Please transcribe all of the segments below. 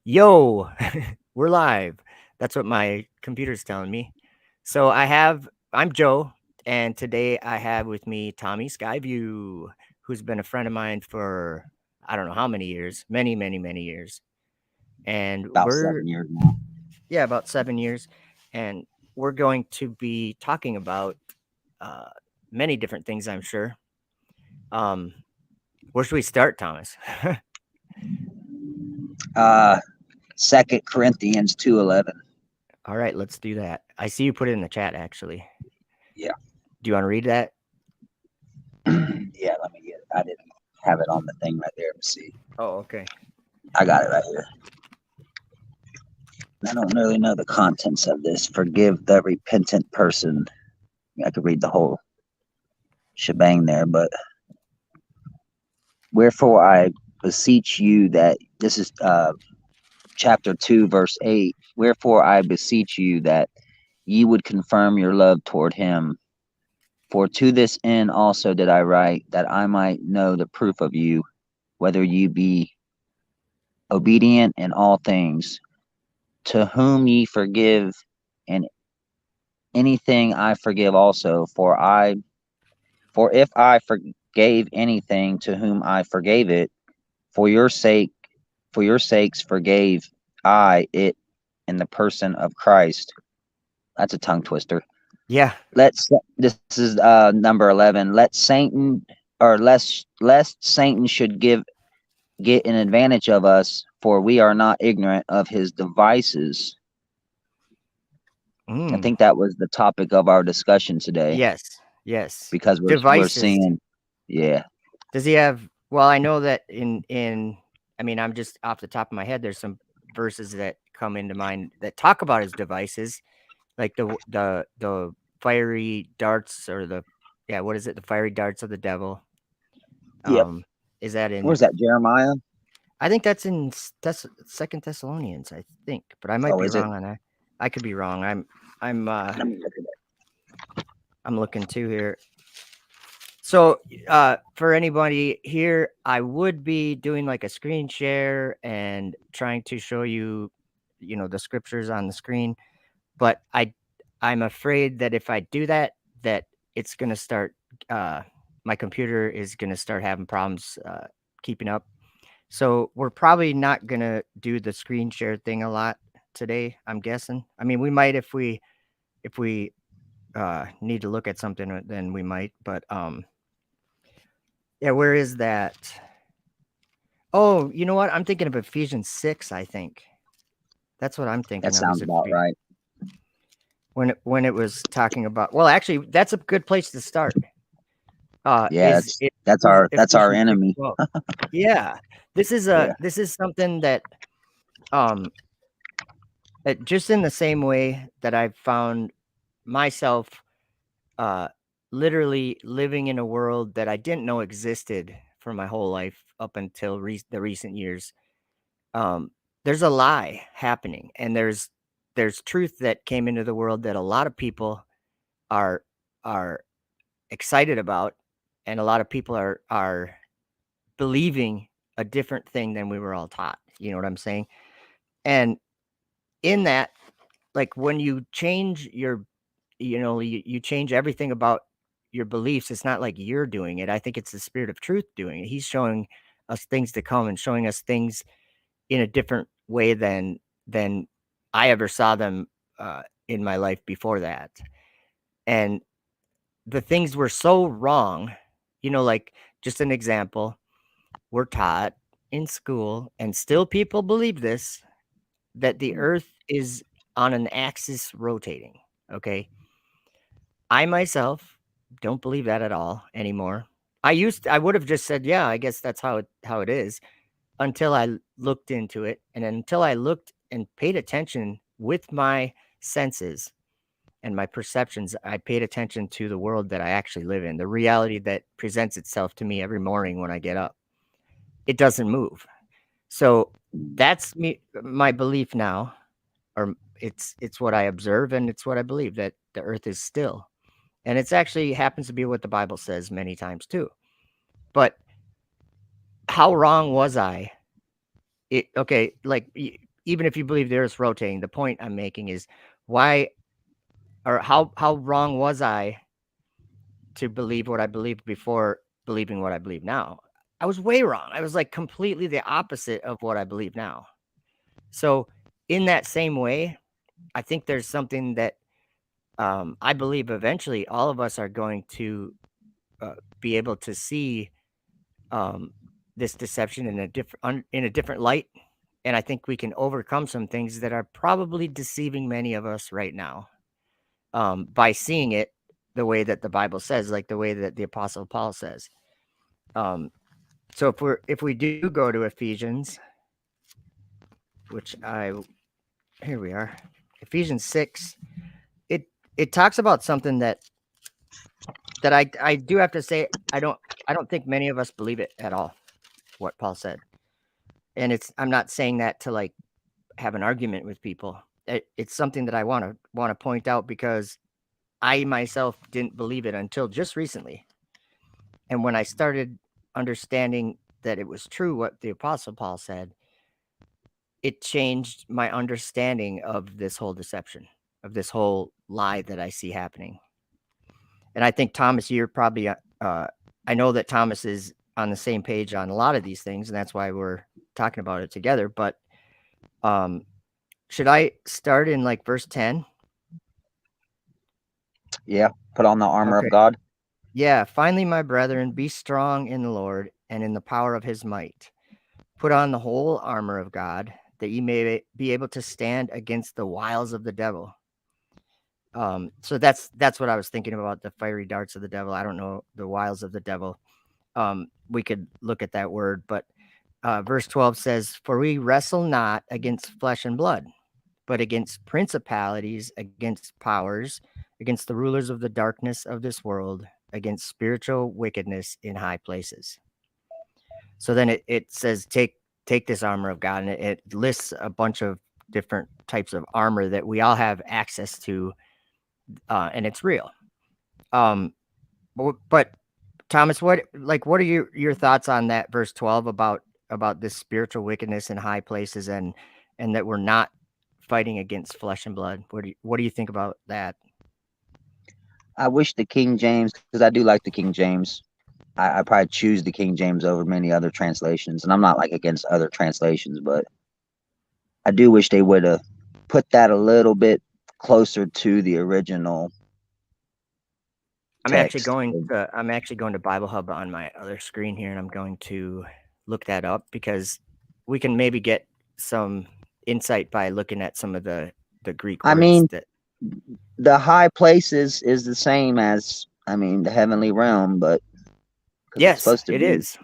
Yo, we're live. That's what my computer's telling me. So I'm Joe, and today I have with me Tommy Skyview, who's been a friend of mine for I don't know how many years, many, many, many years. And About 7 years now. yeah, about 7 years. And we're going to be talking about uh, many different things, I'm sure. Um, where should we start, Thomas? Uh, 2 Corinthians 2:11. All right, let's do that. I see you put it in the chat, actually. Yeah, Do you want to read that? yeah. Let me get it. I didn't have it on the thing right there. Let's see. Oh, okay. I got it right here. I don't really know the contents of this. Forgive the repentant person. I could read the whole shebang there, but wherefore I beseech you that this is chapter 2, verse 8. Wherefore I beseech you that ye would confirm your love toward him. For to this end also did I write, that I might know the proof of you, whether you be obedient in all things. To whom ye forgive, and anything I forgive also. For if I forgave anything to whom I forgave it, for your sake, for your sakes forgave I it in the person of Christ. That's a tongue twister. Yeah. This is number 11. Let Satan, or lest Satan should get an advantage of us, for we are not ignorant of his devices. I Mm. think that was the topic of our discussion today, Yes. Yes. because we're Devices. seeing, yeah, Does he have? Well, I know that in. I mean, I'm just off the top of my head. There's some verses that come into mind that talk about his devices, like the fiery darts or the yeah. What is it? The fiery darts of the devil. yep. Um, is that in? Where's that, Jeremiah? I think that's in Second Thessalonians. I think, but I might Oh, be is it? wrong on that. I could be wrong. I'm Let me look at I'm looking too here. So, for anybody here, I would be doing like a screen share and trying to show you, the scriptures on the screen. But I'm afraid that if I do that, that it's gonna start. My computer is gonna start having problems keeping up. So we're probably not gonna do the screen share thing a lot today. I'm guessing. I mean, we might if we need to look at something, then we might. But yeah, where is that? Oh, you know what? I'm thinking of Ephesians 6, I think. That's what I'm that. thinking of is Sounds about right. when it was talking about well, actually, that's a good place to start. Yeah, Is it that's is our Ephesians enemy. 6:12. Yeah. Yeah. This is something that um just in the same way that I've found myself uh literally living in a world that I didn't know existed for my whole life up until the recent years. um, there's a lie happening, and there's truth that came into the world that a lot of people are are excited about, and a lot of people are believing a different thing than we were all taught. You know what I'm saying? And in that, like when you change your, you change everything about your beliefs. It's not like you're doing it. I think it's the spirit of truth doing it. He's showing us things to come and showing us things in a different way than I ever saw them in my life before that. And the things were so wrong, like just an example, we're taught in school, and still people believe this, that the earth is on an axis rotating. Okay. I myself don't believe that at all anymore. I would have just said, yeah, I guess that's how it is until I looked into it, and until I looked and paid attention with my senses and my perceptions. I paid attention to the world that I actually live in, the reality that presents itself to me every morning when I get up. It doesn't move. So that's my belief now, or it's what I observe, and it's what I believe, that the earth is still. And it's actually happens to be what the Bible says many times too. But how wrong was I? Okay, like even if you believe the Earth's rotating, the point I'm making is why or how wrong was I to believe what I believed before believing what I believe now? I was way wrong. I was like completely the opposite of what I believe now. So in that same way, I think there's something that I believe eventually all of us are going to be able to see um, this deception in a different light, and I think we can overcome some things that are probably deceiving many of us right now by seeing it the way that the Bible says, like the way that the Apostle Paul says. Um, so if we do go to Ephesians, which I here we are, Ephesians 6, it it talks about something that I do have to say I don't think many of us believe it at all, what Paul said. And I'm not saying that to like have an argument with people. It's something that I want to point out because I myself didn't believe it until just recently. And when I started understanding that it was true what the apostle Paul said, it changed my understanding of this whole deception, of this whole lie that I see happening. And I think Thomas, you're probably I know that Thomas is on the same page on a lot of these things, and that's why we're talking about it together. But um, should I start in like verse 10? Yeah. Put on the armor of Okay. God. Yeah. Finally, my brethren, be strong in the Lord and in the power of his might. Put on the whole armor of God, that ye may be able to stand against the wiles of the devil. So that's what I was thinking about, the fiery darts of the devil. I don't know the wiles of the devil. We could look at that word, but verse 12 says, "For we wrestle not against flesh and blood, but against principalities, against powers, against the rulers of the darkness of this world, against spiritual wickedness in high places." So then it says, take this armor of God, and it lists a bunch of different types of armor that we all have access to, and it's real. Um, but Thomas, what are your thoughts on that verse 12 about this spiritual wickedness in high places and that we're not fighting against flesh and blood? What do you think about that? I wish the King James, because I do like the King James. I probably choose the King James over many other translations, and I'm not like against other translations, but I do wish they would have put that a little bit closer to the original text. I'm actually going to Bible Hub on my other screen here, and I'm going to look that up because we can maybe get some insight by looking at some of the Greek I words mean, that. the high places is the same as, I mean, the heavenly realm, but because it's Yes, supposed to it be. is.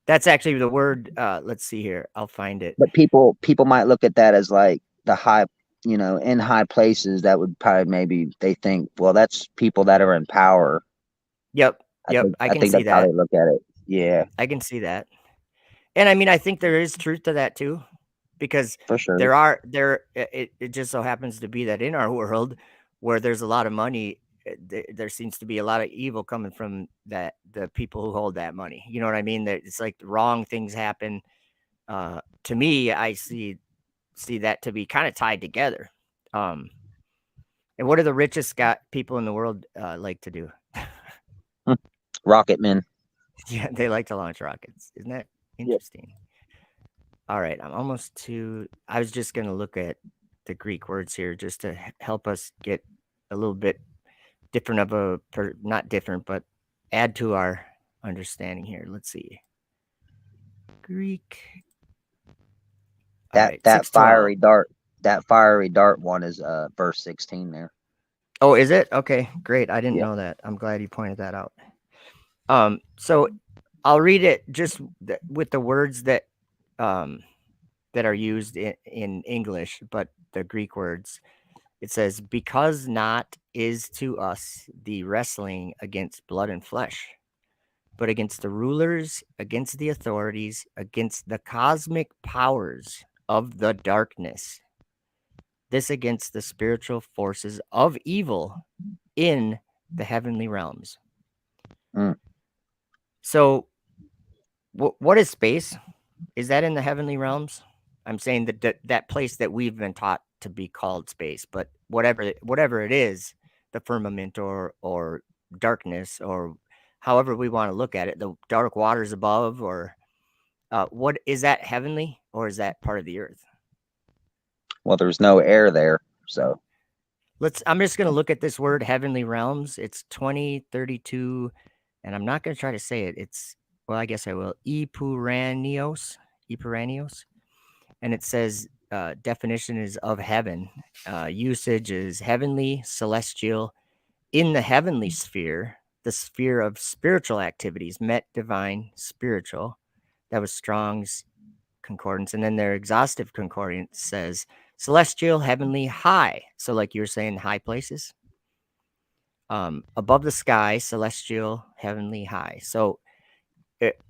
That's actually the word. Let's see here. I'll find it. But people might look at that as like the high, in high places. That would probably maybe they think, well, that's people that are in power. Yep, I yep. think I I can think see that's how that. they look at it. Yeah, I can see that. And I mean, I think there is truth to that too, because for sure. it just so happens to be that in our world where there's a lot of money, there seems to be a lot of evil coming from the people who hold that money. You know what I mean? That it's like wrong things happen. To me, I see that to be kind of tied together. Um, and what do the richest people in the world like to do? Rocket men. Yeah, they like to launch rockets. Isn't that Yep. interesting? All right, I'm almost to. I was just going to look at the Greek words here just to help us get a little bit different of not different, but add to our understanding here. Let's see. Greek. All That right, that 6:12. fiery dart. That fiery dart one is verse 16 there. Oh, is it? Okay, great. I didn't Yeah. know that. I'm glad you pointed that out. So I'll read it just with the words um, that are used in English, but the Greek words. It says, "Because not is to us the wrestling against blood and flesh, but against the rulers, against the authorities, against the cosmic powers of the darkness, this against the spiritual forces of evil in the heavenly realms." Mm. So, what is space? Is that in the heavenly realms? I'm saying that place that we've been taught to be called space, but whatever it is, the firmament or darkness or however we want to look at it, the dark waters above, or what is that, heavenly or is that part of the earth? Well, there's no air there, so I'm just going to look at this word heavenly realms. It's 2032, and I'm not going to try to say it. Well, I guess I will. Epuranios. And it says definition is of heaven. Usage is heavenly, celestial, in the heavenly sphere, the sphere of spiritual activities, met, divine, spiritual. That was Strong's concordance. And then their exhaustive concordance says celestial, heavenly, high. So, like you were saying, high places. Above the sky, celestial, heavenly, high. So,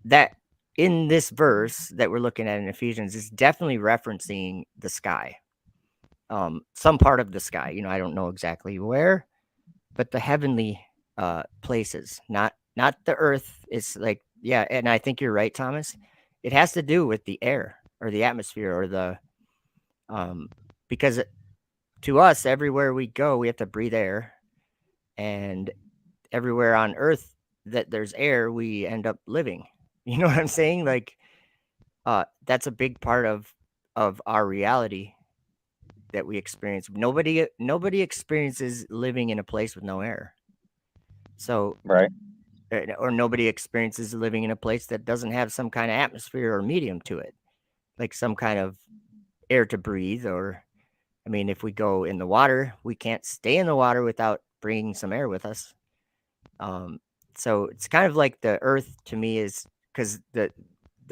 that in this verse that we're looking at in Ephesians is definitely referencing the sky. Some part of the sky. I don't know exactly where, but the heavenly places, not the earth. It's like, yeah, and I think you're right, Thomas. It has to do with the air or the atmosphere or the because to us, everywhere we go, we have to breathe air, and everywhere on Earth that there's air, we end up living. You know what I'm saying? Like, that's a big part of our reality that we experience. Nobody experiences living in a place with no air. So, right. or nobody experiences living in a place that doesn't have some kind of atmosphere or medium to it, like some kind of air to breathe. Or, I mean, if we go in the water, we can't stay in the water without bringing some air with us. So it's kind of like the earth to me is because the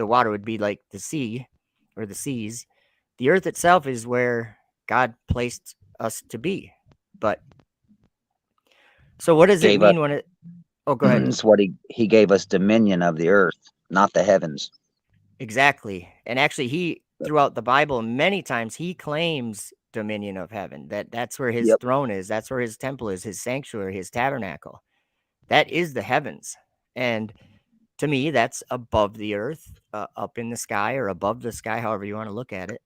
water would be like the sea or the seas. The earth itself is where God placed us to be. But so what does it Gave us mean when it? Oh, go ahead. it's what he gave us dominion of the earth, not the heavens. Exactly. And actually, he throughout the Bible many times he claims dominion of heaven. That's where his Yep. throne is. That's where his temple is. His sanctuary, his tabernacle. That is the heavens. And to me, that's above the earth, up in the sky or above the sky, however you want to look at it.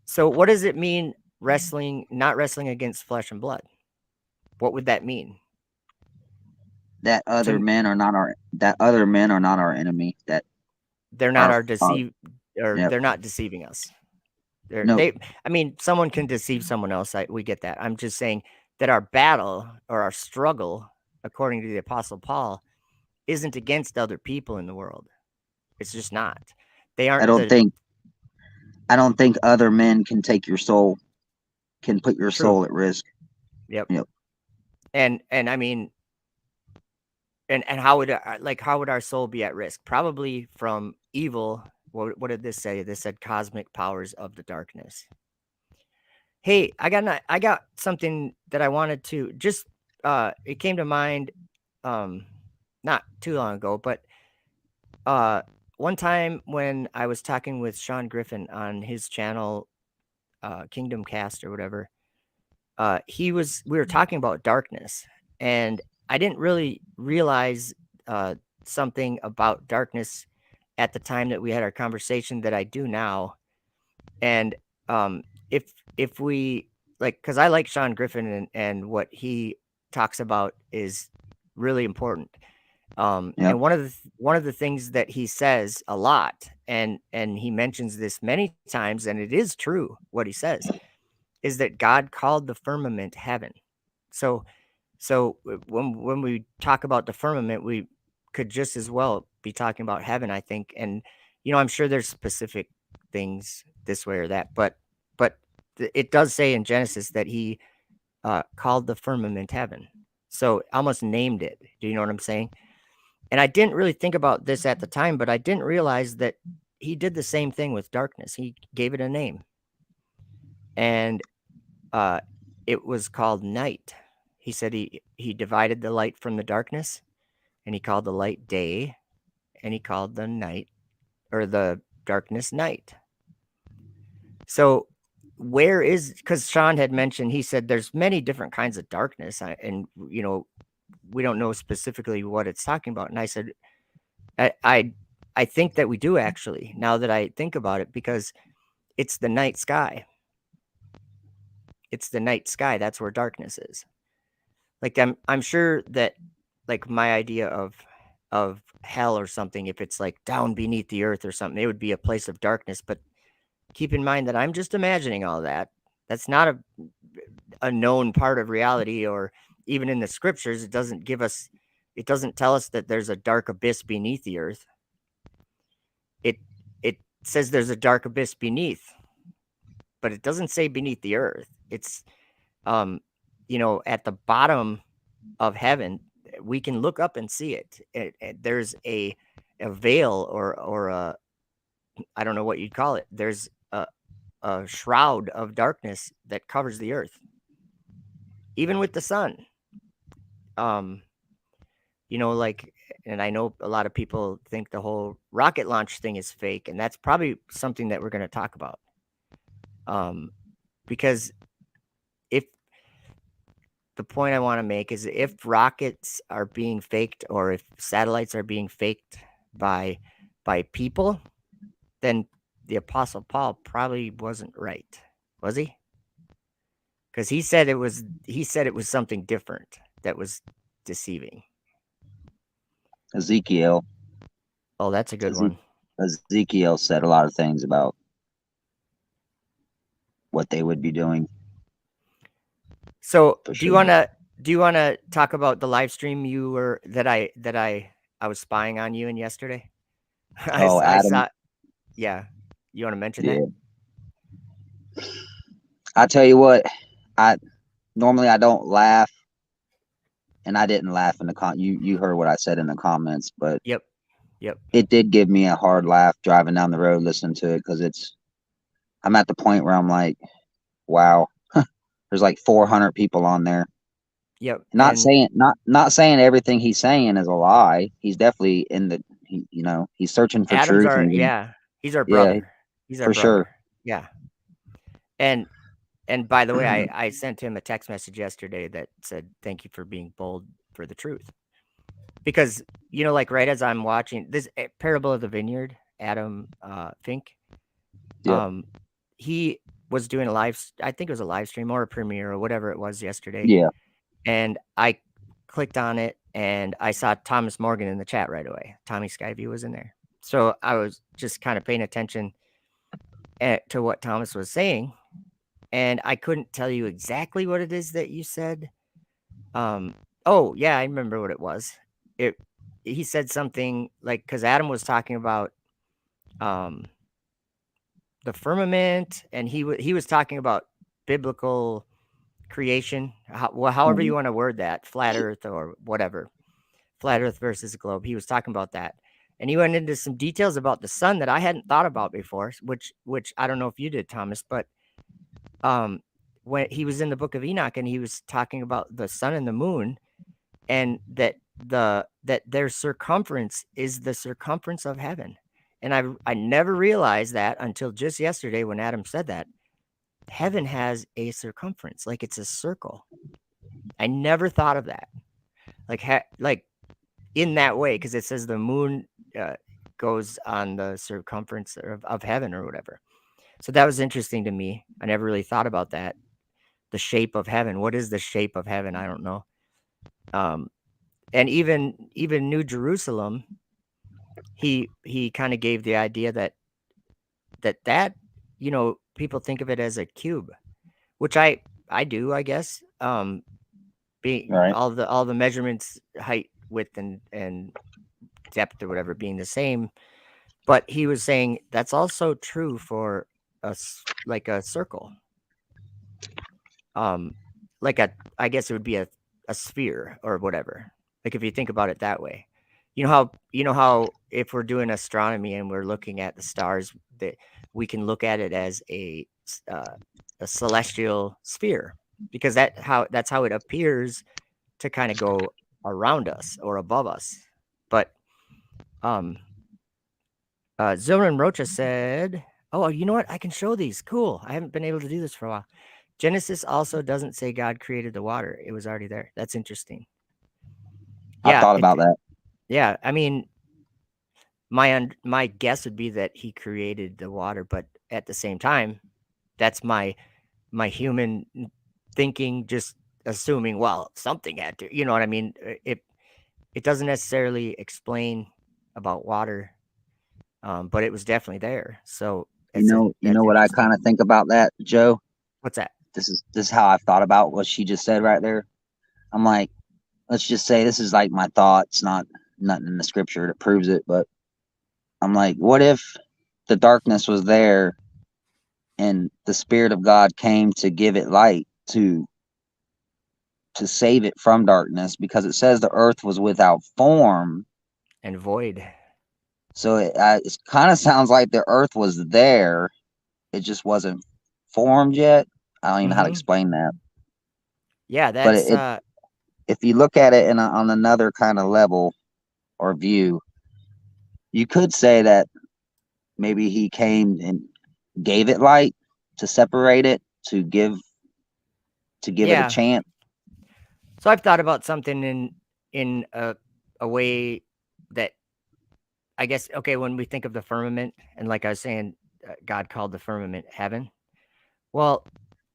So what does it mean not wrestling against flesh and blood? What would that mean? That other To men are not our that other men are not our enemy. That they're not our our deceive or yep. they're not deceiving us. No, I mean, someone can deceive someone else. We get that. I'm just saying that our battle or our struggle, according to the Apostle Paul, isn't against other people in the world. It's just not. They I aren't don't the think I don't think other men can take your soul, can put your true. soul at risk. Yep. Yep. And I mean, and how would how would our soul be at risk? Probably from evil. What did this say? This said cosmic powers of the darkness. Hey, I got something that I wanted to just it came to mind not too long ago, but one time when I was talking with Sean Griffin on his channel Kingdom Cast or whatever, we were talking about darkness, and I didn't really realize something about darkness at the time that we had our conversation that I do now. And if we like, because I like Sean Griffin, and what he talks about is really important. Yep. And one of the things that he says a lot, and he mentions this many times, and it is true what he says, is that God called the firmament heaven. So when we talk about the firmament, we could just as well be talking about heaven, I think. And I'm sure there's specific things this way or that, but it does say in Genesis that he called the firmament heaven. So almost named it. Do you know what I'm saying? And I didn't really think about this at the time, but I didn't realize that he did the same thing with darkness. He gave it a name. And uh, it was called night. He said he divided the light from the darkness, and he called the light day, and he called the night or the darkness night. So where is, because Sean had mentioned, he said there's many different kinds of darkness, and we don't know specifically what it's talking about. And I said, I I think that we do actually, now that I think about it, because it's the night sky. It's the night sky. That's where darkness is. Like I'm sure that like my idea of hell or something, if it's like down beneath the earth or something, it would be a place of darkness. But keep in mind that I'm just imagining all that. That's not a known part of reality, or even in the scriptures, it doesn't tell us that there's a dark abyss beneath the earth. It says there's a dark abyss beneath, but it doesn't say beneath the earth. It's at the bottom of heaven, we can look up and see it. There's a veil, or a, I don't know what you'd call it. There's a shroud of darkness that covers the earth, even with the sun. Um, like, and I know a lot of people think the whole rocket launch thing is fake, and that's probably something that we're going to talk about. Because if the point I want to make is, if rockets are being faked, or if satellites are being faked by people, then the Apostle Paul probably wasn't right, was he? Because he said it was something different that was deceiving. Ezekiel. Oh, that's a good one. Ezekiel said a lot of things about what they would be doing. So do you want to talk about the live stream that I was spying on you in yesterday? Oh, I Adam. saw. Yeah, you want to mention that? I tell you what, I normally I don't laugh, and I didn't laugh in the you heard what I said in the comments, but Yep. it did give me a hard laugh driving down the road listening to it, because I'm at the point where I'm like, wow, there's like 400 people on there. Yep. Not saying everything he's saying is a lie. He's definitely he's searching for Adam's truth, and he's our yeah, brother. He's our for sure. brother. Yeah. And by the way, I sent him a text message yesterday that said, "Thank you for being bold for the truth." Because, like right as I'm watching this Parable of the Vineyard, Adam Fink, Yep. he was doing I think it was a live stream or a premiere or whatever it was yesterday. Yeah. And I clicked on it and I saw Thomas Morgan in the chat right away. Tommy Skyview was in there. So I was just kind of paying attention to what Thomas was saying. And I couldn't tell you exactly what it is that you said. Oh, yeah, I remember what it was. He said something like, because Adam was talking about the firmament, and he was talking about biblical creation, however you want to word that, flat earth or whatever, flat earth versus globe. He was talking about that, and he went into some details about the sun that I hadn't thought about before, which I don't know if you did, Thomas, but when he was in the book of Enoch and he was talking about the sun and the moon, and that their circumference is the circumference of heaven. And I never realized that until just yesterday when Adam said that. Heaven has a circumference, like it's a circle. I never thought of that, like in that way, because it says the moon goes on the circumference of heaven or whatever. So that was interesting to me. I never really thought about that. The shape of heaven. What is the shape of heaven? I don't know. And even New Jerusalem, he kind of gave the idea that people think of it as a cube, which I do, I guess. Being Right. all the measurements, height, width, and depth or whatever being the same, but he was saying that's also true for like a circle. I guess it would be a sphere or whatever. Like if you think about it that way, you know how if we're doing astronomy and we're looking at the stars, that we can look at it as a celestial sphere, because that's how it appears to kind of go around us or above us. But Zilran Rocha said, "Oh, you know what? I can show these. Cool. I haven't been able to do this for a while." Genesis also doesn't say God created the water. It was already there. That's interesting. I Yeah, thought about that. Yeah, I mean, my guess would be that he created the water, but at the same time, that's my human thinking, just assuming, well, something had to, you know what I mean? It doesn't necessarily explain about water, but it was definitely there. So You that's know what I interesting. kind of think about that, Joe? What's that? This is how I've thought about what she just said right there. I'm like, let's just say this is like my thoughts, not nothing in the scripture that proves it, but I'm like, what if the darkness was there and the spirit of God came to give it light to save it from darkness, because it says the earth was without form. And void. So it kind of sounds like the earth was there, it just wasn't formed yet. I don't even know how to Mm-hmm. explain that, Yeah, but that's if you look at it on another kind of level or view, you could say that maybe he came and gave it light to separate it, to give it a yeah. chance. So I've thought about something in a way that, I guess, okay, when we think of the firmament, and like I was saying, God called the firmament heaven. Well,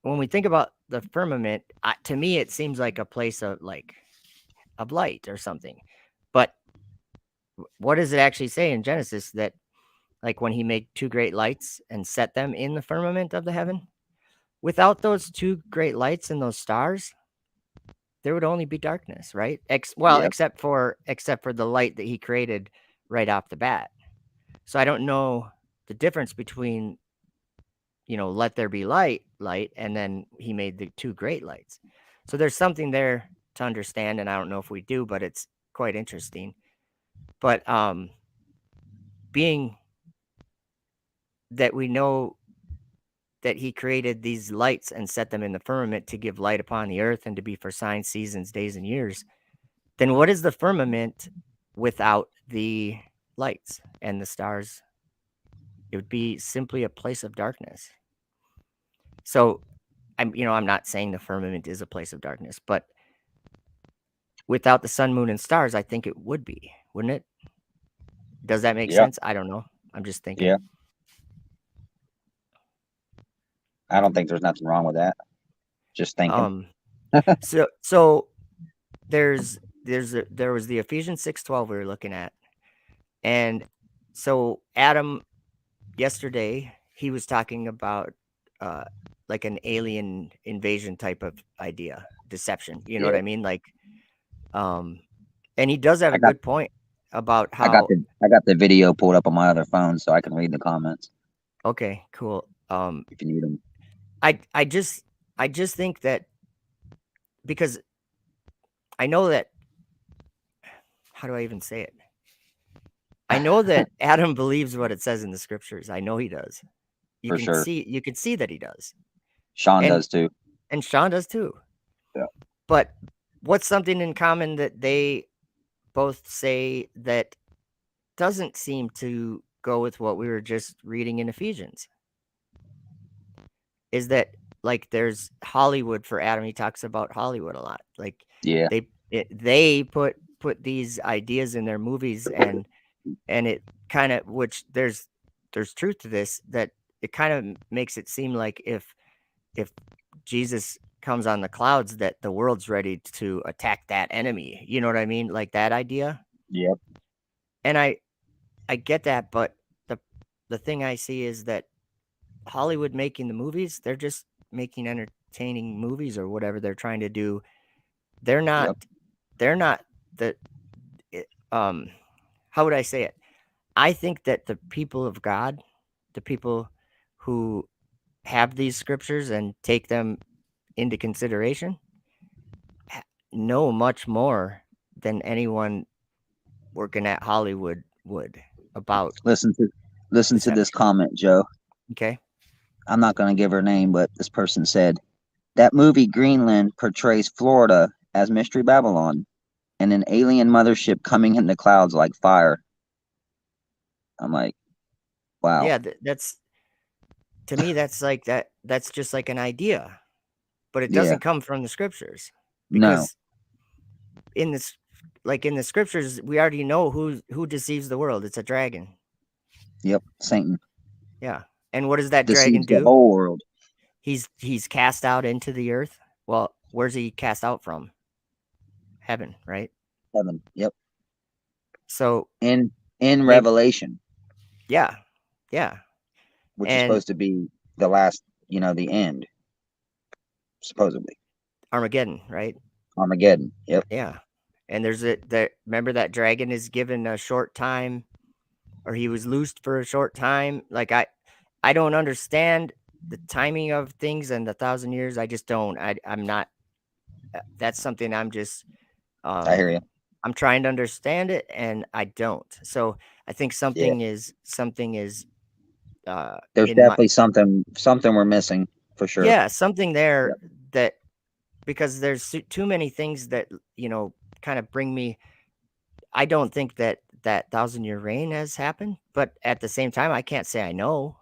when we think about the firmament, to me, it seems like a place of light or something. But what does it actually say in Genesis that, like, when he made two great lights and set them in the firmament of the heaven? Without those two great lights and those stars, there would only be darkness, right? Well, Yep. except for the light that he created right off the bat. So I don't know the difference between, let there be light, and then he made the two great lights. So there's something there to understand, and I don't know if we do, but it's quite interesting. But being that we know that he created these lights and set them in the firmament to give light upon the earth and to be for signs, seasons, days, and years, then what is the firmament without the lights and the stars? It would be simply a place of darkness. So I'm not saying the firmament is a place of darkness, but without the sun, moon, and stars, I think it would be, wouldn't it? Does that make Yeah. sense? I don't know. I'm just thinking. Yeah. I don't think there's nothing wrong with that. Just thinking. Um, so there was the Ephesians 6:12 we were looking at, and so Adam yesterday he was talking about uh like an alien invasion type of idea, deception. You know what Yeah. I mean? Like, um, and he does have I a got good point about how. I got the video pulled up on my other phone so I can read the comments Okay, cool. if you need them. I just think that, because I know that, how do I even say it? I know that Adam believes what it says in the scriptures. I know he does. You For can sure. see you can see that he does. Sean And does too. Sean does too. Yeah. But what's something in common that they both say that doesn't seem to go with what we were just reading in Ephesians? Is that, like, there's Hollywood for Adam. He talks about Hollywood a lot. Like, Yeah. they put these ideas in their movies, and it kind of, which there's truth to this, that it kind of makes it seem like if Jesus comes on the clouds, that the world's ready to attack that enemy. You know what I mean? Like that idea. Yep. And I get that, but the the thing I see is that Hollywood making the movies, they're just making entertaining movies or whatever they're trying to do. They're not Yep. they're not the it- um how would I say it? I think that the people of God, the people who have these scriptures and take them into consideration, ha- know much more than anyone working at Hollywood would about Listen to listen to this deception. comment, Joe. Okay. I'm not going to give her name, but this person said that movie Greenland portrays Florida as Mystery Babylon and an alien mothership coming in the clouds like fire. I'm like, wow. Yeah, that's, to me, that's like that. That's just like an idea, but it Yeah. doesn't come from the scriptures, No. because in this like in the scriptures, we already know who deceives the world. It's a dragon. Yep. Satan Yeah. And what does that dragon deceives the do? whole world. He's cast out into the earth. Well, where's he cast out from? Heaven, right? Heaven. Yep. So In maybe, Revelation, yeah, yeah. which is And supposed to be the last, the end, supposedly. Armageddon, right? Armageddon. Yep. Yeah. And there's that remember that dragon is given a short time, or he was loosed for a short time. Like I don't understand the timing of things and the 1,000 years. I just don't. I'm not. That's something I'm just I hear um you. I'm trying to understand it, and I don't. So I think Yeah. something is There's in my, definitely something we're missing for sure. yeah, something there Yep. that, because there's too many things that kind of bring me. I don't think that 1,000 year reign has happened, but at the same time, I can't say I know.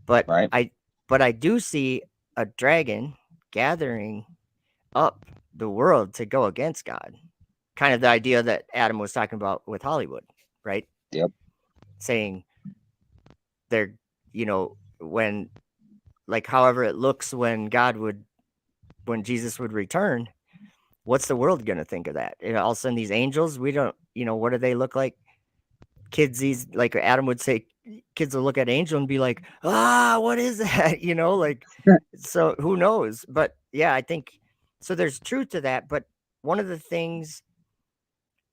But Right. I do see a dragon gathering up the world to go against God. Kind of the idea that Adam was talking about with Hollywood, right? Yep. Saying they're, when, like, however it looks when Jesus would return, what's the world going to think of that? All of a sudden, these angels, we don't, what do they look like? Kids, these, like Adam would say, kids will look at angel and be like, what is that? Like, so who knows? But yeah, I think so. There's truth to that. But one of the things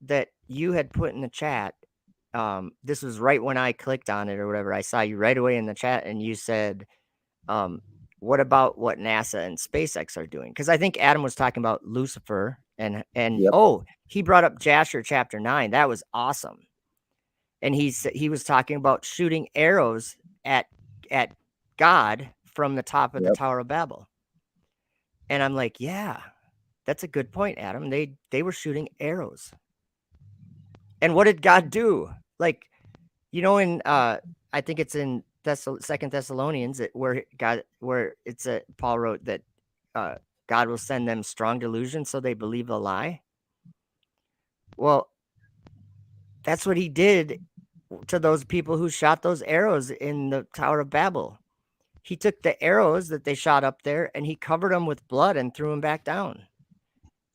that you had put in the chat, this was right when I clicked on it or whatever. I saw you right away in the chat, and you said, um, what about what NASA and SpaceX are doing? Because I think Adam was talking about Lucifer, and Yep. oh, he brought up Jasher chapter 9. That was awesome. And he was talking about shooting arrows at at God from the top of the Yep. Tower of Babel. And I'm like, yeah, that's a good point, Adam. They were shooting arrows. And what did God do? Like, in I think it's in Second Thessalonians where it's a Paul wrote that uh, God will send them strong delusion so they believe a lie. Well, that's what he did to those people who shot those arrows in the Tower of Babel. He took the arrows that they shot up there and he covered them with blood and threw them back down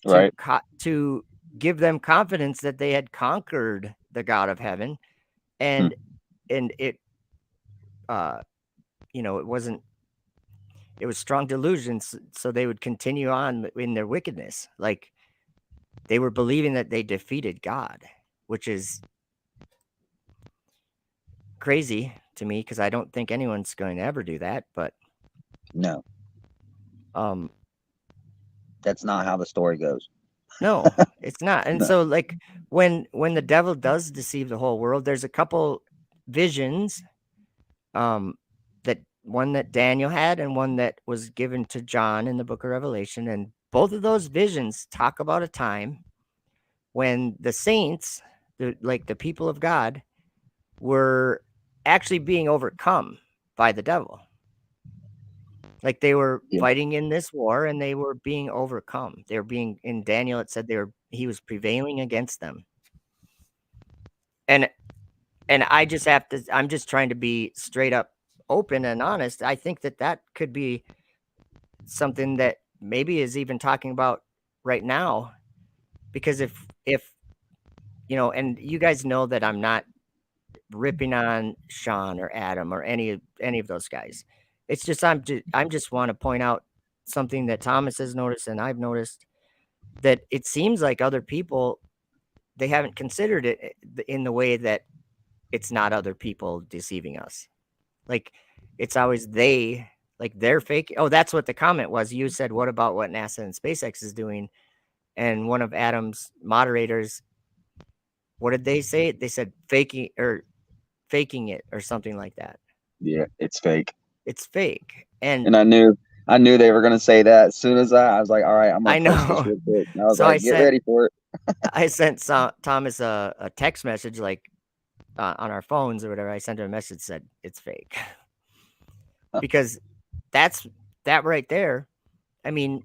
to Right. to give them confidence that they had conquered the God of heaven. Hmm. And it it wasn't, it was strong delusions, so they would continue on in their wickedness. Like, they were believing that they defeated God, which is crazy to me because I don't think anyone's going to ever do that. But No, um, that's not how the story goes. no, it's not. And No. so, like, when the devil does deceive the whole world, there's a couple visions, um, that one that Daniel had and one that was given to John in the book of Revelation, and both of those visions talk about a time when the saints, like the people of God, were actually being overcome by the devil. Like, they were Yeah. fighting in this war and they were being overcome. They were being, in Daniel it said he was prevailing against them. And I'm just trying to be straight up open and honest. I think that could be something that maybe is even talking about right now, because if and you guys know that I'm not ripping on Sean or Adam or any of those guys. It's just I'm just want to point out something that Thomas has noticed and I've noticed, that it seems like other people, they haven't considered it in the way that it's not other people deceiving us. Like, it's always they're fake. Oh, that's what the comment was. You said, what about what NASA and SpaceX is doing? And one of Adam's moderators, what did they say? They said faking it or something like that. Yeah, it's fake. It's fake. And And I knew they were gonna say that as soon as I was like, all right, I'm gonna I post this know. real quick. And I was So like, get ready for it. I sent Thomas a text message, like, on our phones or whatever. I sent him a message that said it's fake. Because that's that right there. I mean,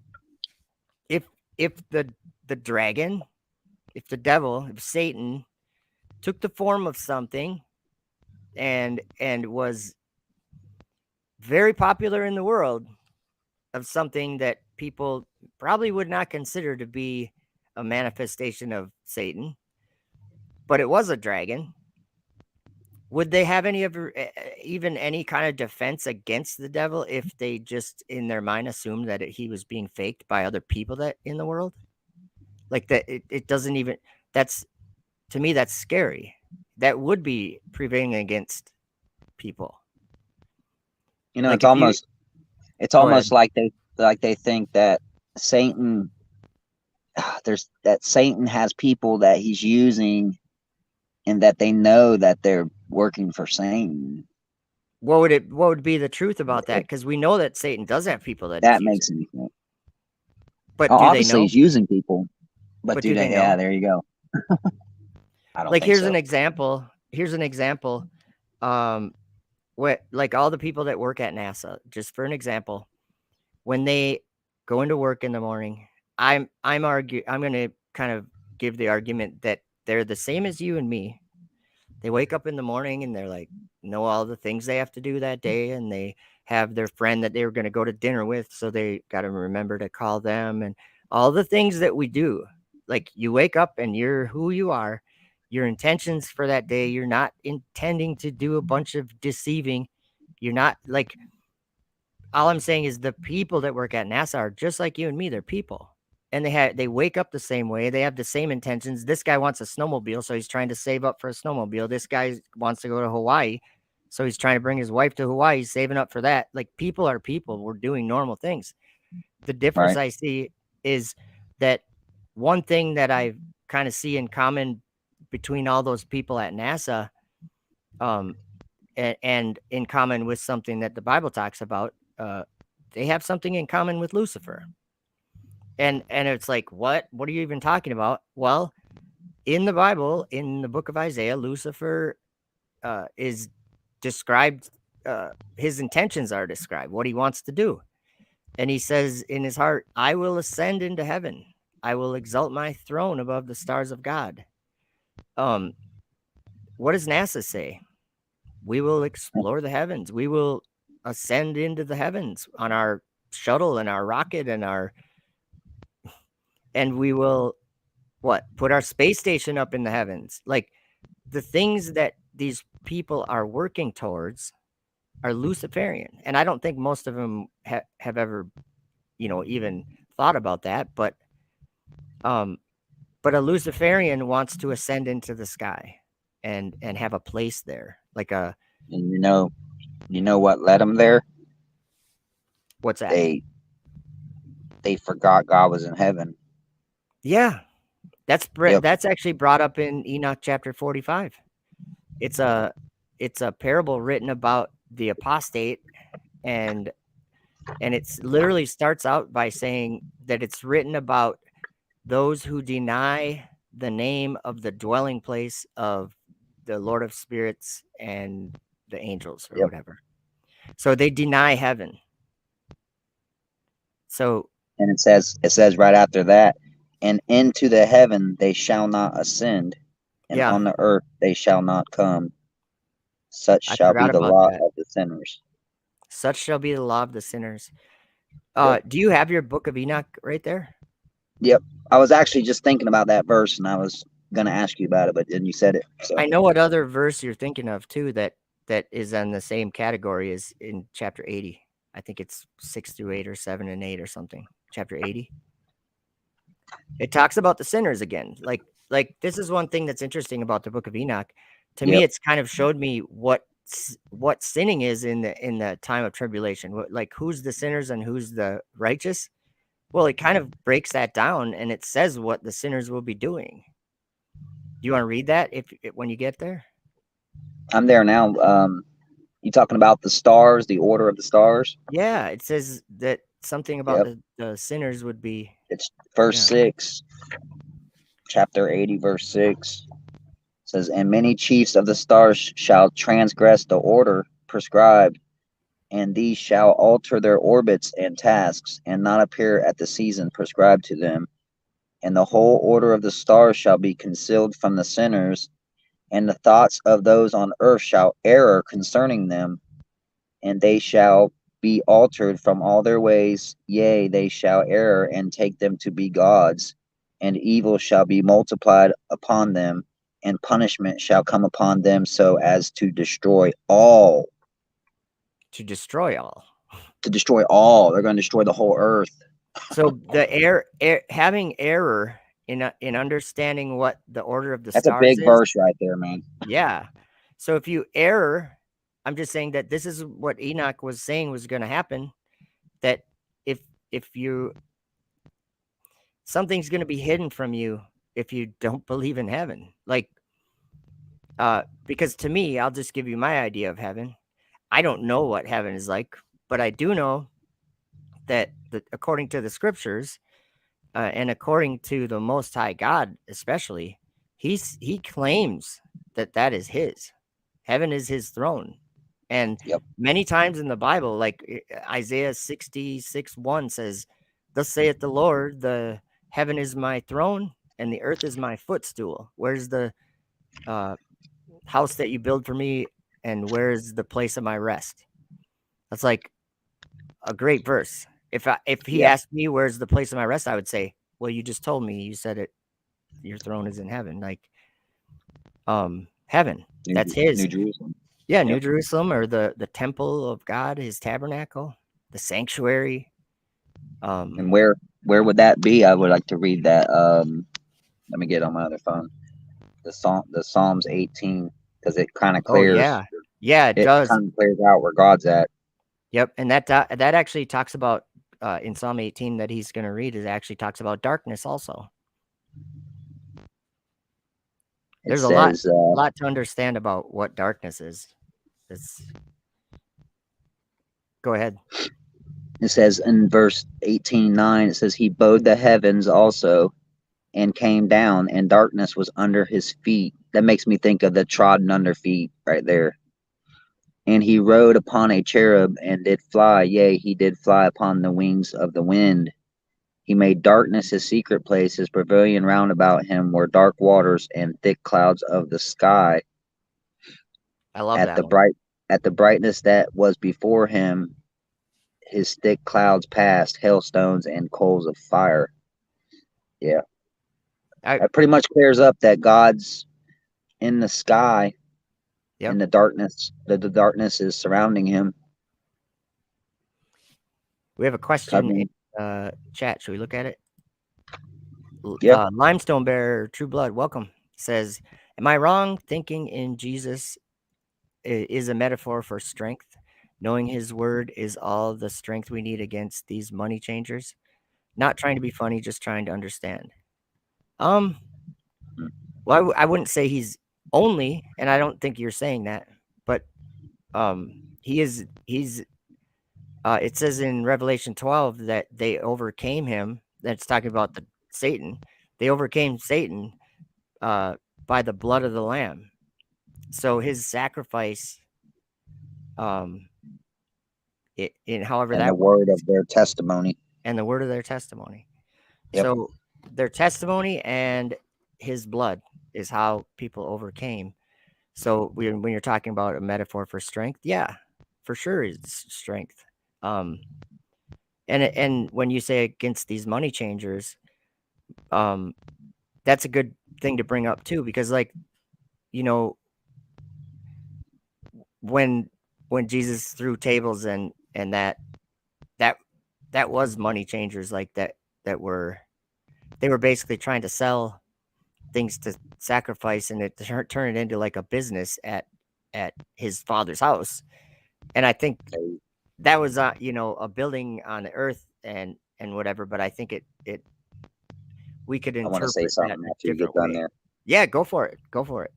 if if the dragon if Satan took the form of something and was very popular in the world, of something that people probably would not consider to be a manifestation of Satan, but it was a dragon. Would they have even any kind of defense against the devil if they just in their mind assumed that he was being faked by other people that in the world? Like that, it doesn't even. That's to me, that's scary. That would be prevailing against people. You know, Like if you it's go ahead. almost like they think that Satan that Satan has people that he's using, and that they know that they're working for Satan. What would be the truth about that? If Because we know that Satan does have people that that he's using, makes any sense. but Oh, do they obviously know? he's using people, but But do do they they? Yeah, know? there you go. I don't Like think so. here's an example. Um, what like all the people that work at NASA, just for an example, when they go into work in the morning, I'm gonna kind of give the argument that they're the same as you and me. They wake up in the morning and they're like, know all the things they have to do that day, and they have their friend that they were going to go to dinner with, so they got to remember to call them, and all the things that we do. Like you wake up and you're who you are, your intentions for that day. You're not intending to do a bunch of deceiving. You're not like all I'm saying is the people that work at NASA are just like you and me. They're people. And they wake up the same way. They have the same intentions. This guy wants a snowmobile, so he's trying to save up for a snowmobile. This guy wants to go to Hawaii, so he's trying to bring his wife to Hawaii. He's saving up for that. Like people are people. We're doing normal things. The difference Right. I see is that one thing that I kind of see in common between all those people at NASA, um, and in common with something that the Bible talks about, they have something in common with Lucifer. And it's like, what are you even talking about? Well, in the Bible, in the book of Isaiah, Lucifer is described. His intentions are described, what he wants to do. And he says in his heart, I will ascend into heaven. I will exalt my throne above the stars of God. Um, what does NASA say? We will explore the heavens. We will ascend into the heavens on our shuttle and our rocket and we will put our space station up in the heavens. Like the things that these people are working towards are Luciferian, and I don't think most of them have ever, even thought about that. Um, but a Luciferian wants to ascend into the sky and have a place there, like a And you know what led them there? what's that? They they forgot God was in heaven. Yeah, Yep. that's actually brought up in Enoch chapter 45. It's a it's a parable written about the apostate, and it's literally starts out by saying that it's written about those who deny the name of the dwelling place of the Lord of spirits and the angels or Yep. whatever. So they deny heaven. So And it says right after that, and into the heaven they shall not ascend, and yeah, on the earth they shall not come. Such I shall be forgot the about lot that. of the sinners. Such shall be the law of the sinners. Yep. Do you have your book of Enoch right there? Yep. I was actually just thinking about that verse, and I was gonna ask you about it, but then you said it. So I know what other verse you're thinking of too that is in the same category as in chapter 80. I think it's 6 through 8 or 7 and 8 or something. Chapter 80. It talks about the sinners again. Like this is one thing that's interesting about the book of Enoch. To me, yep. it's kind of showed me what sinning is in the time of tribulation. Like who's the sinners and who's the righteous? Well, it kind of breaks that down and it says what the sinners will be doing. Do you want to read that when you get there? I'm there now. You talking about the stars, the order of the stars? Yeah, it says that something about Yep. the sinners would be. It's verse Yeah. 6, chapter 80, verse 6. Says, and many chiefs of the stars shall transgress the order prescribed, and these shall alter their orbits and tasks, and not appear at the season prescribed to them. and the whole order of the stars shall be concealed from the sinners, and the thoughts of those on earth shall err concerning them, and they shall be altered from all their ways. Yea, they shall err and take them to be gods, and evil shall be multiplied upon them, and punishment shall come upon them so as to destroy all. To destroy all. To destroy all. They're going to destroy the whole earth. So the having error in understanding what the order of the That's a stars big is. verse right there, man. Yeah. So if you err, I'm just saying that this is what Enoch was saying was going to happen. That if you something's going to be hidden from you if you don't believe in heaven. Like, because to me, I'll just give you my idea of heaven. I don't know what heaven is like, but I do know that according to the scriptures, and according to the Most High God, especially, he claims that that is his. Heaven is his throne, and Yep. many times in the Bible, like Isaiah 66:1 says, "Thus saith the Lord: the heaven is my throne, and the earth is my footstool. Where's the uh, house that you build for me, and where's the place of my rest?" That's like a great verse. If he Yeah. asked me where's the place of my rest, I would say, well, you just told me, you said it, your throne is in heaven. Like, heaven, that's his. New Jerusalem. Yeah, New Yep. Jerusalem, or the temple of God, his tabernacle, the sanctuary. And where would that be? I would like to read that. Let me get on my other phone. The Psalms 18, because it kind of Oh clears. yeah, it It does. kind of clears out where God's at. Yep, and that actually talks about in Psalm 18 that he's going to read, it actually talks about darkness also. It There's a says, lot to understand about what darkness is. It's Go ahead. it says in verse 18:9, it says, He bowed the heavens also and came down, and darkness was under his feet. That makes me think of the trodden under feet right there. And he rode upon a cherub and did fly. Yea, he did fly upon the wings of the wind. He made darkness his secret place. His pavilion round about him were dark waters and thick clouds of the sky. I love At that the one. brightness that was before him, his thick clouds passed, hailstones and coals of fire. Yeah, I that pretty much clears up that God's in the sky, Yep. and the darkness, the darkness is surrounding him. We have a question in Covering. chat. Should we look at it? Yeah. Limestone Bear, True Blood, welcome. Says, am I wrong thinking in Jesus is a metaphor for strength? Knowing his word is all the strength we need against these money changers? Not trying to be funny, just trying to understand. Well, I wouldn't say he's only, and I don't think you're saying that, but he's it says in Revelation 12 that they overcame him. That's talking about the Satan. They overcame Satan by the blood of the Lamb. So his sacrifice, in however And the that word works, of their testimony. and the word of their testimony. Yep. So their testimony and his blood is how people overcame. So when you're talking about a metaphor for strength, yeah, for sure, it's strength. And when you say against these money changers, that's a good thing to bring up too, because like, you know, when Jesus threw tables and that that was money changers, like that were they were basically trying to sell things to sacrifice, and it turn it into like a business at his father's house. And I think that was a building on the earth and whatever, but I think it we could I want to say interpret that something in a after you get different done way. there, Yeah, go for it. Go for it.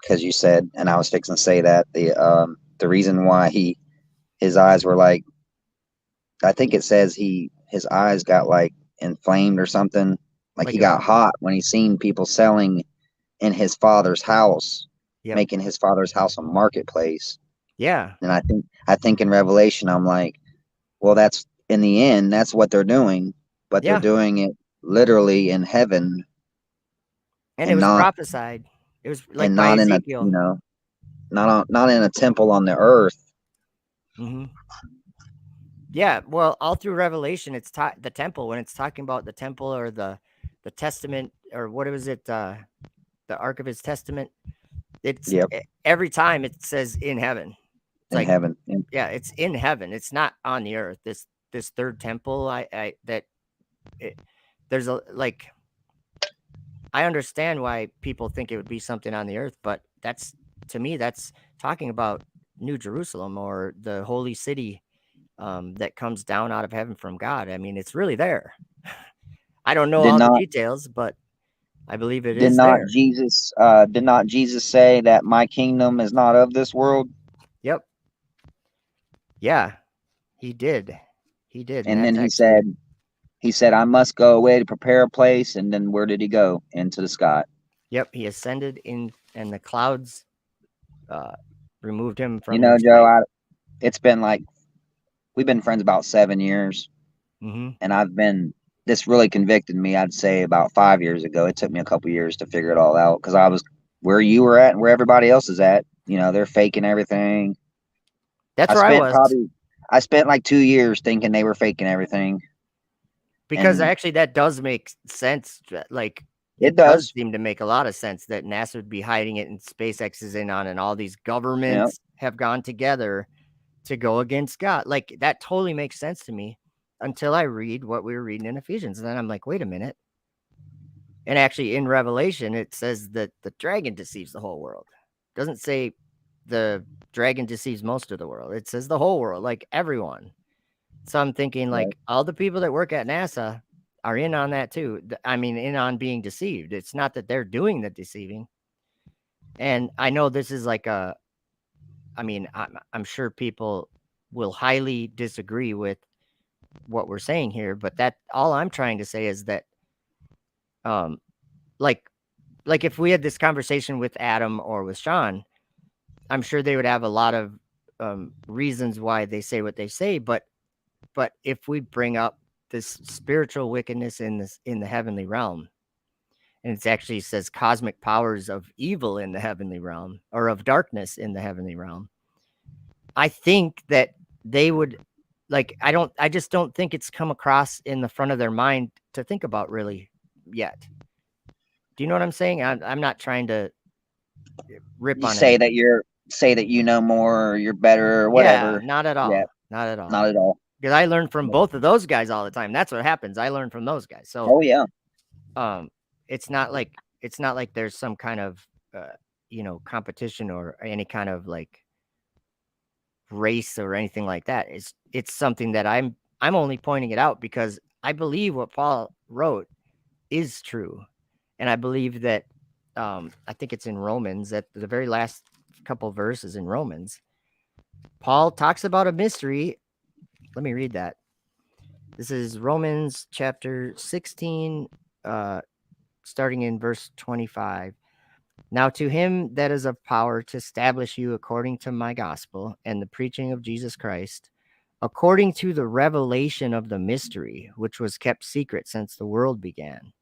because you said, and I was fixing to say that the reason why his eyes were like, I think it says his eyes got like inflamed or something, like he Like a got hot when he seen people selling in his father's house, Yep. making his father's house a marketplace. Yeah. And I think in Revelation, I'm like, well, that's in the end, that's what they're doing, but they're Yeah. doing it literally in heaven And it and was not prophesied. It was like by in a, Ezekiel. not in a temple on the earth. Hmm. Yeah, well, all through Revelation, it's the temple when it's talking about the temple or the testament or what was it, the Ark of His Testament. It's Yep, every time it says in heaven. It's in like, heaven. yeah, it's in heaven. It's not on the earth. This third temple, I that it, there's a like I understand why people think it would be something on the earth, but that's to me that's talking about New Jerusalem or the holy city that comes down out of heaven from God. I mean, it's really there. I don't know Did all the not details, but I believe it did is not there. Jesus did not Jesus say that my kingdom is not of this world? Yep. Yeah, he did. He did, and And then that's actually he said I must go away to prepare a place. And then where did he go? Into the sky. yep. He ascended in, and the clouds uh, removed him You from their know, Joe, sight. it's been like we've been friends about 7 years, Hmm. and this really convicted me. I'd say about 5 years ago. It took me a couple years to figure it all out because I was where you were at and where everybody else is at. They're faking everything. That's I where I spent was, probably I spent like 2 years thinking they were faking everything, because and actually that does make sense. Like it it does does. seem to make a lot of sense that NASA would be hiding it and SpaceX is in on, and all these Yeah, governments have gone together to go against God. Like that totally makes sense to me until I read what we were reading in Ephesians. And then I'm like, wait a minute. And actually in Revelation, it says that the dragon deceives the whole world. It doesn't say the dragon deceives most of the world. It says the whole world, like everyone. So I'm thinking right. like all the people that work at NASA are in on that too. I mean, in on being deceived. It's not that they're doing the deceiving. And I know this is like I mean, I'm sure people will highly disagree with what we're saying here, but that all I'm trying to say is that, um, like, like if we had this conversation with Adam or with Sean, I'm sure they would have a lot of reasons why they say what they say. But if we bring up this spiritual wickedness in the heavenly realm, and it actually says cosmic powers of evil in the heavenly realm or of darkness in the heavenly realm, I think that they would like I just don't think it's come across in the front of their mind to think about really yet. Do you know what I'm saying? I'm not trying to rip You on anybody. say that you know more, or you're better, or Yeah, whatever. not at Yeah, all. Not at all. not at all. Because I learn from both of those guys all the time. That's what happens. I learn from those guys. So Oh yeah, um it's not like there's some kind of competition or any kind of like race or anything like that. It's something that I'm only pointing it out because I believe what Paul wrote is true. And I believe that I think it's in Romans at the very last couple verses in Romans. Paul talks about a mystery. Let me read that. This is Romans chapter 16, starting in verse 25. Now to him that is of power to establish you according to my gospel and the preaching of Jesus Christ, according to the revelation of the mystery, which was kept secret since the world began,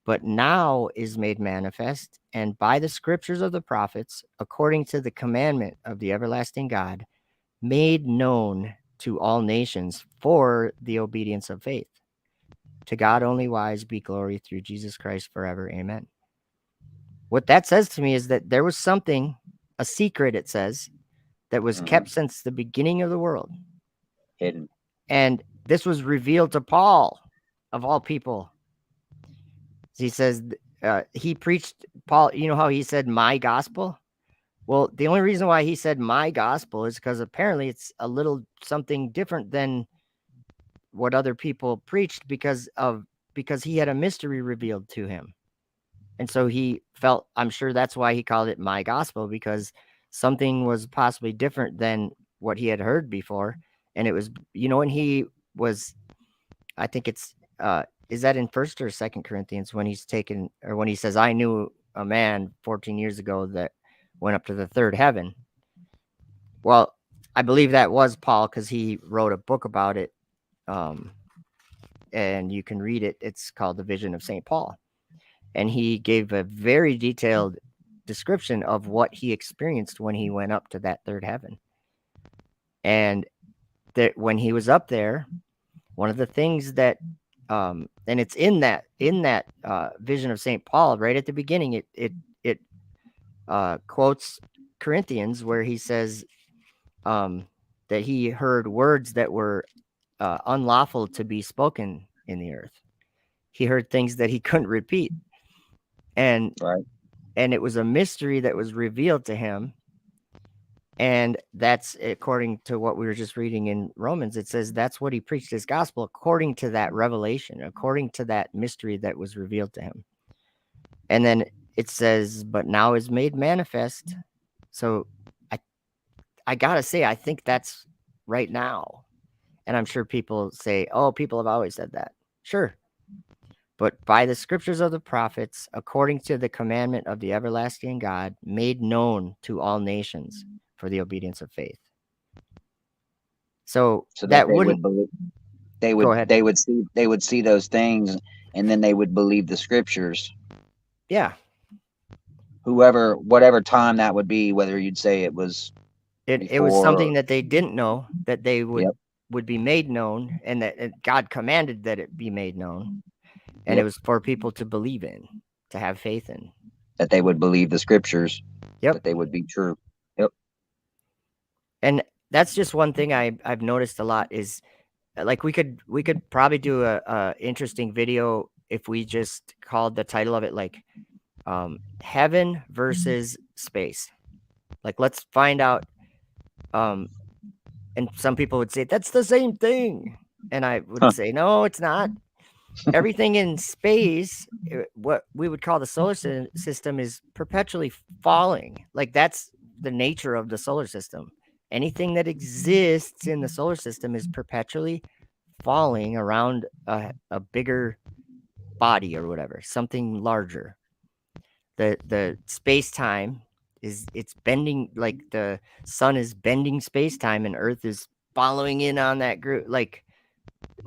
but now is made manifest, and by the scriptures of the prophets, according to the commandment of the everlasting God, made known to all nations for the obedience of faith. To God only wise be glory through Jesus Christ forever. Amen. What that says to me is that there was something, a secret, it says, that was hmm kept since the beginning of the world. hidden. And this was revealed to Paul, of all people. He says, he preached, Paul, you know how he said, my gospel? Well, the only reason why he said my gospel is because apparently it's a little something different than what other people preached because he had a mystery revealed to him. And so he felt, I'm sure that's why he called it my gospel, because something was possibly different than what he had heard before. And it was, and he was, I think it's, is that in First or Second Corinthians when he's taken, or when he says, I knew a man 14 years ago that went up to the third heaven? Well, I believe that was Paul because he wrote a book about it. Um, and you can read it. It's called The Vision of St. Paul. And he gave a very detailed description of what he experienced when he went up to that third heaven. And that when he was up there, one of the things that and it's in that vision of St. Paul right at the beginning, it quotes Corinthians where he says that he heard words that were unlawful to be spoken in the earth. He heard things that he couldn't repeat, and Right. and it was a mystery that was revealed to him. And that's according to what we were just reading in Romans. It says that's what he preached his gospel according to that revelation, according to that mystery that was revealed to him. And then it says, but now is made manifest. So I gotta say, I think that's right now. And I'm sure people say, oh, people have always said that. Sure. But by the scriptures of the prophets, according to the commandment of the everlasting God, made known to all nations for the obedience of faith. So So that that they would wouldn't believe, go ahead. they would see those things, and then they would believe the scriptures. Yeah. Whatever time that would be, whether you'd say it was It was before. something that they didn't know that they Yep. would be made known, and that God commanded that it be made known. And it Yep. was for people to believe in, to have faith in. That they would believe the scriptures. Yep. That they would be true. Yep. And that's just one thing I've noticed a lot is like we could probably do a interesting video if we just called the title of it like heaven versus space. Like let's find out and some people would say that's the same thing, and I would say no, it's not. Everything in space, what we would call the solar system, is perpetually falling. Like that's the nature of the solar system. Anything that exists in the solar system is perpetually falling around a bigger body or whatever, something larger. The space time it's bending, like the sun is bending space time, and Earth is following in on that group. Like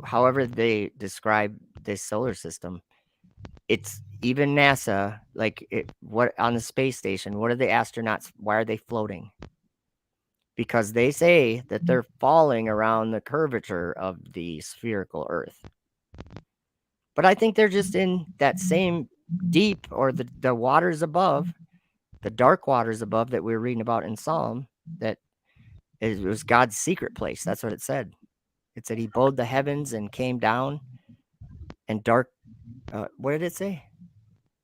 however they describe this solar system, it's even NASA. Like what on the space station? What are the astronauts? Why are they floating? Because they say that they're falling around the curvature of the spherical Earth. But I think they're just in that same deep, or the waters above, the dark waters above that we were reading about in Psalm, that it was God's secret place. That's what it said. It said he bowed the heavens and came down, and dark, what did it say?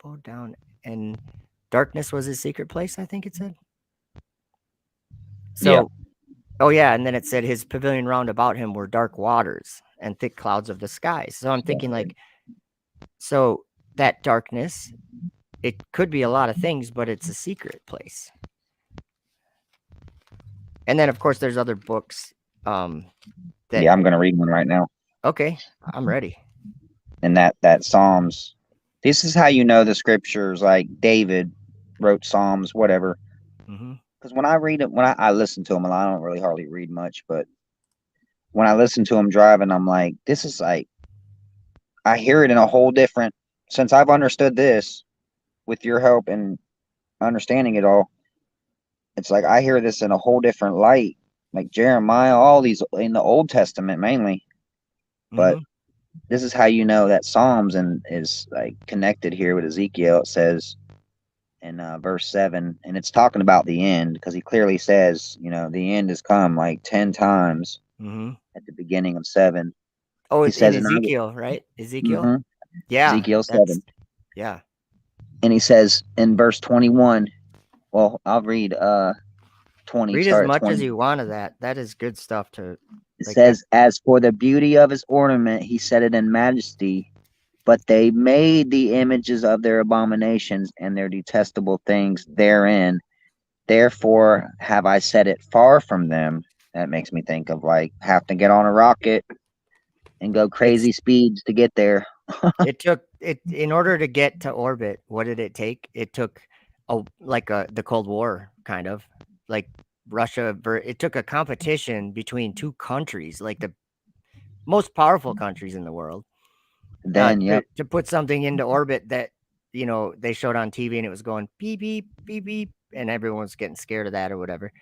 Bowed down, and darkness was his secret place, I think it said. So, Yeah. oh yeah, and then it said his pavilion round about him were dark waters and thick clouds of the sky. So I'm thinking like, so that darkness, it could be a lot of things, but it's a secret place. And then of course there's other books. Yeah, I'm gonna read one right now. Okay, I'm ready. And that Psalms. This is how you know the scriptures. Like David wrote Psalms, whatever. Mm-hmm. Because when I read it, when I listen to them, I don't really hardly read much, but when I listen to them driving, I'm like, this is like, I hear it in a whole different. Since I've understood this, with your help and understanding it all, it's like I hear this in a whole different light. Like Jeremiah, all these in the Old Testament mainly, but Mm-hmm. this is how you know that Psalms and is like connected here with Ezekiel. It says in verse 7, and it's talking about the end, because he clearly says, the end has come like 10 times Mm-hmm. at the beginning of 7. Oh, He in says, and I will, Ezekiel, right? Ezekiel. mm-hmm, Yeah, Ezekiel that's 7, yeah. and he says in verse 21. Well, I'll read 20, Read as start at much as 20. you want of that. That is good stuff to It like that. says, as for the beauty of his ornament, he set it in majesty, but they made the images of their abominations and their detestable things therein. Therefore have I set it far from them. That makes me think of like have to get on a rocket and go It's crazy speeds to get there. it took it in order to get to orbit. What did it take? It took the Cold War kind of like Russia. It took a competition between two countries, like the most powerful countries in the world, Then, yep. To put something into orbit that, you know, they showed on TV and it was going beep, beep, beep, beep, and everyone's getting scared of that or whatever.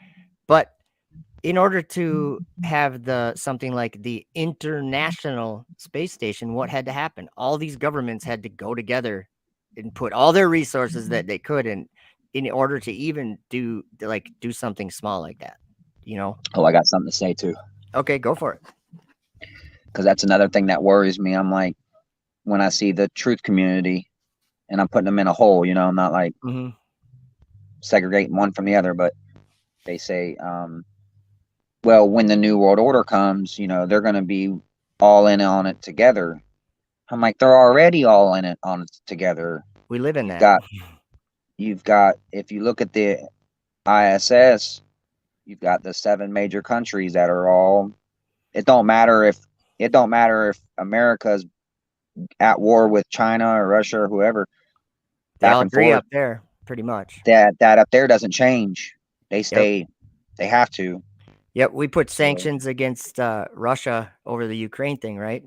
But in order to have something like the International Space Station, what had to happen? All these governments had to go together and put all their resources that they could in order to even do something small like that, you know? Oh, I got something to say too, Okay, go for it. because that's another thing that worries me. I'm like, when I see the truth community, and I'm putting them in a hole, I'm not like Mhm. segregating one from the other, but they say, well, when the new world order comes, they're going to be all in on it together. I'm like, they're already all in it on it together. We live in You've that. got, you've got, if you look at the ISS, you've got the 7 major countries that are all. It don't matter if America's at war with China or Russia or whoever, They back all and agree forth. up there pretty much. That up there doesn't change. They Yep. stay. They have to. Yep, we put So sanctions against Russia over the Ukraine thing, right?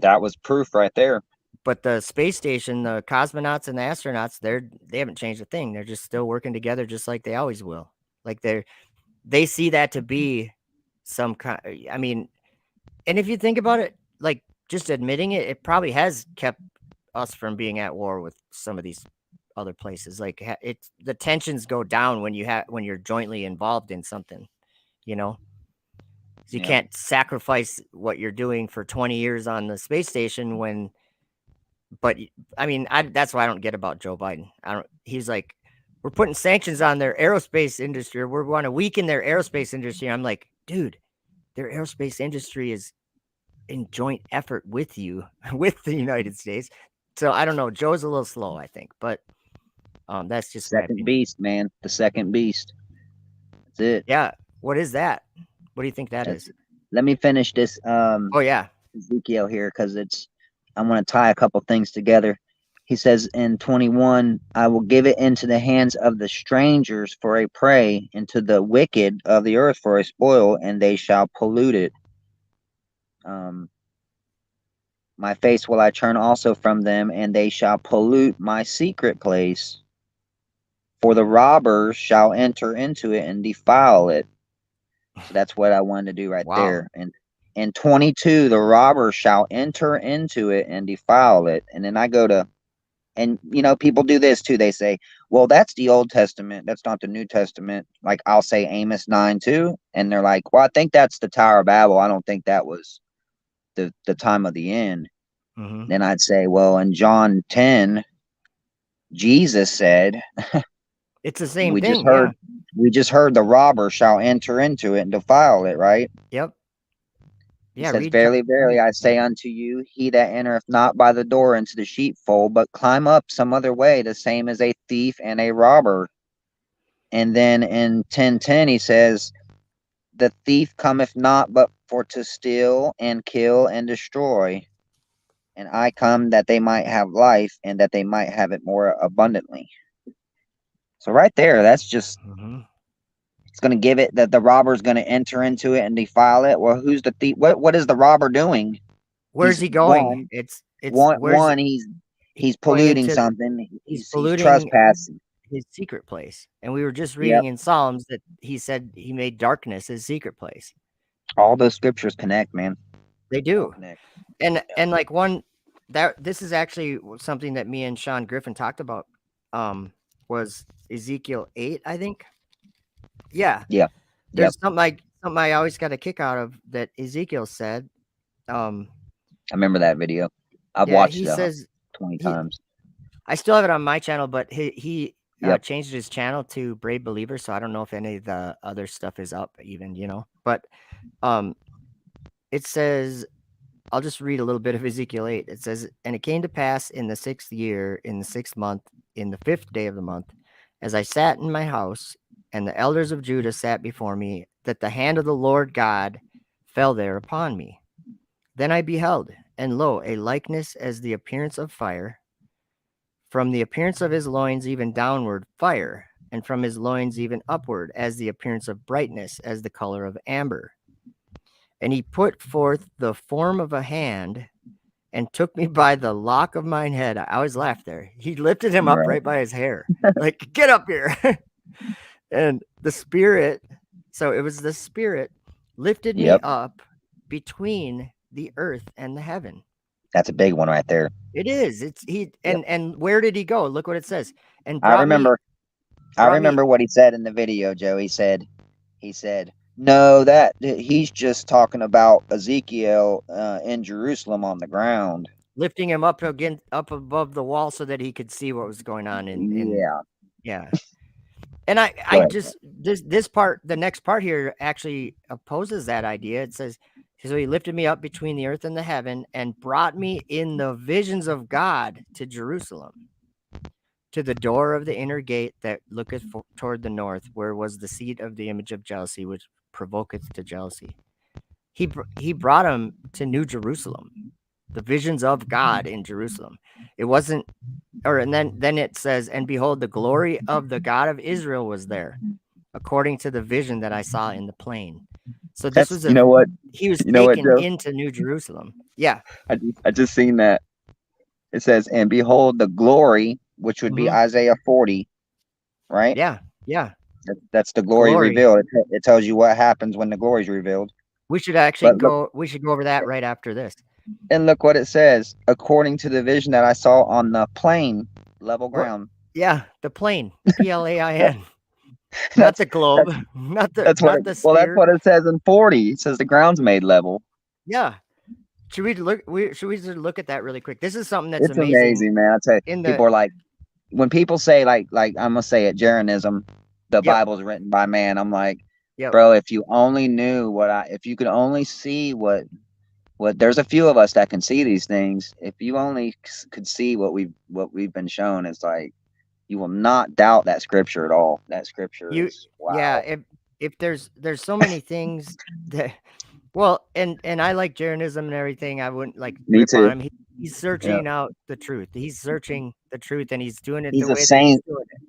that was proof right there. But the space station, the cosmonauts and the astronauts, they haven't changed a thing. They're just still working together just like they always will. Like they see that to be some kind. I mean, and if you think about it, like just admitting it, it probably has kept us from being at war with some of these other places. Like it's the tensions go down when you're jointly involved in something, you know. You Yeah. can't sacrifice what you're doing for 20 years on the space station when. But I mean, that's what I don't get about Joe Biden. He's like, we're putting sanctions on their aerospace industry. We want to weaken their aerospace industry. I'm like, dude, their aerospace industry is in joint effort with you, with the United States. So I don't know. Joe's a little slow, I think, but that's just my Second opinion. beast, man. The second beast. That's it. Yeah. What is that? What do you think that That's is? it. Let me finish this Oh yeah. Ezekiel here, because I want to tie a couple things together. He says in 21, I will give it into the hands of the strangers for a prey, into the wicked of the earth for a spoil, and they shall pollute it. Um, my face will I turn also from them, and they shall pollute my secret place. For the robbers shall enter into it and defile it. So that's what I wanted to do right Wow. there. And in 22, the robbers shall enter into it and defile it. And then I go to, and people do this too. They say, well, that's the Old Testament. That's not the New Testament. Like I'll say Amos 9:2, and they're like, well, I think that's the Tower of Babel. I don't think that was the time of the end. Mm-hmm. Then I'd say, well, in John 10, Jesus said, It's the same we just thing. Yeah. heard, we just heard the robber shall enter into it and defile it, right? Yep. He Yeah. says, Read John. verily, verily, I say unto you, he that entereth not by the door into the sheepfold, but climb up some other way, the same as a thief and a robber. And then in 10:10, he says, the thief cometh not but for to steal and kill and destroy. And I come that they might have life and that they might have it more abundantly. So right there, that's just, Mm-hmm. it's going to give it that the robber's going to enter into it and defile it. Well, who's the thief? What is the robber doing? Where's He's he going? one, It's one, where's one. He's going polluting into something. he's He's polluting trespassing. his secret place. And we were just Yep. reading in Psalms that he said he made darkness his secret place. All those scriptures connect, man. They All do. connect. Yeah. And like one that this is actually something that me and Sean Griffin talked about was Ezekiel 8, I think. Yeah. Yeah. Yep. There's something I always got a kick out of that Ezekiel said. Um I remember that video. I've yeah, watched he it says 20 he times. I still have it on my channel, but he Yep. changed his channel to Brave Believer, so I don't know if any of the other stuff is up even, you know. But um, it says, I'll just read a little bit of Ezekiel 8. It says, and it came to pass in the 6th year, in the 6th month, in the 5th day of the month, as I sat in my house, and the elders of Judah sat before me, that the hand of the Lord God fell there upon me. Then I beheld, and lo, a likeness as the appearance of fire. From the appearance of his loins even downward, fire, and from his loins even upward, as the appearance of brightness, as the color of amber. And he put forth the form of a hand, and took me by the lock of mine head. I always laugh there. He lifted him up Right. right by his hair, like, get up here. And the spirit, so it was the spirit lifted me Yep. up between the earth and the heaven. That's a big one right there. It is. It's he Yep. and where did he go? Look what it says. And I remember brought me what he said in the video, Joe. He said, no, that he's just talking about Ezekiel in Jerusalem on the ground. lifting him up again up above the wall so that he could see what was going on in Yeah. yeah. And Go I ahead. just this part, the next part here actually opposes that idea. It says, so he lifted me up between the earth and the heaven and brought me in the visions of God to Jerusalem, to the door of the inner gate that looketh toward the north, where was the seat of the image of jealousy, which provoketh to jealousy. He brought him to New Jerusalem, the visions of God in Jerusalem. It wasn't, or and then it says, and behold, the glory of the God of Israel was there, according to the vision that I saw in the plain. So this That's was you know what he was you know what, taken Joe. into New Jerusalem. Yeah. I just seen that. It says, and behold the glory, which would be Mm-hmm. Isaiah 40, right? Yeah. Yeah. That's the glory Glory. revealed. It tells you what happens when the glory is revealed. We should actually But look, go. We should go over that right after this. and look what it says. According to the vision that I saw on the plain, level What? ground. Yeah, the plane. That, PLAIN. Not that's the globe. that's Not the well, that's sphere. what it says in 40. It says the ground's made level. Yeah. Should we look? Should we just look at that really quick? This is something that's It's amazing. amazing, man. I tell you, In the people are like, when people say like I'm gonna say it, Jeranism, the yep, Bible's written by man. I'm like, yep. bro, if you only knew if you could only see what there's a few of us that can see these things. If you only could see what we've been shown, it's like you will not doubt that scripture at all. That scripture You is yeah. wow. If there's so many things that well, and I like Jeranism and everything. I wouldn't like Me rip on too. him. He's Yeah, searching out the truth. He's searching the truth, and he's doing it he's the a way that he's saint. doing it.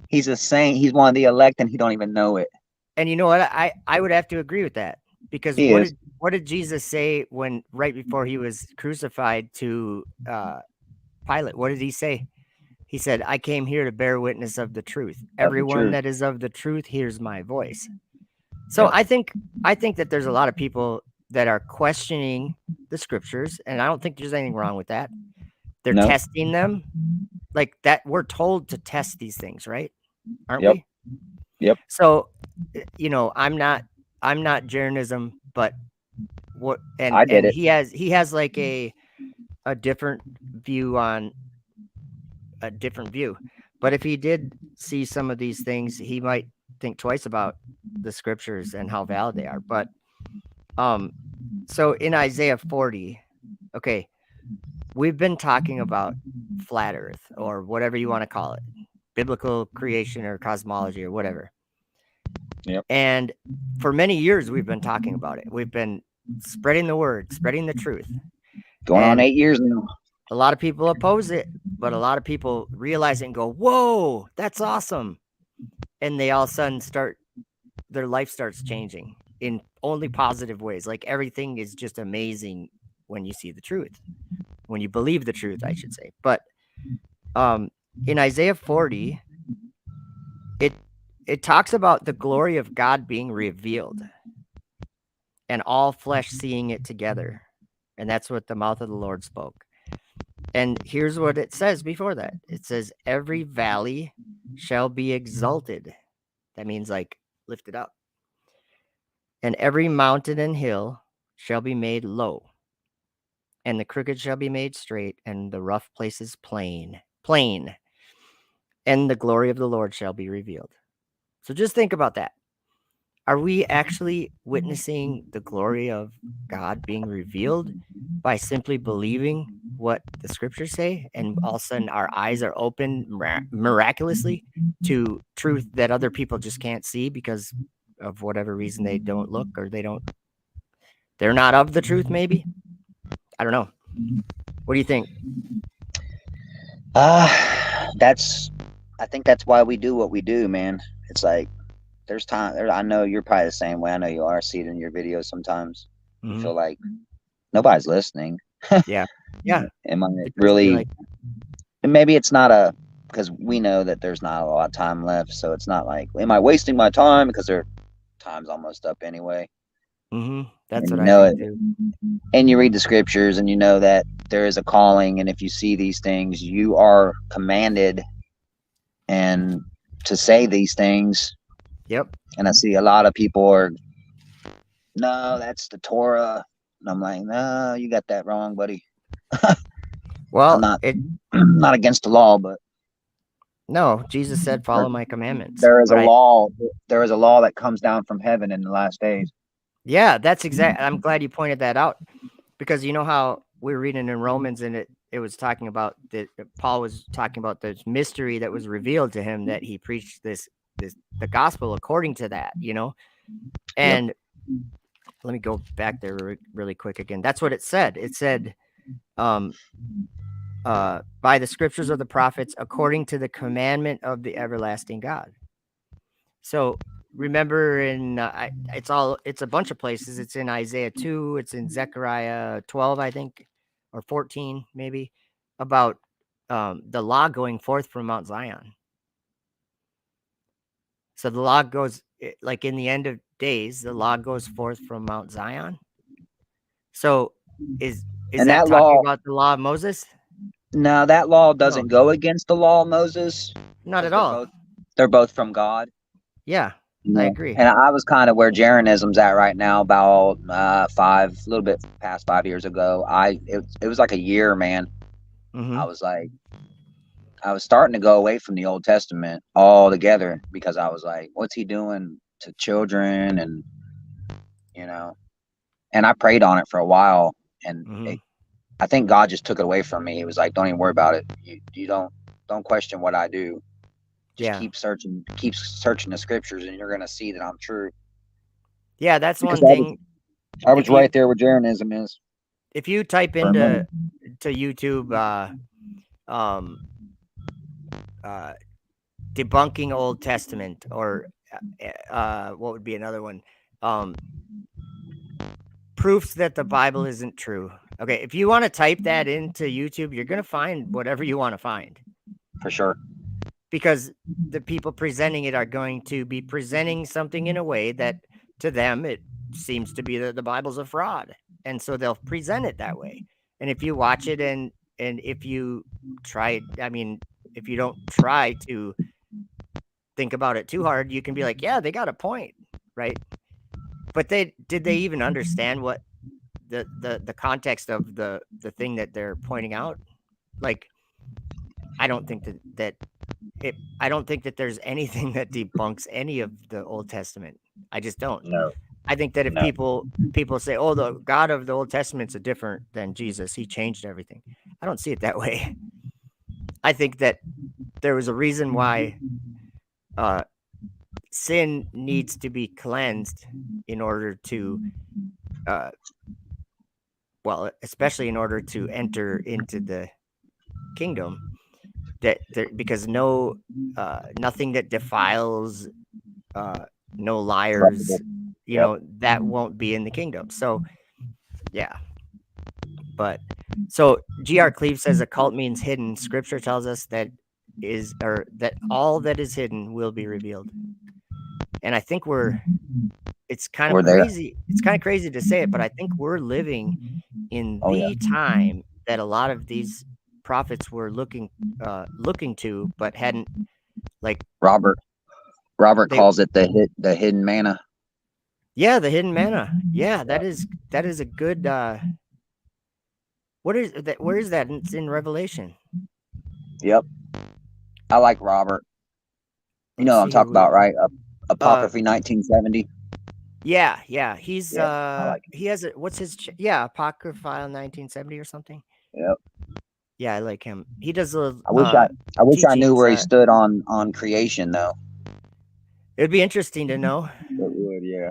He's a saint. He's one of the elect, and he don't even know it. And you know what? I would have to agree with that, because He is. what did Jesus say when right before he was crucified to Pilate? What did he say? He said, "I came here to bear witness of the truth. Of the Everyone truth. that is of the truth hears my voice." So Yep. I think that there's a lot of people that are questioning the scriptures, and I don't think there's anything wrong with that. They're No. testing them like that. We're told to test these things, right? Aren't Yep. we? Yep. So, I'm not Jeranism, but what I did and it. he has like a different view on a different view. But if he did see some of these things, he might think twice about the scriptures and how valid they are. But so in Isaiah 40, okay, we've been talking about flat earth or whatever you want to call it, biblical creation or cosmology or whatever. Yep. And for many years we've been talking about it. We've been spreading the word, spreading the truth. Going on And 8 years now. a lot of people oppose it, but a lot of people realize it and go, "Whoa, that's awesome." And they all of a sudden their life starts changing in only positive ways. Like everything is just amazing when you see the truth, when you believe the truth, I should say. But in Isaiah 40, it talks about the glory of God being revealed and all flesh seeing it together. And that's what the mouth of the Lord spoke. And here's what it says before that. It says, every valley shall be exalted. That means like lifted up. And every mountain and hill shall be made low. And the crooked shall be made straight, and the rough places plain. And the glory of the Lord shall be revealed. So just think about that. Are we actually witnessing the glory of God being revealed by simply believing what the scriptures say, and all of a sudden our eyes are open miraculously to truth that other people just can't see because of whatever reason they don't look, or they're not of the truth, maybe? I don't know. What do you think? I think that's why we do what we do, man. It's like there's time. I know you're probably the same way. I know you are. I see it in your videos sometimes. You Mm-hmm. feel like nobody's listening. Yeah. Yeah, Am I it just be really? like, And maybe it's not a because we know that there's not a lot of time left, so it's not like, am I wasting my time? Because their time's almost up anyway, that's and what you I know it. think too. And you read the scriptures, and you know that there is a calling, and if you see these things, you are commanded and to say these things. Yep. And I see a lot of people are, no, that's the Torah, and I'm like, no, you got that wrong, buddy. I'm Well, not not against the law, but no, Jesus said, there, "Follow my commandments." there is But a law. There is a law that comes down from heaven in the last days. yeah, that's exact. I'm glad you pointed that out because you know how we were reading in Romans and it was talking about that Paul was talking about this mystery that was revealed to him that he preached the gospel according to that, Yep. and let me go back there really quick again. That's what it said. It said, um, by the scriptures of the prophets, according to the commandment of the everlasting God. So remember, it's a bunch of places. It's in Isaiah 2. It's in Zechariah 12, I think, or 14 maybe, about the law going forth from Mount Zion. So the law goes like in the end of days, the law goes forth from Mount Zion. So is And that that talking law, about the law of Moses? no, that law No, doesn't go against the law of Moses not because at all. they're both from God. Yeah, You I know, agree. and I was kind of where Jeranism's at right now. About a little bit past 5 years ago, it was like a year, man. Mm-hmm. I was like, I was starting to go away from the Old Testament altogether because I was like, what's he doing to children? And you know, and I prayed on it for a while, and Mm-hmm. I think God just took it away from me. He was like, don't even worry about it. You don't question what I do. Just Yeah. keep searching the scriptures, and you're gonna see that I'm true. Yeah, that's Because one thing. I was If you right there where Jeranism is if you type for a minute. into YouTube um uh debunking Old Testament or what would be another one? Um Proofs that the Bible isn't true. Okay, if you want to type that into YouTube, you're going to find whatever you want to find For sure. because the people presenting it are going to be presenting something in a way that to them it seems to be that the Bible's a fraud. And so they'll present it that way. And if you watch it and if you try, I mean, if you don't try to think about it too hard, you can be like, yeah, they got a point, right? But they even understand what the context of the thing that they're pointing out? Like, I don't think I don't think that there's anything that debunks any of the Old Testament. I just don't. No, I think that if no, people say, "Oh, the God of the Old Testament's a different than Jesus. He changed everything." I don't see it that way. I think that there was a reason why uh, sin needs to be cleansed in order to, uh, well, especially in order to enter into the kingdom. That there, because nothing that defiles, uh, no liars, corruptible. Yep. that won't be in the kingdom. So yeah. But so G.R. Cleave says occult means hidden. Scripture tells us that all that is hidden will be revealed. And I think it's kind of We're there. crazy. It's kind of crazy to say it, but I think we're living in Oh yeah. the time that a lot of these prophets were looking to, but hadn't, like, Robert Robert they calls it the hidden manna. yeah, the hidden manna. Yeah, Yeah. that is a good what is that, where is that? It's in Revelation. Yep. I like Robert. You Let's know what see I'm here. talking about, right? Uh Apocryphy 1970. yeah, he's Yeah, I like it. he has a what's his Apocryphile 1970 or something. Yep. Yeah, I like him. He does little I wish I knew teachings. where he stood on creation though. It'd be interesting to know. It would, yeah.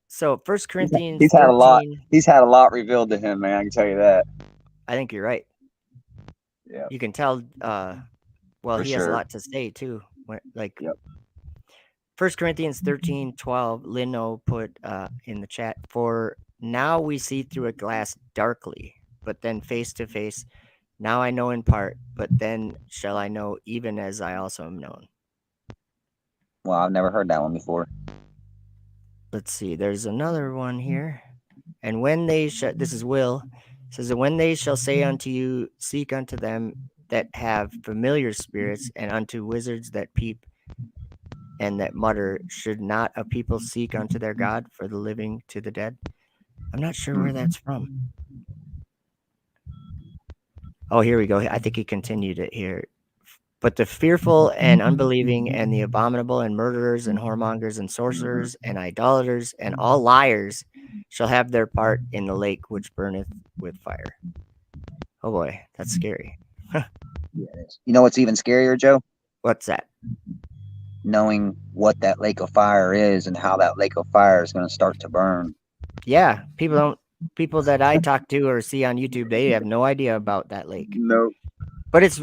So First He's, Corinthians he's had a lot. 13, He's had a lot revealed to him, man. I can tell you that. I think you're right. Yeah, You can tell well, for he has a sure. lot to say too. Like Yep. First Corinthians 13:12, Lino put in the chat, for now we see through a glass darkly, but then face to face. Now I know in part, but then shall I know even as I also am known. Well, I've never heard that one before. Let's see. There's another one here. And when they shall, this is Will, says, and when they shall say unto you, seek unto them that have familiar spirits, and unto wizards that peep and that mutter, should not a people seek unto their God for the living to the dead? I'm not sure where that's from. Oh, here we go. I think he continued it here. But the fearful and unbelieving, and the abominable, and murderers, and whoremongers, and sorcerers, and idolaters, and all liars shall have their part in the lake which burneth with fire. Oh boy, that's scary. Yeah, it is. You know what's even scarier, Joe? What's that? Knowing what that lake of fire is and how that lake of fire is going to start to burn. Yeah, people that I talk to or see on YouTube, they have no idea about that lake. No. But it's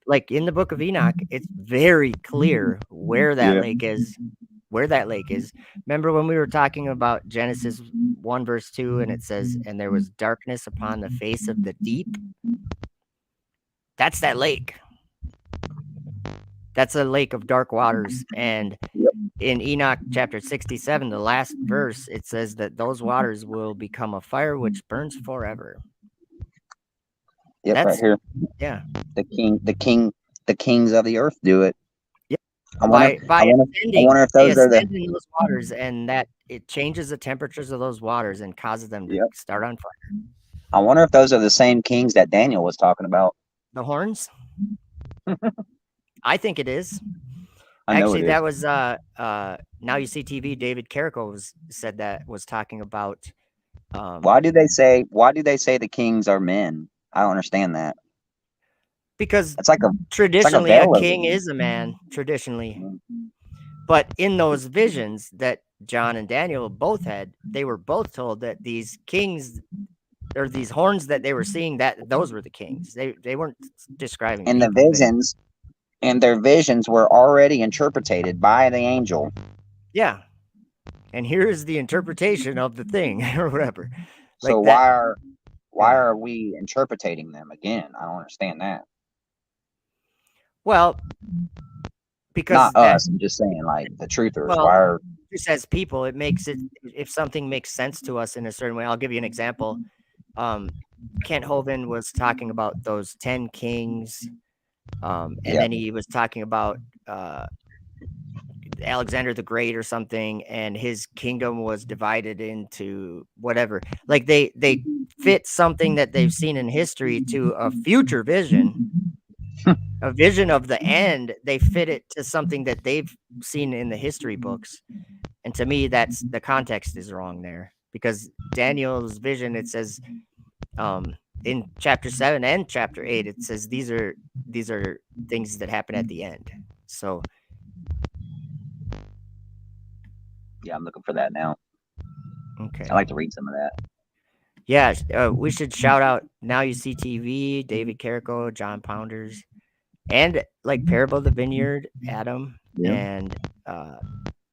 like in the book of Enoch, it's very clear where that lake is. Where that lake is. Remember when we were talking about Genesis 1 verse 2, and it says, and there was darkness upon the face of the deep? That's that lake. That's a lake of dark waters. And in Enoch chapter 67, the last verse, it says that those waters will become a fire which burns forever. Yep, That's right here. Yeah. The kings of the earth do it. Yep. I wonder if they those are the. ascend in those waters, and that it changes the temperatures of those waters and causes them to start on fire. I wonder if those are the same kings that Daniel was talking about. The horns? I think it is. I know Actually, it that is. was Now You See TV. David Carrico was talking about. Why do they say the kings are men? I don't understand that. Because it's like traditionally a veil king is a man, traditionally. But in those visions that John and Daniel both had, they were both told that these kings, or these horns that they were seeing, that those were the kings. They weren't describing and people. The visions, and their visions were already interpreted by the angel. Yeah. And here's the interpretation of the thing, or whatever. So like why are we interpreting them again? I don't understand that. Well, because not us. I'm just saying, like, the truthers. Well, why are just as people, it makes it, if something makes sense to us in a certain way. I'll give you an example. Kent Hovind was talking about those 10 kings, and then he was talking about Alexander the Great or something, and his kingdom was divided into whatever. Like they fit something that they've seen in history to a future vision. A vision of the end, they fit it to something that they've seen in the history books. And to me, that's the context is wrong there, because Daniel's vision, it says in chapter 7 and chapter 8, it says these are things that happen at the end. So yeah, I'm looking for that now. Okay. I like to read some of that. Yeah, we should shout out Now You See TV, David Carrico, John Pounders, and like Parable of the Vineyard, Adam, and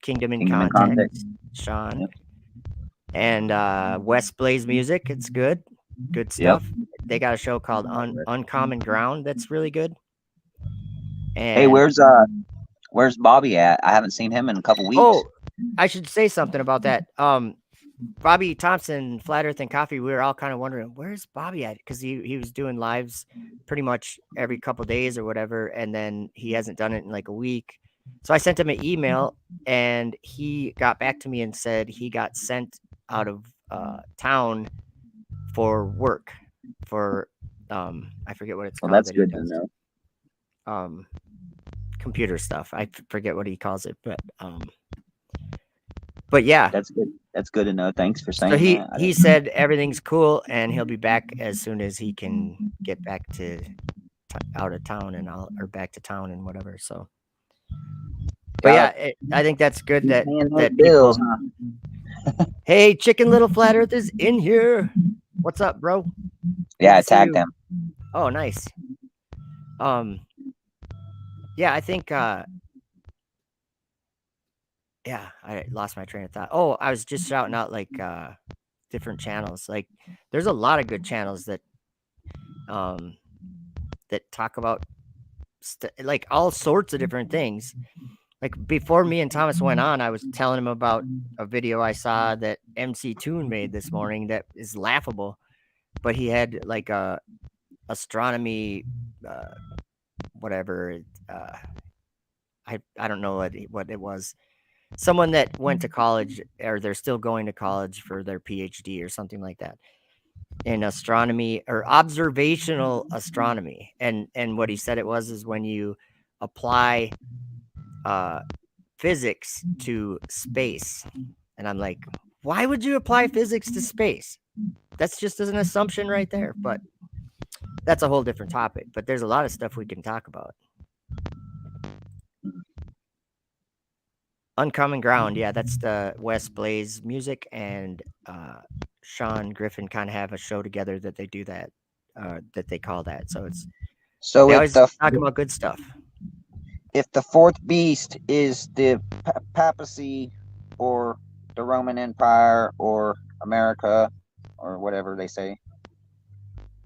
Kingdom in Context, Sean, and West Blaze Music. It's good stuff. They got a show called Uncommon Ground that's really good. And hey, where's Bobby at? I haven't seen him in a couple weeks. Oh, I should say something about that. Bobby Thompson, Flat Earth and Coffee, we were all kind of wondering, where's Bobby at? Because he was doing lives pretty much every couple days or whatever, and then he hasn't done it in like a week. So I sent him an email, and he got back to me and said he got sent out of town for work, for I forget what it's called. That's good to know. Computer stuff. I forget what he calls it, but yeah, that's good to know. Thanks for saying that. So he said everything's cool and he'll be back as soon as he can get back to out of town or back to town and whatever. So, but yeah, I think that's good that bills, huh? Hey, Chicken Little Flat Earth is in here. What's up, bro? Yeah, I tagged him. Oh, nice. Yeah, I think yeah, I lost my train of thought. Oh, I was just shouting out like different channels. Like there's a lot of good channels that that talk about like all sorts of different things. Like before me and Thomas went on, I was telling him about a video I saw that MC Toon made this morning that is laughable, but he had like a astronomy, uh, whatever. Uh, I don't know what it was. Someone that went to college or they're still going to college for their PhD or something like that in astronomy or observational astronomy. And what he said it was is when you apply uh, physics to space. And I'm like, why would you apply physics to space? That's just an assumption right there. But that's a whole different topic. But there's a lot of stuff we can talk about. Uncommon Ground, yeah, that's the Wes Blaze music, and Sean Griffin kind of have a show together that they do that they call that. So So they if always talk about good stuff. the fourth beast is the papacy or the Roman Empire or America or whatever they say,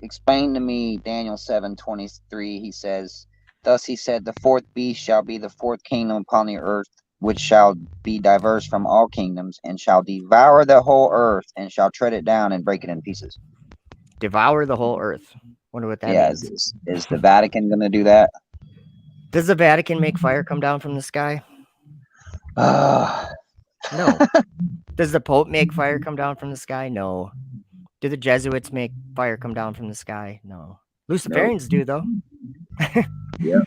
explain to me Daniel 7:23. He says, "Thus he said, the fourth beast shall be the fourth kingdom upon the earth, which shall be diverse from all kingdoms, and shall devour the whole earth, and shall tread it down and break it in pieces." Devour the whole earth. Wonder what that Yeah, means. is the Vatican going to do that? Does the Vatican make fire come down from the sky? No. Does the Pope make fire come down from the sky? No. Do the Jesuits make fire come down from the sky? No. No. Luciferians do, though. Yeah.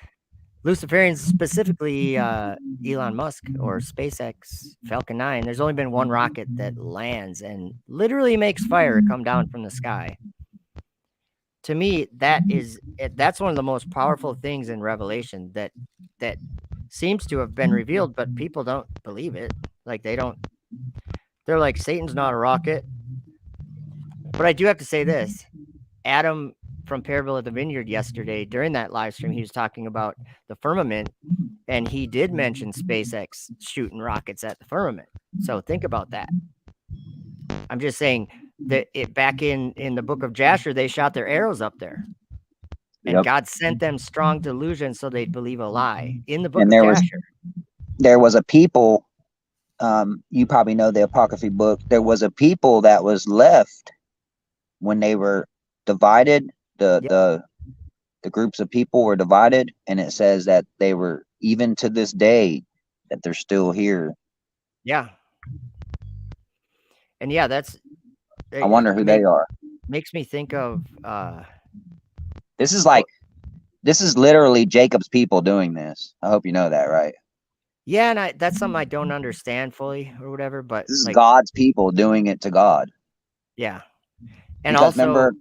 Luciferians, specifically Elon Musk or SpaceX Falcon 9, there's only been one rocket that lands and literally makes fire come down from the sky. To me, that's one of the most powerful things in Revelation that seems to have been revealed, but people don't believe it. Like they're like, Satan's not a rocket. But I do have to say this. Adam from Parable of the Vineyard yesterday during that live stream, he was talking about the firmament, and he did mention SpaceX shooting rockets at the firmament. So think about that. I'm just saying that back in the book of Jasher, they shot their arrows up there. And Yep. God sent them strong delusion so they'd believe a lie in the book And of Jasher. there was a people, you probably know the Apocryphy book, there was a people that was left when they were divided. The groups of people were divided, and it says that they were, even to this day, that they're still here. Yeah. And yeah, I wonder who they are. Makes me think of this is literally Jacob's people doing this. I hope you know that, right? Yeah, and that's something I don't understand fully or whatever, but this is God's people doing it to God. Yeah. And because also, remember,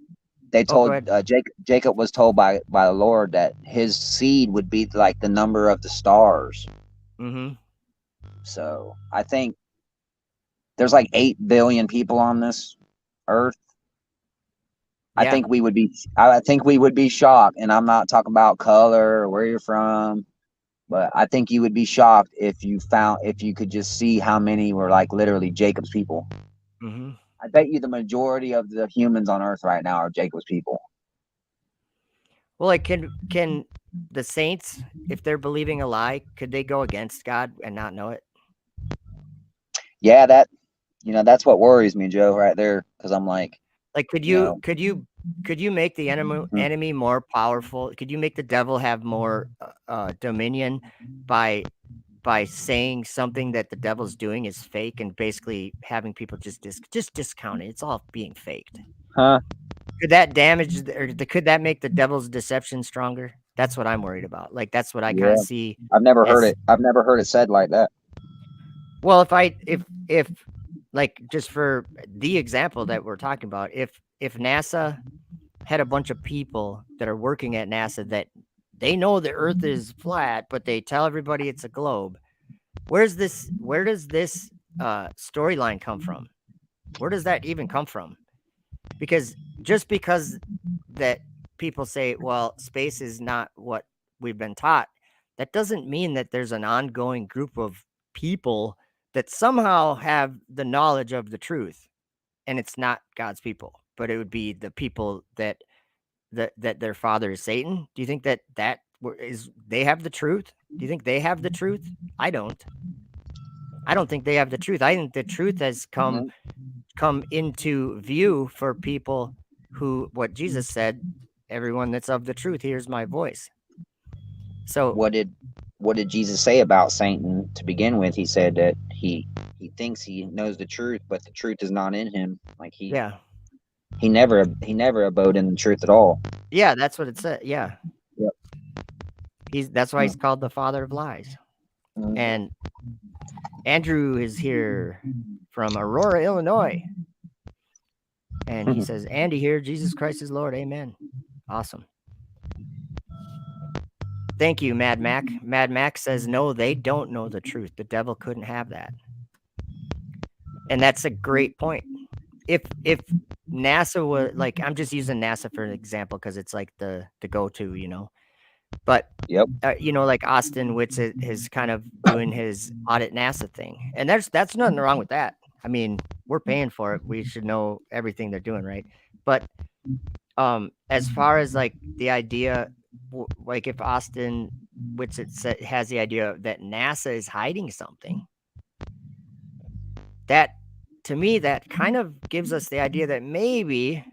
they told Jacob was told by the Lord that his seed would be like the number of the stars. Mm-hmm. So I think there's like 8 billion people on this earth. Yeah. I think we would be shocked, and I'm not talking about color or where you're from, but I think you would be shocked if you could just see how many were like literally Jacob's people. Mm-hmm. I bet you the majority of the humans on earth right now are Jacob's people. Well, like, can the saints, if they're believing a lie, could they go against God and not know it? Yeah, that's what worries me, Joe, right there, because I'm like, could you make the enemy more powerful? Could you make the devil have more dominion by saying something that the devil's doing is fake and basically having people just discount it? It's all being faked. Huh? Could that damage, or could that make the devil's deception stronger? That's what I'm worried about. Like, that's what I kind of see. I've never heard it. I've never heard it said like that. Well, if like, just for the example that we're talking about, if NASA had a bunch of people that are working at NASA that they know the Earth is flat, but they tell everybody it's a globe, where does this storyline come from? Where does that even come from? Because just because that people say, well, space is not what we've been taught, that doesn't mean that there's an ongoing group of people that somehow have the knowledge of the truth, and it's not God's people, but it would be the people that that their father is Satan? Do you think that they have the truth? Do you think they have the truth? I don't. I don't think they have the truth. I think the truth has Mhm. come into view for people who, what Jesus said, everyone that's of the truth hears my voice. So What did Jesus say about Satan to begin with? He said that he thinks he knows the truth, but the truth is not in him. Like yeah, he never abode in the truth at all. yeah, that's what it said. Yeah, Yep. that's why he's called the father of lies. Mhm. And Andrew is here from Aurora, Illinois, and he says, "Andy here, Jesus Christ is Lord, amen." Awesome. Thank you, Mad Mac. Mad Mac says, no, they don't know the truth. The devil couldn't have that. And that's a great point. If NASA was like, I'm just using NASA for an example because it's like the go-to, But Yep. like Austin Witz is kind of doing his audit NASA thing, and that's nothing wrong with that. I mean, we're paying for it. We should know everything they're doing, right? But as far as like the idea, like if Austin Witz has the idea that NASA is hiding something, that to me that kind of gives us the idea that maybe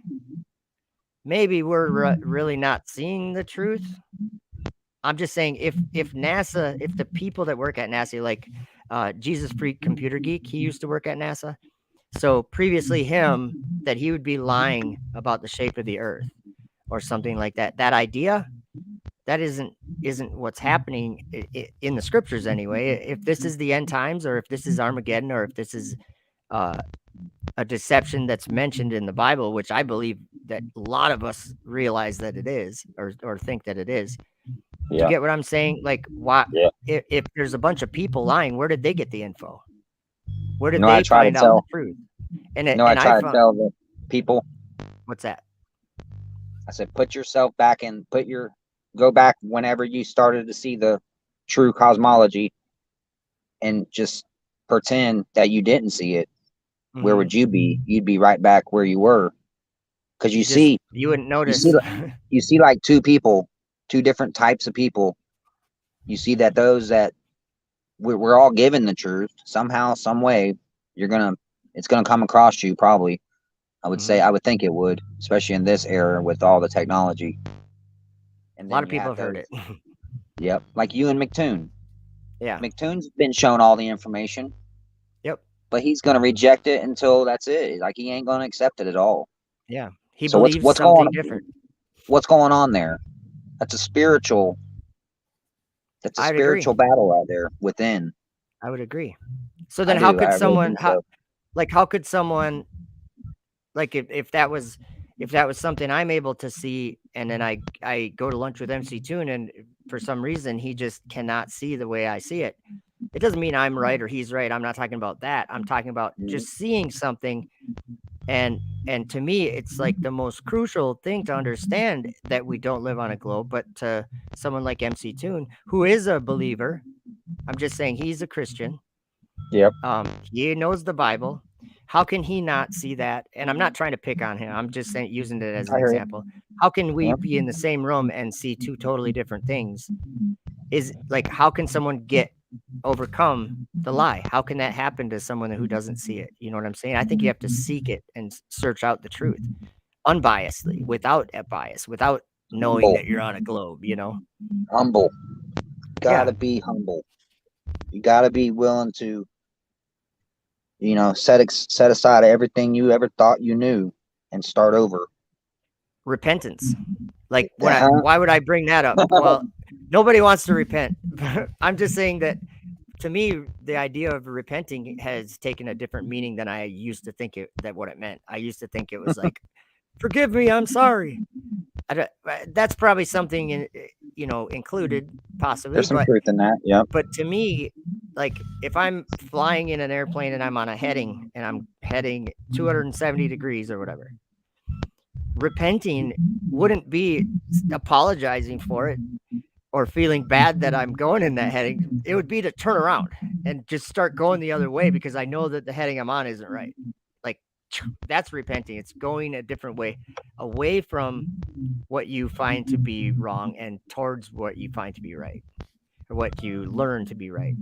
we're really not seeing the truth. I'm just saying if NASA, if the people that work at NASA, like Jesus Freak Computer Geek, he used to work at NASA. So previously him, that he would be lying about the shape of the earth or something like that. That idea, that isn't what's happening in the scriptures anyway. If this is the end times, or if this is Armageddon, or if this is uh, a deception that's mentioned in the Bible, which I believe that a lot of us realize that it is, or think that it is. Do you Yeah. get what I'm saying? Like, why, Yeah. if there's a bunch of people lying, where did they get the info? Where You did know, I they try to find out the tell. truth? You know, I And I try to found, tell the people. what's that? I said, put yourself back in. Go back whenever you started to see the true cosmology, and just pretend that you didn't see it. Where Mm-hmm. would you be? You'd be right back where you were, because You wouldn't you see, notice. you see like two people, two different types of people. You see that those that we're all given the truth somehow, some way. It's gonna come across you probably. Mm-hmm. I would think it would, especially in this era with all the technology. And A lot then of you people have have heard those, it. yep, like you and McToon. Yeah. McToon's been shown all the information, Yep. but he's gonna reject it until that's it. Like he ain't gonna accept it at all. Yeah. He So believes something different. what's going on there? That's a spiritual that's a I'd agree. spiritual battle right there within. I would agree. So I then how do. could I really someone, think so. how could someone, like if that was something I'm able to see, and then I go to lunch with MC Toon, and for some reason he just cannot see the way I see it. It doesn't mean I'm right or he's right. I'm not talking about that. I'm talking about Mhm. just seeing something, and to me it's like the most crucial thing to understand, that we don't live on a globe. But to someone like MC Toon, who is a believer, I'm just saying he's a Christian. Yep. He knows the Bible. How can he not see that? And I'm not trying to pick on him. I'm just saying, using it as I an hear you. example. How can we Yep. be in the same room and see two totally different things? Is like, how can someone overcome the lie? How can that happen to someone who doesn't see it? You know what I'm saying? I think you have to seek it and search out the truth unbiasedly, without a bias, without knowing Humble. that you're on a globe, Humble. Yeah. Gotta be humble. You gotta be willing to, set aside everything you ever thought you knew and start over. Repentance. Like, Uh-huh. why would I bring that up? Well, nobody wants to repent. I'm just saying that to me, the idea of repenting has taken a different meaning than I used to think that what it meant. I used to think it was like, forgive me, I'm sorry. That's probably something included possibly, There's some but truth in that. Yep. to me, like if I'm flying in an airplane and I'm on a heading and I'm heading 270 degrees or whatever, repenting wouldn't be apologizing for it or feeling bad that I'm going in that heading. It would be to turn around and just start going the other way, because I know that the heading I'm on isn't right. Like, that's repenting. It's going a different way. away from what you find to be wrong and towards what you find to be right, or what you learn to be right.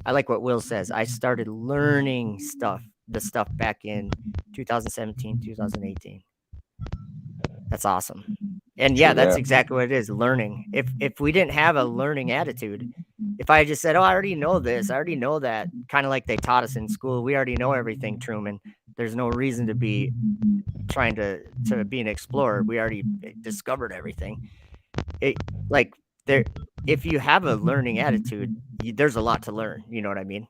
I like what Will says. I started learning the stuff back in 2017, 2018. That's awesome. And yeah, True that's there. exactly what it is, learning. If we didn't have a learning attitude, if I just said, "Oh, I already know this, I already know that," kind of like they taught us in school, we already know everything, Truman. There's no reason to be trying to be an explorer. We already discovered everything. It like there if you have a learning attitude, there's a lot to learn, you know what I mean?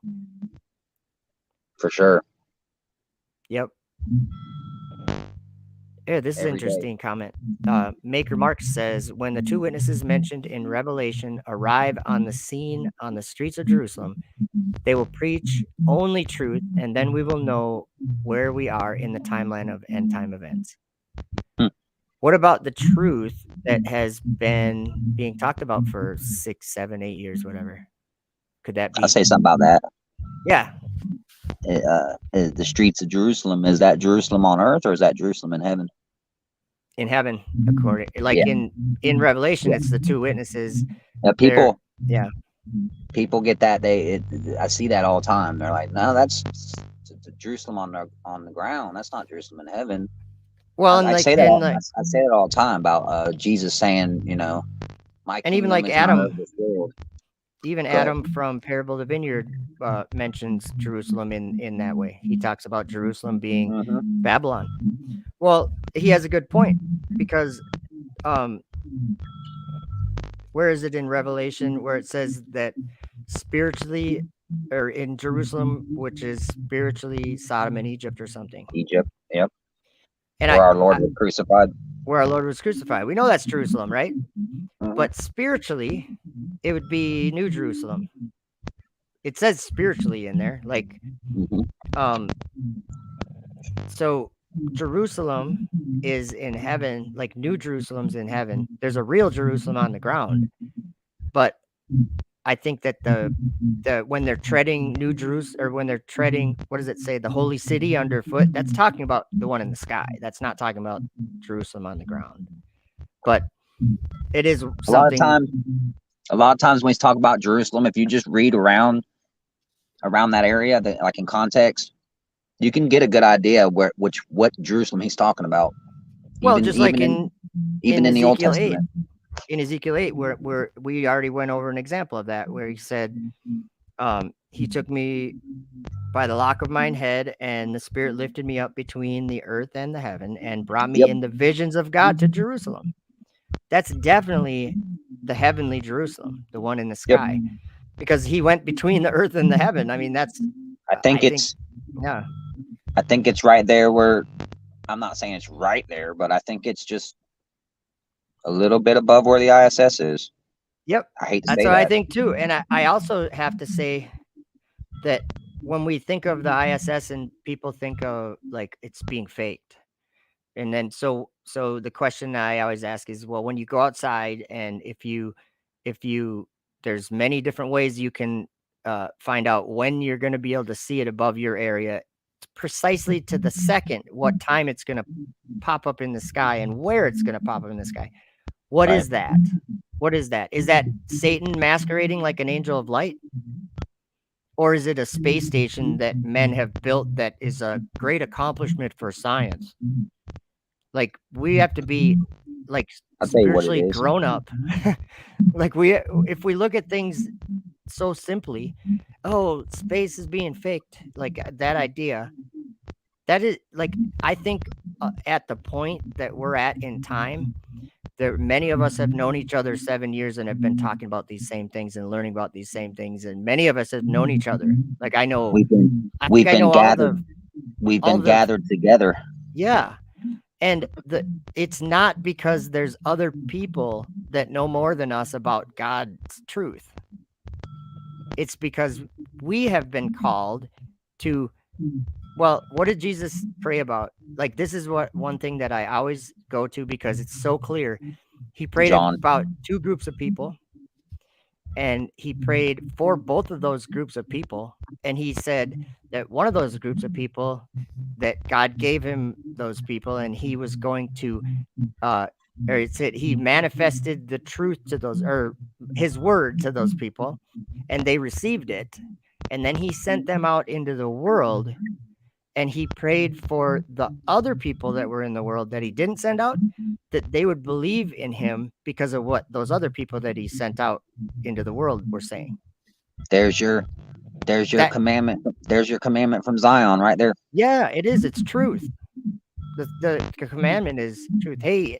For sure. Yep. Yeah, this is an Every day. interesting comment. Maker Mark says, when the two witnesses mentioned in Revelation arrive on the scene on the streets of Jerusalem, they will preach only truth, and then we will know where we are in the timeline of end time events. Hmm. What about the truth that has been being talked about for 6, 7, 8 years, whatever? Could that I'll be? say something about that. Yeah, The streets of Jerusalem, is that Jerusalem on earth or is that Jerusalem in heaven? in heaven, according like Yeah. in Revelation, Yeah. it's the two witnesses. People Yeah. people get that I see that all the time. They're like, no, that's Jerusalem on the ground. That's not Jerusalem in heaven. Well, I say that I say it all the time about Jesus saying, my and even kingdom like is not Adam, of this world. even Go ahead. Adam from Parable of the Vineyard mentions Jerusalem in that way. He talks about Jerusalem being Mm-hmm. Babylon. Well, he has a good point, because where is it in Revelation where it says that spiritually, or in Jerusalem, which is spiritually Sodom and Egypt or something? Egypt. Yep. And Where our Lord was crucified. where our Lord was crucified. We know that's Jerusalem, right? Mm-hmm. But spiritually, it would be New Jerusalem. It says spiritually in there, like, Mm-hmm. so Jerusalem is in heaven, like New Jerusalem's in heaven. There's a real Jerusalem on the ground, but I think that the when they're treading New Jerusalem, or when they're treading, what does it say, the holy city underfoot, that's talking about the one in the sky. That's not talking about Jerusalem on the ground. But it is something. A lot of times when we talk about Jerusalem, if you just read around that area, like in context, you can get a good idea what Jerusalem he's talking about. Well, just like in the Old Ezekiel 8. Testament. In Ezekiel 8, where we already went over an example of that, where he said, he took me by the lock of mine head, and the Spirit lifted me up between the earth and the heaven, and brought me in the visions of God to Jerusalem. That's definitely the heavenly Jerusalem, the one in the sky, because he went between the earth and the heaven. I mean, that's. I think it's right there where, I'm not saying it's right there, but I think it's just a little bit above where the ISS is. Yep. I hate to That's say what that. I think too. And I also have to say that when we think of the ISS, and people think of like it's being faked. And then so the question I always ask is, well, when you go outside, and if you there's many different ways you can find out when you're going to be able to see it above your area, precisely to the second what time it's going to pop up in the sky and where it's going to pop up in the sky. What is that? What is that? Is that Satan masquerading like an angel of light? Or is it a space station that men have built that is a great accomplishment for science? Like, we have to be like spiritually grown up. Like, if we look at things so simply, oh, space is being faked, like that idea, that is like, I think at the point that we're at in time, there many of us have known each other 7 years and have been talking about these same things and learning about these same things, and many of us have known each other. Like, I know we've been gathered together. Yeah. And it's not because there's other people that know more than us about God's truth. It's because we have been called to, well, what did Jesus pray about? Like, this is one thing that I always go to because it's so clear. He prayed about two groups of people, and he prayed for both of those groups of people, and he said that one of those groups of people, that God gave him those people, and he was going to uh or it said he manifested the truth to those, or his word to those people, and they received it, and then he sent them out into the world, and he prayed for the other people that were in the world that he didn't send out, that they would believe in him because of what those other people that he sent out into the world were saying. There's your That commandment. There's your commandment from Zion right there. Yeah, it is. It's truth. The commandment is truth. Hey,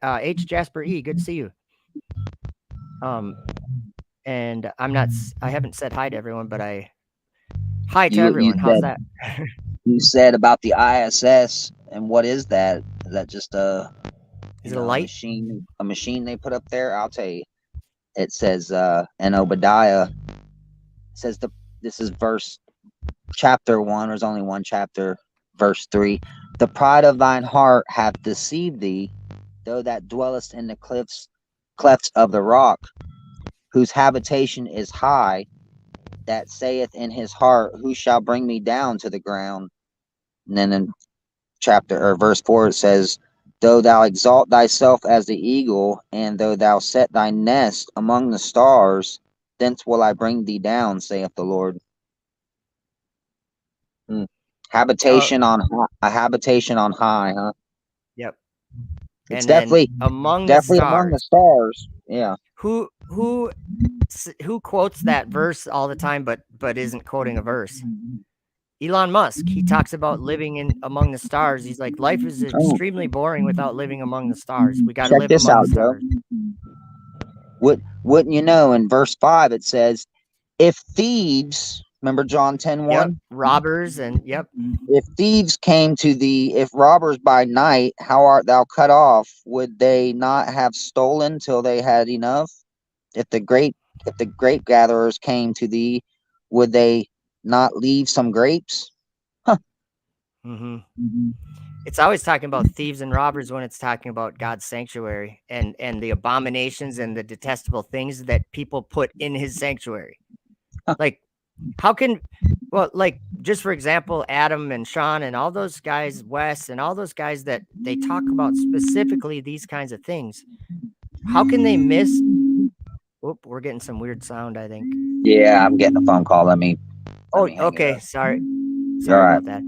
H Jasper E, good to see you. Um, and I haven't said hi to everyone, but hi to You everyone. How's said that? about the ISS, and what is that? Is that just Is it a light? a machine they put up there? I'll tell you. It says in Obadiah, it says this is verse chapter 1. There's only one chapter, verse 3. The pride of thine heart hath deceived thee, though that dwellest in the clefts of the rock, whose habitation is high, that saith in his heart, who shall bring me down to the ground? And then in chapter or verse 4 it says, though thou exalt thyself as the eagle, and though thou set thy nest among the stars, thence will I bring thee down, saith the Lord. Hmm. Uh, A habitation on high, huh? yep. It's And then among the definitely among the stars. stars. Yeah. Who quotes that verse all the time, but isn't quoting a verse? Elon Musk. He talks about living in among the stars. He's like, life is Oh, extremely boring without living among the stars. We got to check live this among the out, Joe. stars. Wouldn't you know, in verse 5 it says, if thieves, remember John 10:1? Yep. Robbers and yep. If thieves came to thee, if robbers by night, how art thou cut off? Would they not have stolen till they had enough? If the grape gatherers came to thee, would they not leave some grapes? Huh. Mm-hmm. It's always talking about thieves and robbers when it's talking about God's sanctuary and the abominations and the detestable things that people put in his sanctuary. Like, how can, well, like, just for example, Adam and Sean and all those guys, Wes and all those guys that they talk about specifically these kinds of things, how can they miss? Oop, we're getting some weird sound, I think. Yeah, I'm getting a phone call. Let me Oh, hang it okay. up. Sorry. All Sorry right. about that.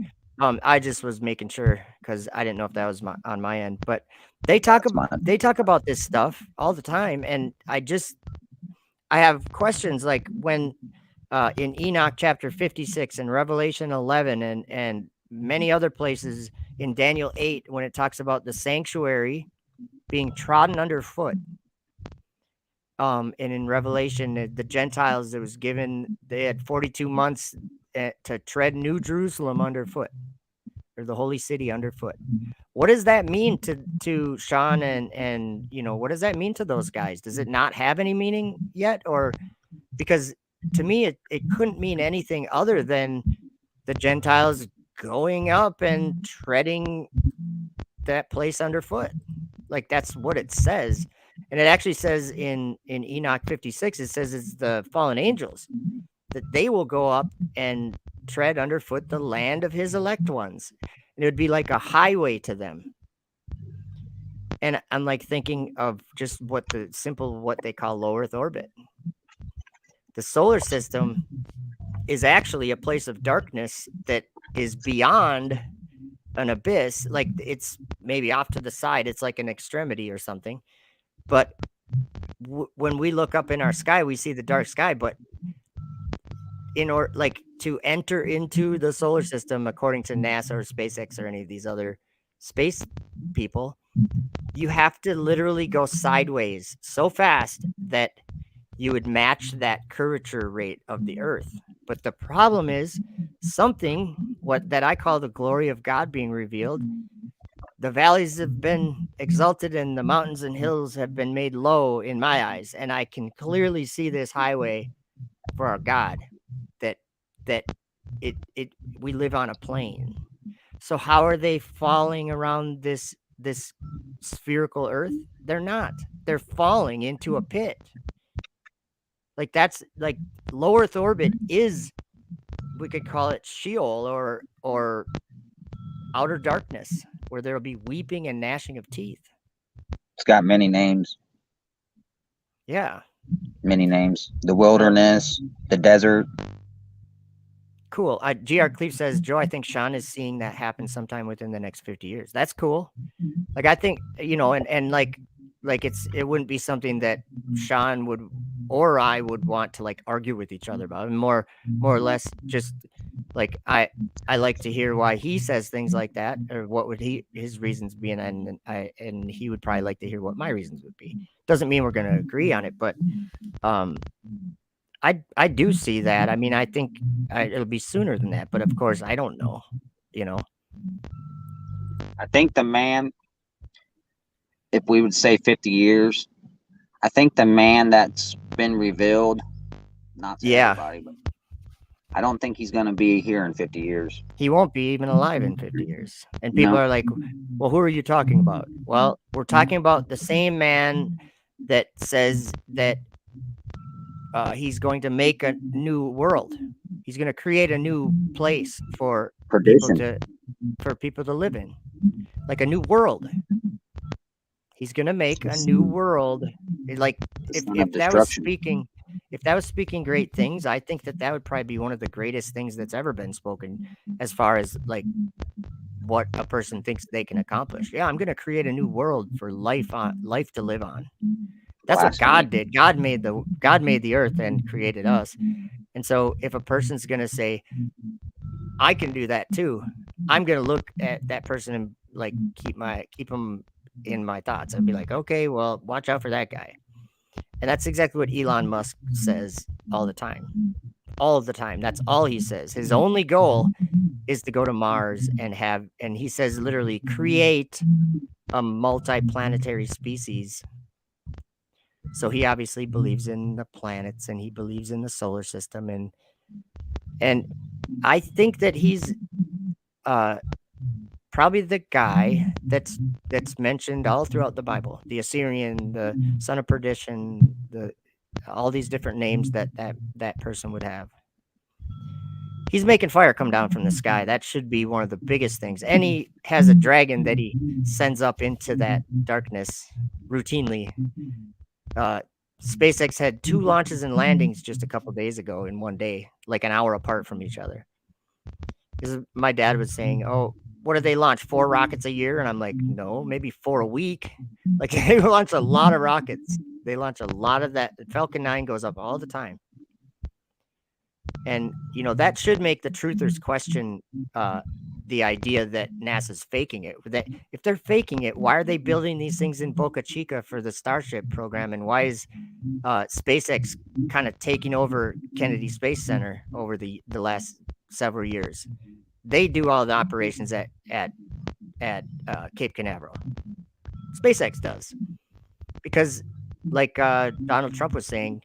I just was making sure because I didn't know if that was on my end, but That's mine. they talk about this stuff all the time, and I have questions like when in Enoch chapter 56 and Revelation 11 and many other places in Daniel 8 when it talks about the sanctuary being trodden underfoot. And in Revelation, the Gentiles, it was given, they had 42 months to tread New Jerusalem underfoot, or the holy city underfoot. What does that mean to Sean and what does that mean to those guys? Does it not have any meaning yet? Or because to me it couldn't mean anything other than the Gentiles going up and treading that place underfoot. Like that's what it says. And it actually says in Enoch 56, it says it's the fallen angels that they will go up and tread underfoot the land of his elect ones. And it would be like a highway to them. And I'm like thinking of just what they call low Earth orbit. The solar system is actually a place of darkness that is beyond an abyss. Like it's maybe off to the side, it's like an extremity or something. But when we look up in our sky, we see the dark sky. But in order, like, to enter into the solar system, according to NASA or SpaceX or any of these other space people, you have to literally go sideways so fast that you would match that curvature rate of the Earth. But the problem is something what that I call the glory of God being revealed. The valleys have been exalted and the mountains and hills have been made low in my eyes, and I can clearly see this highway for our God, that that it we live on a plane. So how are they falling around this spherical earth? They're not. They're falling into a pit. Like that's like low Earth orbit is, we could call it Sheol or outer darkness, where there will be weeping and gnashing of teeth. It's got many names. Yeah. Many names. The Well, wilderness, the desert. cool. Gr Cleve says, Joe, I think Sean is seeing that happen sometime within the next 50 years. That's cool. Like I think, and like it wouldn't be something that Sean would or I would want to like argue with each other about. More or less just like I like to hear why he says things like that, or what would his reasons be, and he would probably like to hear what my reasons would be. Doesn't mean we're going to agree on it, but um I do see that. I mean, I think it'll be sooner than that, but of course I don't know, you know. I think the man, if we would say 50 years, I think the man that's been revealed, not to Yeah. everybody, but I don't think he's going to be here in 50 years. He won't be even alive in 50 years. And people No. are like, well, who are you talking about? Well, we're talking about the same man that says that he's going to make a new world. He's going to create a new place for people Perdition. to live in, like a new world. He's going to make a new world. Like The son if of that was destruction. speaking great things, I think that would probably be one of the greatest things that's ever been spoken, as far as like what a person thinks they can accomplish. Yeah, I'm going to create a new world for life to live on. That's what Blasphemy. God did. God made the earth and created us. And so if a person's going to say, I can do that too, I'm going to look at that person and like keep them in my thoughts. I'd be like, okay, well, watch out for that guy. And that's exactly what Elon Musk says all the time. All of the time. That's all he says. His only goal is to go to Mars and he says literally create a multi-planetary species. So he obviously believes in the planets and he believes in the solar system, and I think that he's probably the guy that's mentioned all throughout the Bible. The Assyrian, the son of perdition, all these different names that person would have. He's making fire come down from the sky. That should be one of the biggest things. And he has a dragon that he sends up into that darkness routinely. SpaceX had 2 launches and landings just a couple days ago in one day, like an hour apart from each other. Because my dad was saying, "Oh, what do they launch? 4 rockets a year?" And I'm like, "No, maybe 4 a week." Like they launch a lot of rockets. They launch a lot of that. Falcon 9 goes up all the time. And that should make the truthers question the idea that NASA's faking it. That if they're faking it, why are they building these things in Boca Chica for the Starship program? And why is SpaceX kind of taking over Kennedy Space Center over the last several years? They do all the operations at Cape Canaveral. SpaceX does, because like Donald Trump was saying,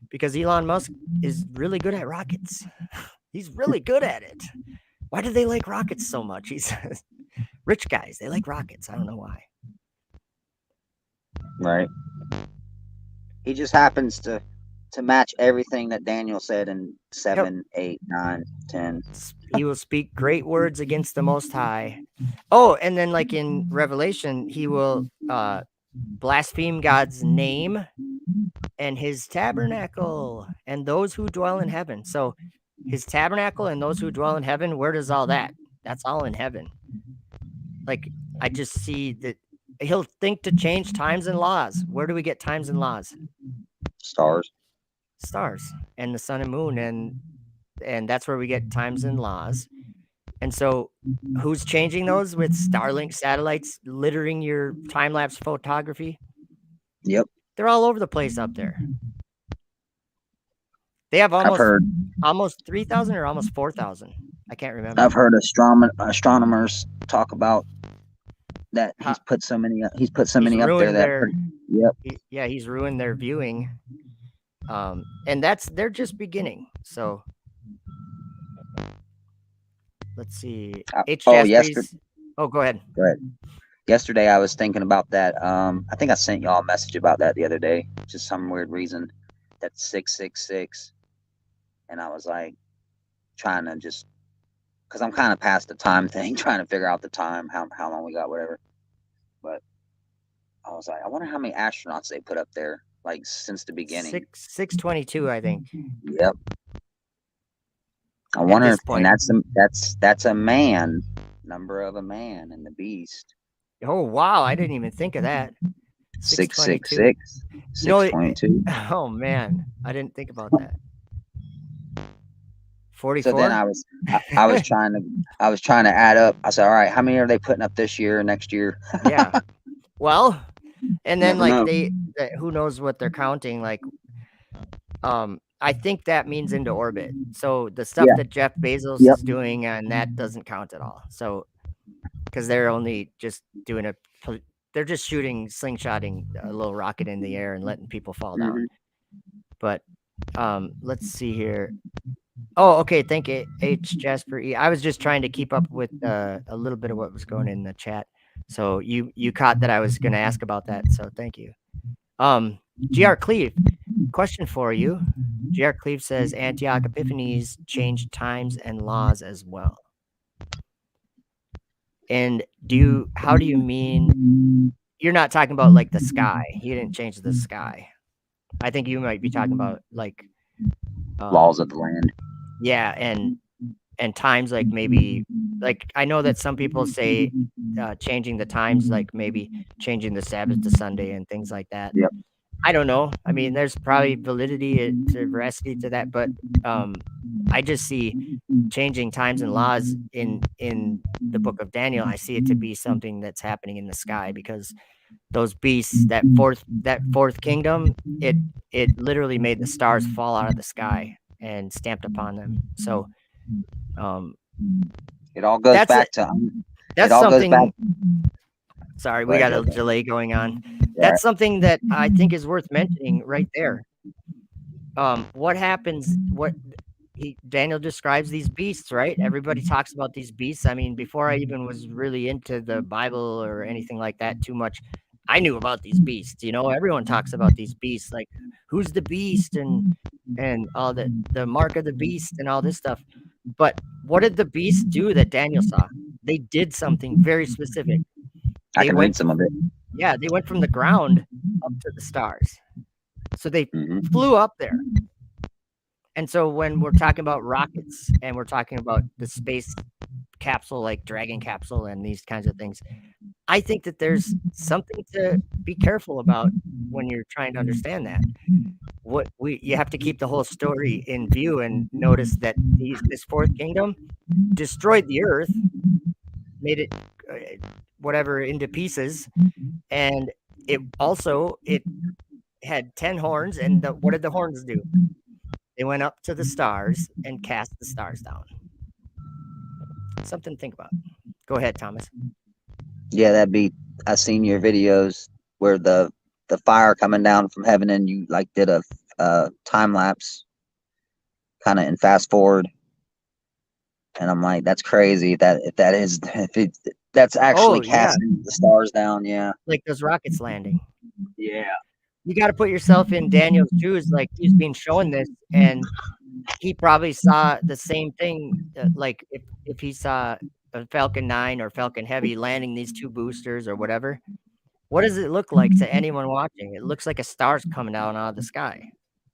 because Elon Musk is really good at rockets. He's really good at it. Why do they like rockets so much? He says, rich guys, they like rockets. I don't know why. Right. He just happens to match everything that Daniel said in 7, 8, 9, 10. He will speak great words against the Most High. Oh, and then like in Revelation, he will blaspheme God's name and his tabernacle and those who dwell in heaven. So his tabernacle and those who dwell in heaven, where does all that? That's all in heaven. Like I just see that he'll think to change times and laws. Where do we get times and laws? Stars. And the sun and moon, and that's where we get times and laws. And so who's changing those with Starlink satellites littering your time-lapse photography? Yep. They're all over the place up there. They have almost 3,000 or almost 4,000. I can't remember. I've heard astronomers talk about that he's put so many up there that yep. He's ruined their viewing. And they're just beginning. So let's see. Yesterday. Oh, go ahead. Go ahead. Yesterday I was thinking about that. I think I sent y'all a message about that the other day. Just some weird reason. that's 666. And I was like trying to just, because I'm kind of past the time thing, trying to figure out the time, how long we got, whatever. But I was like, I wonder how many astronauts they put up there, like since the beginning. 622, I think, Yep. I at wonder this if, and point. that's a man, number of a man and the beast. Oh, wow, I didn't even think of that. 622. 666, You know, 622. oh, man, I didn't think about that. So then 44? I was trying to add up. I said, all right, how many are they putting up this year, next year? Yeah. Well, and then, Never like, know. who knows what they're counting, like, I think that means into orbit. So the stuff Yeah. that Jeff Bezos Yep. is doing, and that doesn't count at all. So, because they're only just doing they're just slingshotting a little rocket in the air and letting people fall down. Hmm. But let's see here. Oh, okay. Thank you, H Jasper E. I was just trying to keep up with a little bit of what was going in the chat. So you caught that I was going to ask about that. So thank you. GR Cleve, question for you. GR Cleve says Antioch Epiphanes changed times and laws as well. And how do you mean? You're not talking about like the sky. He didn't change the sky. I think you might be talking about like Laws of the land. yeah, and times, like maybe, like I know that some people say changing the times, like maybe changing the Sabbath to Sunday and things like that. Yep. I don't know. I mean, there's probably veracity to that, but I just see changing times and laws in the book of Daniel. I see it to be something that's happening in the sky, because those beasts, that fourth kingdom, it literally made the stars fall out of the sky and stamped upon them. So It all goes that's back to. that's It all goes back. something. Sorry, Go we ahead, got Joe. a delay going on. All right. That's something that I think is worth mentioning right there. What happens? Daniel describes these beasts, right? Everybody talks about these beasts. I mean, before I even was really into the Bible or anything like that too much, I knew about these beasts. You know, everyone talks about these beasts, like who's the beast and all the mark of the beast and all this stuff. But what did the beasts do that Daniel saw? They did something very specific. I They can read went some of it. Yeah, they went from the ground up to the stars. So they Hmm. flew up there. And so when we're talking about rockets and we're talking about the space capsule, like Dragon capsule and these kinds of things, I think that there's something to be careful about when you're trying to understand that. You have to keep the whole story in view and notice that this fourth kingdom destroyed the earth, made it whatever into pieces, and it had 10 horns. And what did the horns do? They went up to the stars and cast the stars down. Something to think about. Go ahead, Thomas. Yeah, that'd be. I seen your videos where the fire coming down from heaven, and you like did a time lapse, kind of in fast forward. And I'm like, that's crazy. If that is that's actually Oh, yeah, casting the stars down. Yeah. like those rockets landing. Yeah. You got to put yourself in Daniel's shoes. Like, he's being shown this, and he probably saw the same thing. Like, if he saw a Falcon 9 or Falcon Heavy landing these two boosters or whatever, what does it look like to anyone watching? It looks like a star's coming down out of the sky.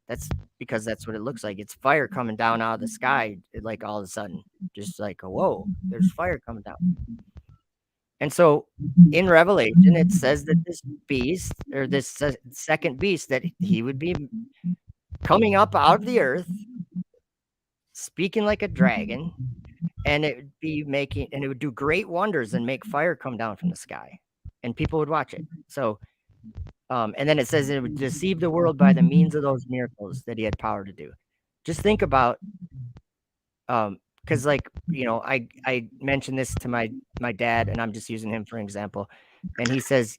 That's because that's what it looks like. It's fire coming down out of the sky, like all of a sudden, just like, whoa, there's fire coming down. And so in Revelation, it says that this beast, or this second beast, that he would be coming up out of the earth, speaking like a dragon, and it would do great wonders and make fire come down from the sky, and people would watch it. So, and then it says it would deceive the world by the means of those miracles that he had power to do. Just think about, because, like, you know, I mentioned this to my dad, and I'm just using him for an example, and he says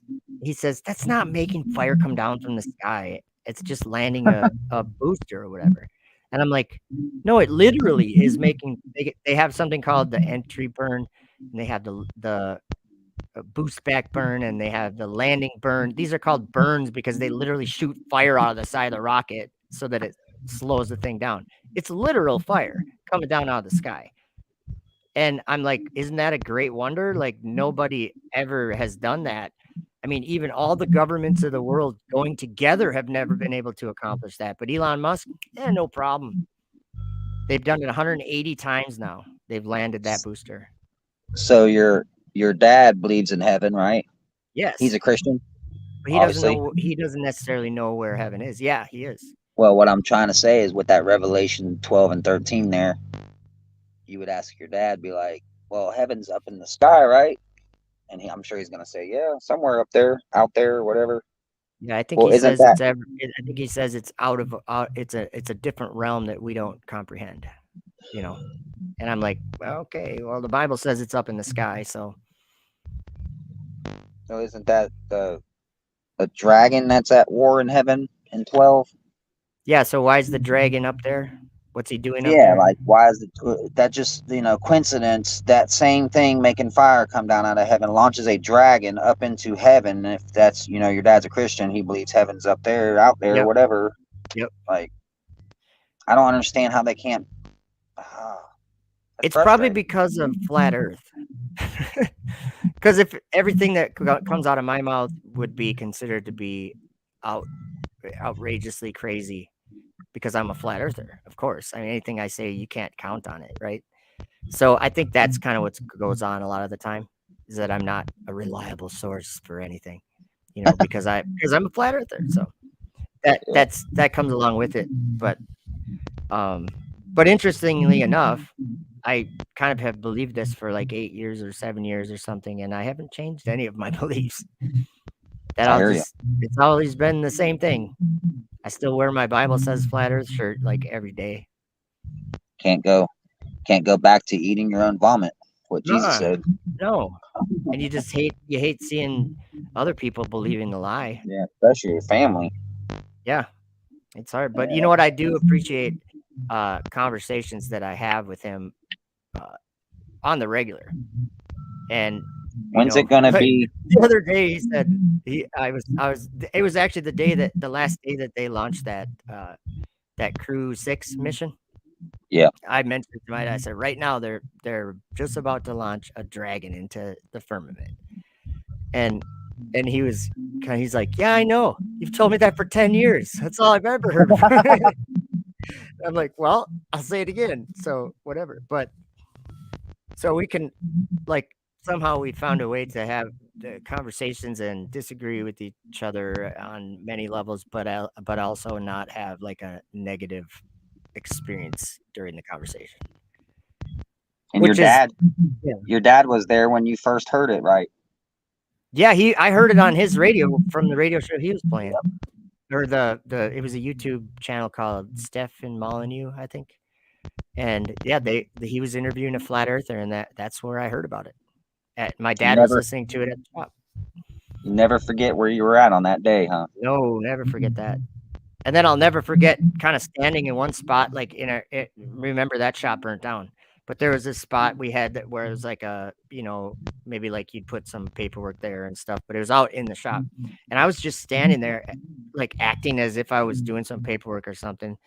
that's not making fire come down from the sky. It's just landing a booster or whatever. And I'm like, no, it literally is making. They have something called the entry burn, and they have the boost back burn, and they have the landing burn. These are called burns because they literally shoot fire out of the side of the rocket so that it slows the thing down. It's literal fire coming down out of the sky. And I'm like, isn't that a great wonder? Like nobody ever has done that. I mean, even all the governments of the world going together have never been able to accomplish that. But Elon Musk, no problem. They've done it 180 times now. They've landed that booster. So your dad believes in heaven, right? He's Yes. a Christian, But he doesn't obviously. know, he doesn't necessarily know where heaven is. Yeah, he is. Well, what I'm trying to say is with that Revelation 12 and 13 there, you would ask your dad, be like, well, heaven's up in the sky, right? And I'm sure he's going to say, yeah, somewhere up there, out there, or whatever. Yeah, I think Well, he isn't says that, it's ever. I think he says it's it's a different realm that we don't comprehend. You know, and I'm like, well, okay, well, the Bible says it's up in the sky, so so isn't that the dragon that's at war in heaven in 12? yeah. So why is the dragon up there? What's he doing up Yeah, there? like why is that just coincidence? That same thing making fire come down out of heaven launches a dragon up into heaven. And if that's your dad's a Christian, he believes heaven's up there, out there, Yep, whatever. yep. Like I don't understand how they can't. That's It's probably frustrating. because of flat Earth. Because if everything that comes out of my mouth would be considered to be out outrageously crazy, because I'm a flat earther, of course. I mean, anything I say, you can't count on it, right? So I think that's kind of what goes on a lot of the time, is that I'm not a reliable source for anything, because I'm a flat earther. So Yeah, that comes along with it. But but interestingly enough, I kind of have believed this for like 8 years or 7 years or something, and I haven't changed any of my beliefs. I hear you. It's always been the same thing. I still wear my Bible says flat earth shirt like every day. Can't go, can't go back to eating your own vomit. What Jesus Uh-uh. said. No. And you hate seeing other people believing the lie. Yeah, especially your family. Yeah, it's hard. But you Yeah. know what? I do appreciate conversations that I have with him uh, on the regular. And When's it gonna like be? the other day he said I was it was actually the last day that they launched that Crew 6 mission. Yeah, I mentioned to I said right now they're just about to launch a dragon into the firmament. And he's like, "Yeah, I know. You've told me that for 10 years. That's all I've ever heard." I'm like, "Well, I'll say it again." So, whatever. But so we can like somehow we found a way to have conversations and disagree with each other on many levels, but also not have like a negative experience during the conversation, and which is yeah. your dad was there when you first heard it, right? Yeah, I heard it on his radio from the radio show he was playing. Or it was a YouTube channel called Stephen Molyneux, I think. And yeah, he was interviewing a flat earther, and that's where I heard about it. My You dad was never, listening to it at the shop. you never forget where you were at on that day, huh? No, never forget that. And then I'll never forget kind of standing in one spot, like remember that shop burnt down. But there was this spot we had where it was like maybe like you'd put some paperwork there and stuff, but it was out in the shop. And I was just standing there, like acting as if I was doing some paperwork or something,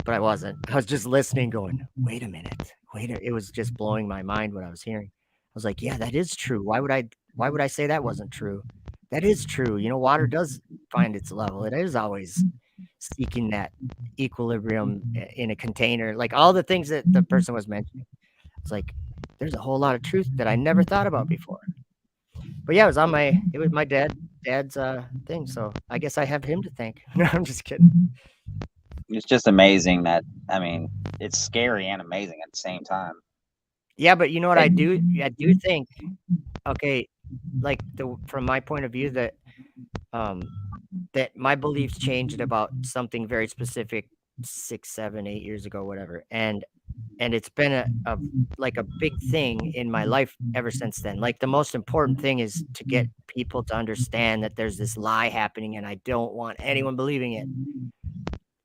but I wasn't. I was just listening, going, wait a minute. It was just blowing my mind what I was hearing. I was like, yeah, that is true. Why would I say that wasn't true? That is true. Water does find its level. It is always seeking that equilibrium in a container, like all the things that the person was mentioning. It's like there's a whole lot of truth that I never thought about before. But yeah, it was my dad's thing, so I guess I have him to thank. No, I'm just kidding. It's just amazing that it's scary and amazing at the same time. Yeah, but you know what Hey, I do think, okay, like from my point of view um that my beliefs changed about something very specific 6, 7, 8 years ago, whatever. And it's been like a big thing in my life ever since then. Like the most important thing is to get people to understand that there's this lie happening and I don't want anyone believing it.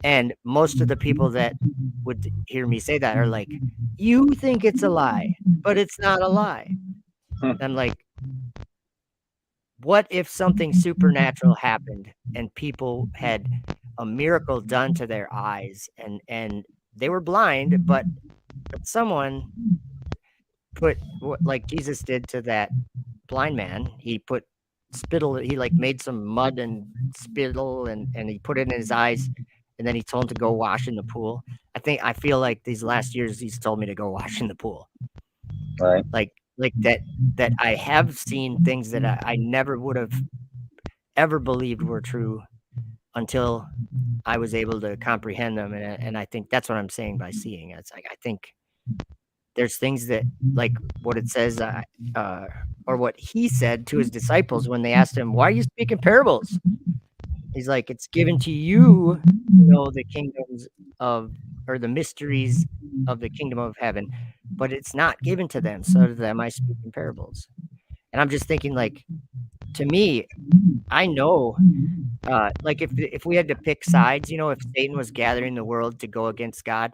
And most of the people that would hear me say that are like, "You think it's a lie, but it's not a lie." And I'm like, what if something supernatural happened and people had a miracle done to their eyes, and they were blind, but someone put like Jesus did to that blind man. He put spittle. He like made some mud and spittle, and he put it in his eyes, and then he told him to go wash in the pool. I feel like these last years he's told me to go wash in the pool. Right. Like that I have seen things that I never would have ever believed were true until I was able to comprehend them, and I think that's what I'm saying by seeing. It's like I think there's things that, like what it says, or what he said to his disciples when they asked him, "Why are you speaking parables?" He's like, "It's given to you to know the kingdoms of, or the mysteries of the kingdom of heaven, but it's not given to them. So to them I speak in parables." And I'm just thinking, like, to me, I know, like if we had to pick sides, if Satan was gathering the world to go against God,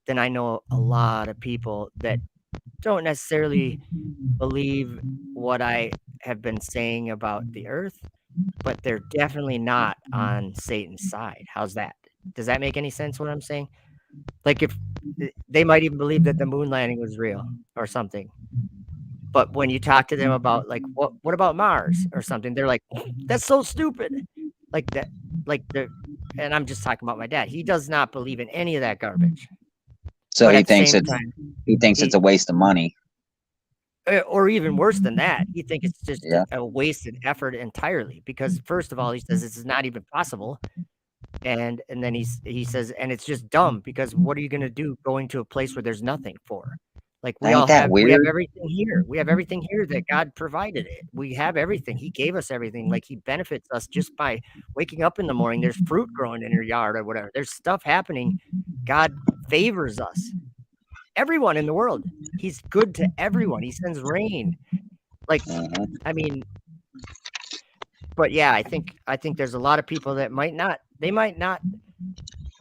then I know a lot of people that don't necessarily believe what I have been saying about the earth, but they're definitely not on Satan's side. How's that? Does that make any sense what I'm saying? Like if they might even believe that the moon landing was real or something. But when you talk to them about like what about Mars or something, they're like, that's so stupid. Like that, like the and I'm just talking about my dad. He does not believe in any of that garbage. So But he at the thinks same it's time, it's a waste of money. or even worse than that, you think it's just Yeah. a wasted effort entirely, because first of all, he says this is not even possible, and then he says, and it's just dumb, because what are you going to do going to a place where there's nothing for? Like Ain't that we have weird? everything here. We have everything here that God provided it. We have everything. He gave us everything. Like he benefits us just by waking up in the morning. There's fruit growing in your yard or whatever. There's stuff happening. God favors us. Everyone in the world. He's good to everyone. He sends rain. Like, Mhm. I mean, but yeah, I think there's a lot of people that might not,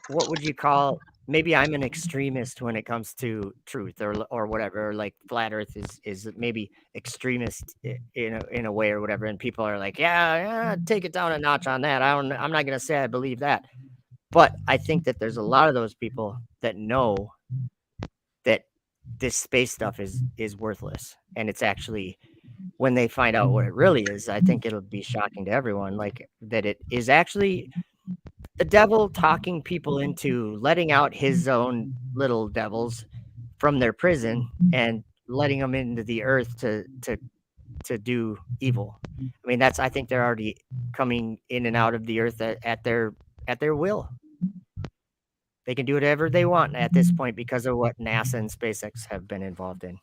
what would you call, maybe I'm an extremist when it comes to truth or whatever, like flat earth is maybe extremist in a way or whatever, and people are like, yeah, take it down a notch on that. I'm not going to say I believe that. But I think that there's a lot of those people that know that this space stuff is worthless, and it's actually, when they find out what it really is, I think it'll be shocking to everyone, like that it is actually the devil talking people into letting out his own little devils from their prison and letting them into the earth to do evil. I mean, I think they're already coming in and out of the earth at their will. They can do whatever they want at this point because of what NASA and SpaceX have been involved in.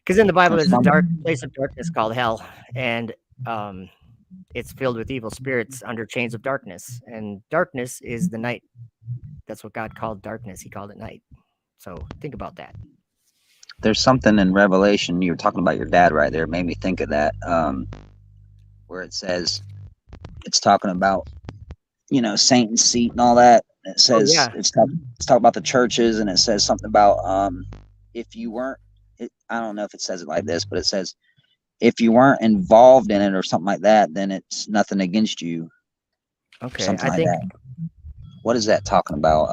Because in the Bible, There's there's a some, dark place of darkness called hell, and it's filled with evil spirits under chains of darkness. And darkness is the night. That's what God called darkness. He called it night. So think about that. there's something in Revelation. You were talking about your dad right there. It made me think of that. Where it says it's talking about Satan's seat and all that. It Oh says yeah. it's talking about the churches, and it says something about if you weren't. I don't know if it says it like this, but it says if you weren't involved in it or something like that, then it's nothing against you. Okay. Something I like think that. What is that talking about?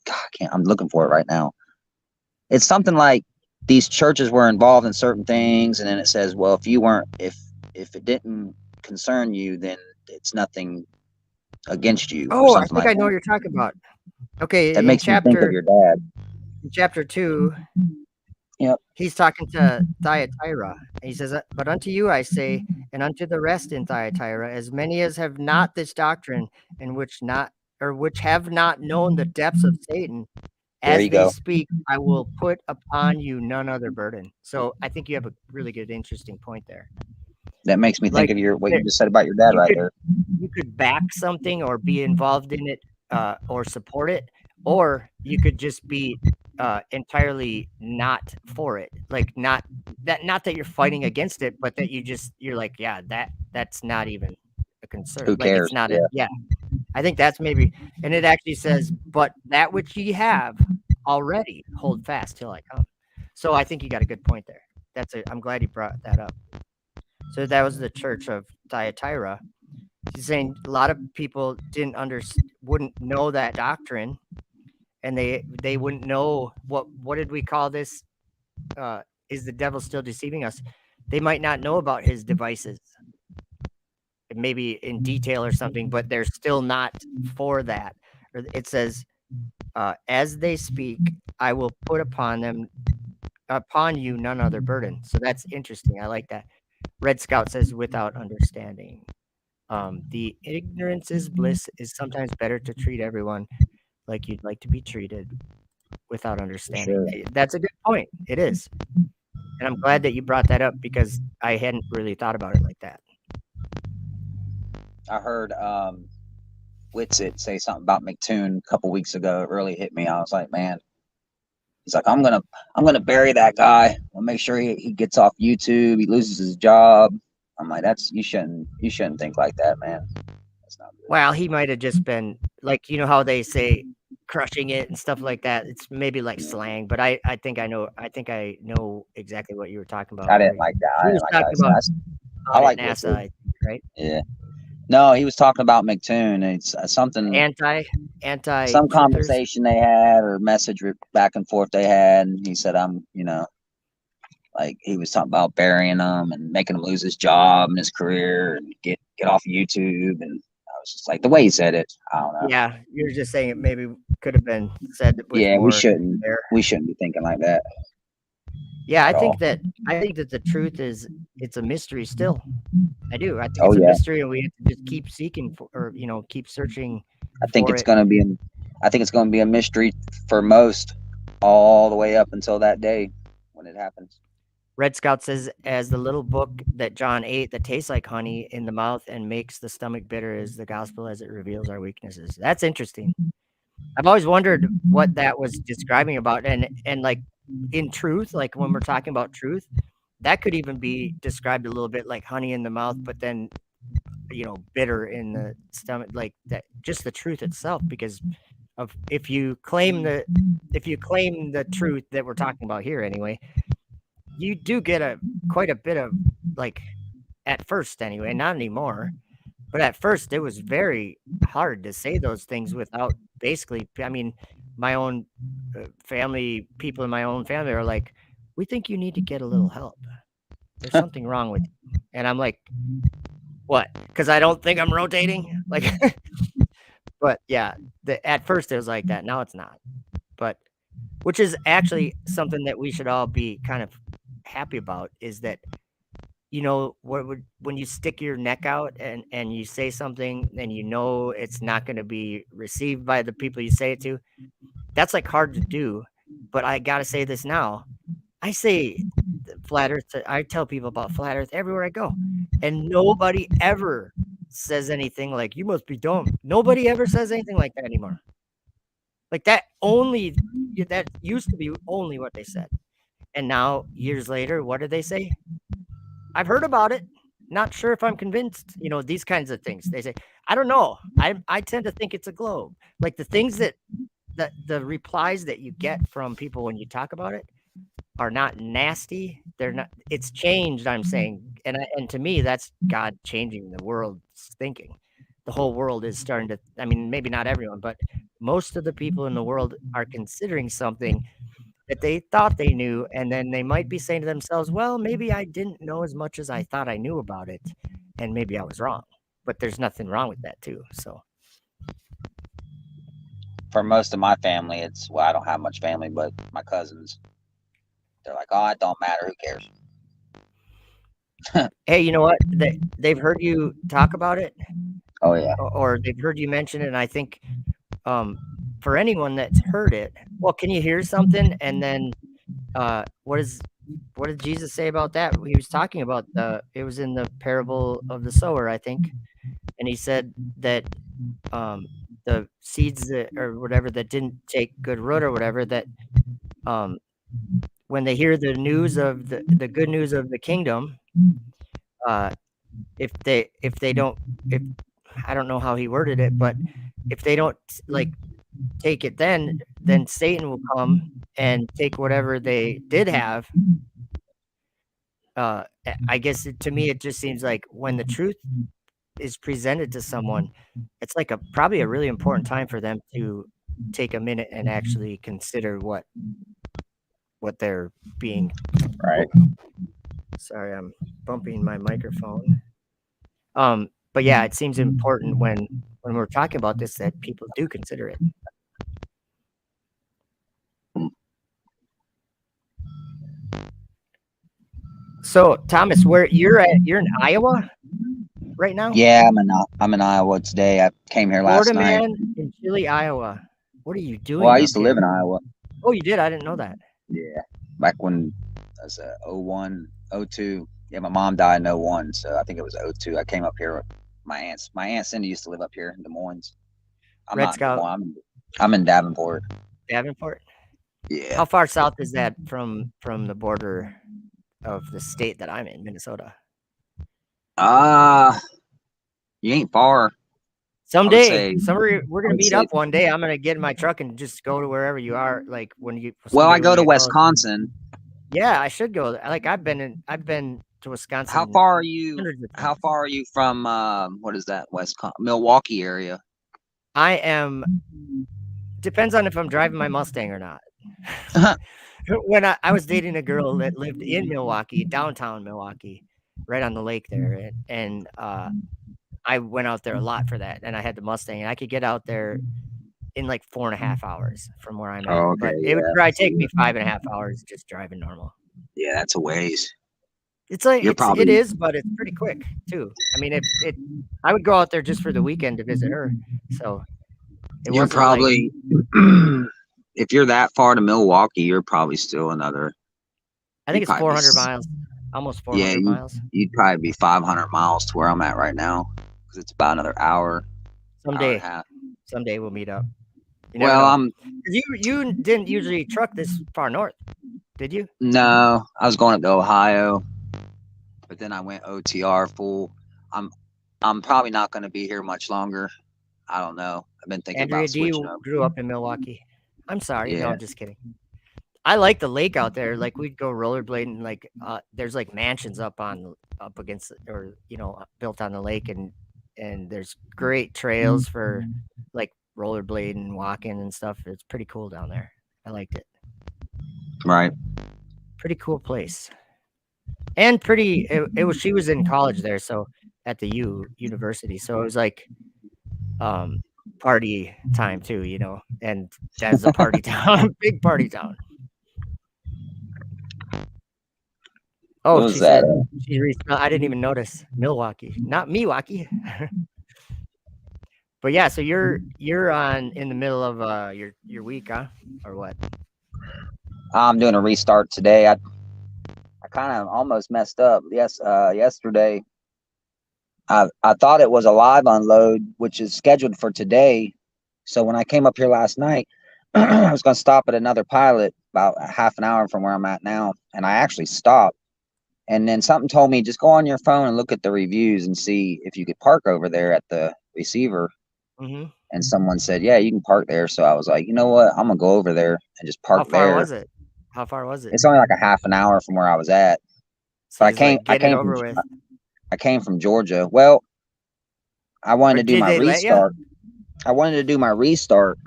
God, I can't. I'm looking for it right now. It's something like these churches were involved in certain things, and then it says, well, if you weren't, if it didn't concern you, then it's nothing against you or I something think like I know that. what you're talking about. That Okay, makes me think of your dad. in chapter 2, Yep. he's talking to Thyatira. He says, "But unto you I say, and unto the rest in Thyatira, as many as have not this doctrine, and which have not known the depths of Satan, There as you they go. speak, I will put upon you none other burden." So I think you have a really good, interesting point there. That makes me think Like of what there- you just said about your dad you right could there. you could back something or be involved in it, or support it, or you could just be entirely not for it. Like not that you're fighting against it, but that you're like, yeah, that's not even a concern. Who Like it's cares? not a Yeah. yeah. I think that's maybe, and it actually says, but that which ye have already hold fast till I come. So I think you got a good point there. I'm glad you brought that up. So that was the church of Thyatira, He's saying a lot of people wouldn't know that doctrine, and they wouldn't know what did we call this? Is the devil still deceiving us? They might not know about his devices, maybe in detail or something, but they're still not for that. Or it says, "As they speak, I will put upon you none other burden." So that's interesting. I like that. Red Scout says, "Without understanding." The ignorance is bliss is sometimes better to treat everyone like you'd like to be treated without For understanding. sure. That's a good point. It is. And I'm glad that you brought that up because I hadn't really thought about it like that. I heard Witsit say something about McToon a couple weeks ago. It really hit me. I was like, man, he's like, I'm gonna bury that guy. I'll make sure he gets off YouTube. He loses his job. I'm like, that's you shouldn't think like that, man. That's not good. Well, he might have just been like, you know how they say crushing it and stuff like that. It's maybe like slang, but I think I know exactly what you were talking about. I Where didn't like that. he I was didn't like how talking he said. I about at like NASA, Witsit. I think, right? Yeah. No, he was talking about McToon. It's something, Anti some truthers. conversation they had or message back and forth they had, and he said, like he was talking about burying him and making him lose his job and his career and get off YouTube. And I was just like, the way he said it, I don't know. Yeah, you're just saying it maybe could have been said with Yeah, we more shouldn't care. we shouldn't be thinking like that Yeah, at all. I think that the truth is it's a mystery still. I do. I think Oh it's a yeah, mystery and we have to just keep seeking for or keep searching I think for it's it. gonna be I think it's gonna be a mystery for most, all the way up until that day when it happens. Red Scout says, as the little book that John ate that tastes like honey in the mouth and makes the stomach bitter is the gospel as it reveals our weaknesses. That's interesting. I've always wondered what that was describing about. And like in truth, like when we're talking about truth, that could even be described a little bit like honey in the mouth, but then bitter in the stomach, like that just the truth itself, because of if you claim the truth that we're talking about here anyway, you do get quite a bit of like at first anyway, not anymore, but at first it was very hard to say those things without basically, I mean, my own family, people in my own family are like, we think you need to get a little help. There's something wrong with you. And I'm like, what? Because I don't think I'm rotating. Like, but yeah, at first it was like that. Now it's not. But which is actually something that we should all be kind of happy about is that when you stick your neck out and you say something and it's not going to be received by the people you say it to, that's like hard to do. But I got to say this now. I say flat earth. I tell people about flat earth everywhere I go, and nobody ever says anything like you must be dumb. Nobody ever says anything like that anymore. Like that used to be only what they said. And now years later, what do they say? I've heard about it. Not sure if I'm convinced. These kinds of things. They say, I don't know. I tend to think it's a globe. Like the things that the replies that you get from people when you talk about it are not nasty. They're not. It's changed. I'm saying, and to me, that's God changing the world's thinking. The whole world is starting to. I mean, maybe not everyone, but most of the people in the world are considering something that they thought they knew, and then they might be saying to themselves, "Well, maybe I didn't know as much as I thought I knew about it, and maybe I was wrong." But there's nothing wrong with that too. So For most of my family, it's, well, I don't have much family, but my cousins, they're like, oh, it don't matter. Who cares? hey, you know what? They've heard you talk about it, Oh yeah. or they've heard you mention it, and I think for anyone that's heard it, well, can you hear something? And then what did Jesus say about that? He was talking about it was in the parable of the sower, I think, and he said that the seeds that or whatever that didn't take good root or whatever that um, when they hear the news of the good news of the kingdom, uh, if they don't if I don't know how he worded it, but if they don't like take it, then Satan will come and take whatever they did have. I guess to me it just seems like when the truth is presented to someone, it's like probably a really important time for them to take a minute and actually consider what they're being. Right. Oh, sorry, I'm bumping my microphone. But yeah, it seems important when we're talking about this that people do consider it. So, Thomas, where you're in Iowa right now? Yeah, I'm in Iowa today. I came here last Florida night. man in Chile, Iowa. What are you Well, I doing used up to live here? in Iowa. Oh, you did? I didn't know that. Yeah, back when I was 01, 02. Yeah, my mom died in 01, so I think it was 02. I came up here with my aunts. My aunt Cindy used to live up here in Des Moines. I'm Red not in Des Scout, Moines. I'm in Davenport. Davenport. Yeah. How far south is that from the border of the state that I'm in, Minnesota? You ain't far. I would Someday, say. we're I gonna would meet say. up one day. I'm gonna get in my truck and just go to wherever you are. Like when Well, I someday when go we to get close. Wisconsin. Yeah, I should go. Like I've been to How Wisconsin far are you? hundreds of How times. far are you from what is that? Milwaukee area. I am. Depends on if I'm driving my Mustang or not. When I was dating a girl that lived in Milwaukee, downtown Milwaukee, right on the lake there, and I went out there a lot for that, and I had the Mustang, and I could get out there in like 4.5 hours from where I'm at, Oh, okay, but it would yeah. probably take me 5.5 hours just driving normal. Yeah, that's a ways. It's like You're it probably is, but it's pretty quick too. I mean, I would go out there just for the weekend to visit her, so it you're wasn't like probably if you're that far to Milwaukee, you're probably still another. I think You'd it's probably 400 miles, almost yeah, 400 miles. you'd probably be 500 miles to where I'm at right now because it's about another hour and a Someday, half. someday we'll meet up. You never Well, know. 'Cause you didn't usually truck this far north, did you? no, I was going up to Ohio, but then I went OTR full. I'm I'm probably not going to be here much longer. I don't know. I've been thinking Andrea about D switching up. grew up in Milwaukee. I'm sorry. No, Yeah, I'm just kidding. I like the lake out there. Like we'd go rollerblading. Like there's like mansions up against or built on the lake, and there's great trails for like rollerblading, walking, and stuff. It's pretty cool down there. I liked it. right. Pretty cool place, and pretty. It was she was in college there, so at the university, so it was like party time too, and that's a party town, big party town. Oh, What was she that? said I didn't even notice Milwaukee, not Milwaukee. But yeah, so you're on in the middle of your week, huh? Or what? I'm doing a restart today. I kind of almost messed up. Yes, yesterday. I thought it was a live unload, which is scheduled for today. So when I came up here last night, I was going to stop at another pilot about a half an hour from where I'm at now, and I actually stopped. And then something told me just go on your phone and look at the reviews and see if you could park over there at the receiver. Mm-hmm. And someone said, yeah, you can park there. So I was like, you know what? I'm gonna go over there and just How park far there. was it? How far was it? It's only like a half an hour from where I was at. So But he's like, I get it came from over with. I came from Georgia. Well, I wanted Or to do did my they let you? restart. I wanted to do my restart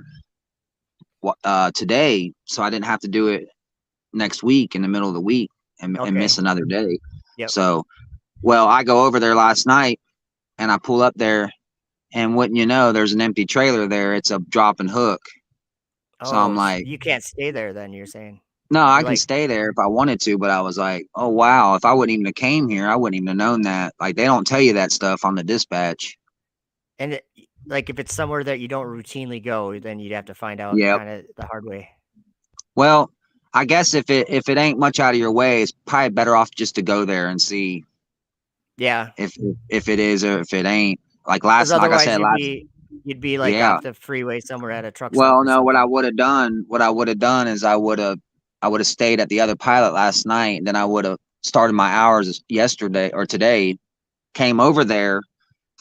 today, so I didn't have to do it next week in the middle of the week and Okay. miss another day. Yep. So, well, I go over there last night and I pull up there, and wouldn't you know, there's an empty trailer there. It's a drop and hook. So I'm Oh, like, you can't stay there then, you're saying. no, I You're can like, stay there if I wanted to, but I was like, oh wow, if I wouldn't even have came here, I wouldn't even have known that. Like they don't tell you that stuff on the dispatch. and like if it's somewhere that you don't routinely go, then you'd have to find out Yep. kind of the hard way. Well, I guess if it ain't much out of your way, it's probably better off just to go there and see Yeah. if it is or if it ain't. Like Because like I otherwise said last, you'd be like yeah. off the freeway somewhere at a truck stop Well, or no, something. what I would have done is I would have stayed at the other pilot last night, and then I would have started my hours yesterday or today, came over there,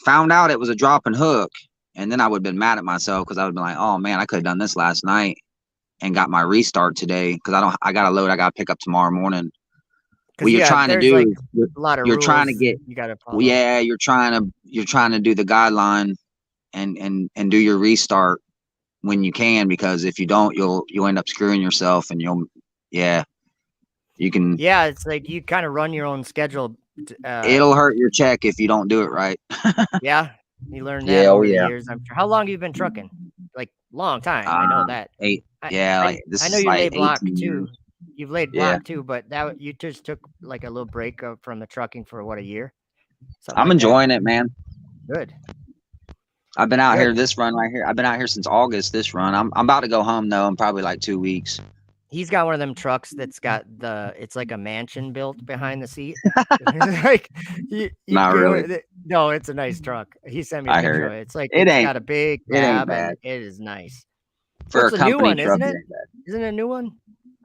found out it was a drop and hook, and then I would have been mad at myself because I would have been like, oh man, I could have done this last night and got my restart today because I got a load I got to pick up tomorrow morning. what Because you're yeah, trying to there's do like is a lot of you're trying to rules get, you got to well, follow. yeah, you're trying to do the guideline and do your restart when you can, because if you don't, you'll end up screwing yourself, and yeah, you can, Yeah, it's like you kind of run your own schedule. it'll hurt your check if you don't do it right. Yeah, you learn that Yeah, oh over the yeah. years, I'm sure. How long you been trucking? Like, long time, I know that. Eight, I yeah, like I this know is you lay like block 18 too. years. You've laid Yeah, block too, but that you just took like a little break from the trucking for what, a year? Something I'm like that? enjoying it, man. Good. I've been out here Good. this run right here. I've been out here since August. This run, I'm about to go home though in probably like 2 weeks. He's got one of them trucks that's got it's like a mansion built behind the seat. It's like you Not get really. no, it's a nice truck. He sent me a I heard picture it. of it. It's like It it's ain't. got a big It ain't cab bad and it is nice. Well, for it's a a new company one, truck. isn't It it? ain't bad. Isn't it a new one?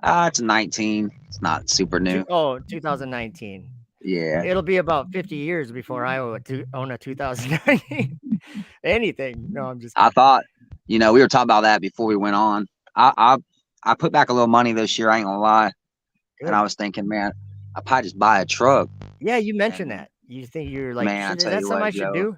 It's 19. It's not super new. 2019. Yeah, It'll be about 50 years before I own a 2019 anything. No, I'm just I kidding. thought, we were talking about that before we went on. I put back a little money this year. I ain't gonna lie, and I Good. was thinking, man, I probably just buy a truck. Yeah, you mentioned And that. You think you're like, man, I shit, is tell that you something what, I should Joe. do?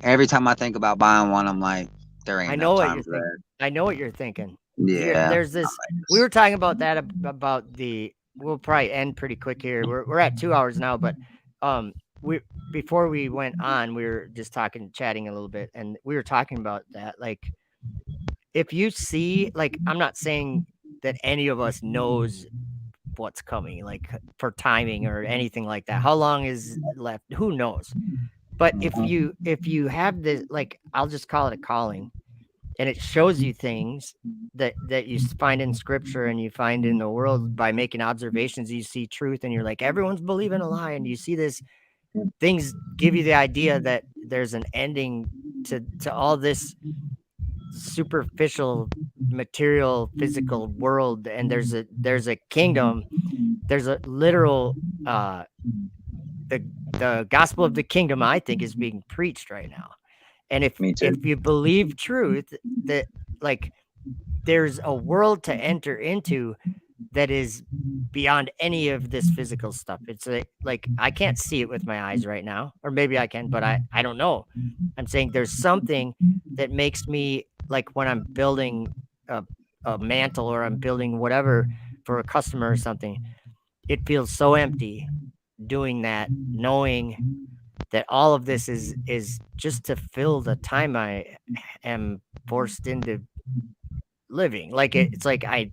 Every time I think about buying one, I'm like, there I ain't enough know what time you're for thinking. that. I know what you're thinking. Yeah, There's this. We were talking about that about the. We'll probably end pretty quick here. We're at 2 hours now, but um, we before we went on, we were just chatting a little bit, and we were talking about that. Like, if you see, like, I'm not saying that any of us knows what's coming, like for timing or anything like that. How long is left? Who knows? But Mhm. if you have this, like, I'll just call it a calling, and it shows you things that you find in scripture and you find in the world by making observations. You see truth, and you're like, everyone's believing a lie, and you see this things give you the idea that there's an ending to all this superficial material physical world, and there's a kingdom, there's a literal the gospel of the kingdom, I think, is being preached right now. And Me too. if you believe truth, that, like, there's a world to enter into that is beyond any of this physical stuff. It's like I can't see it with my eyes right now, or maybe I can, but I don't know. I'm saying there's something that makes me, like, when I'm building a, a mantle, or I'm building whatever for a customer or something, it feels so empty doing that, knowing that all of this is just to fill the time I am forced into living. Like, it's like I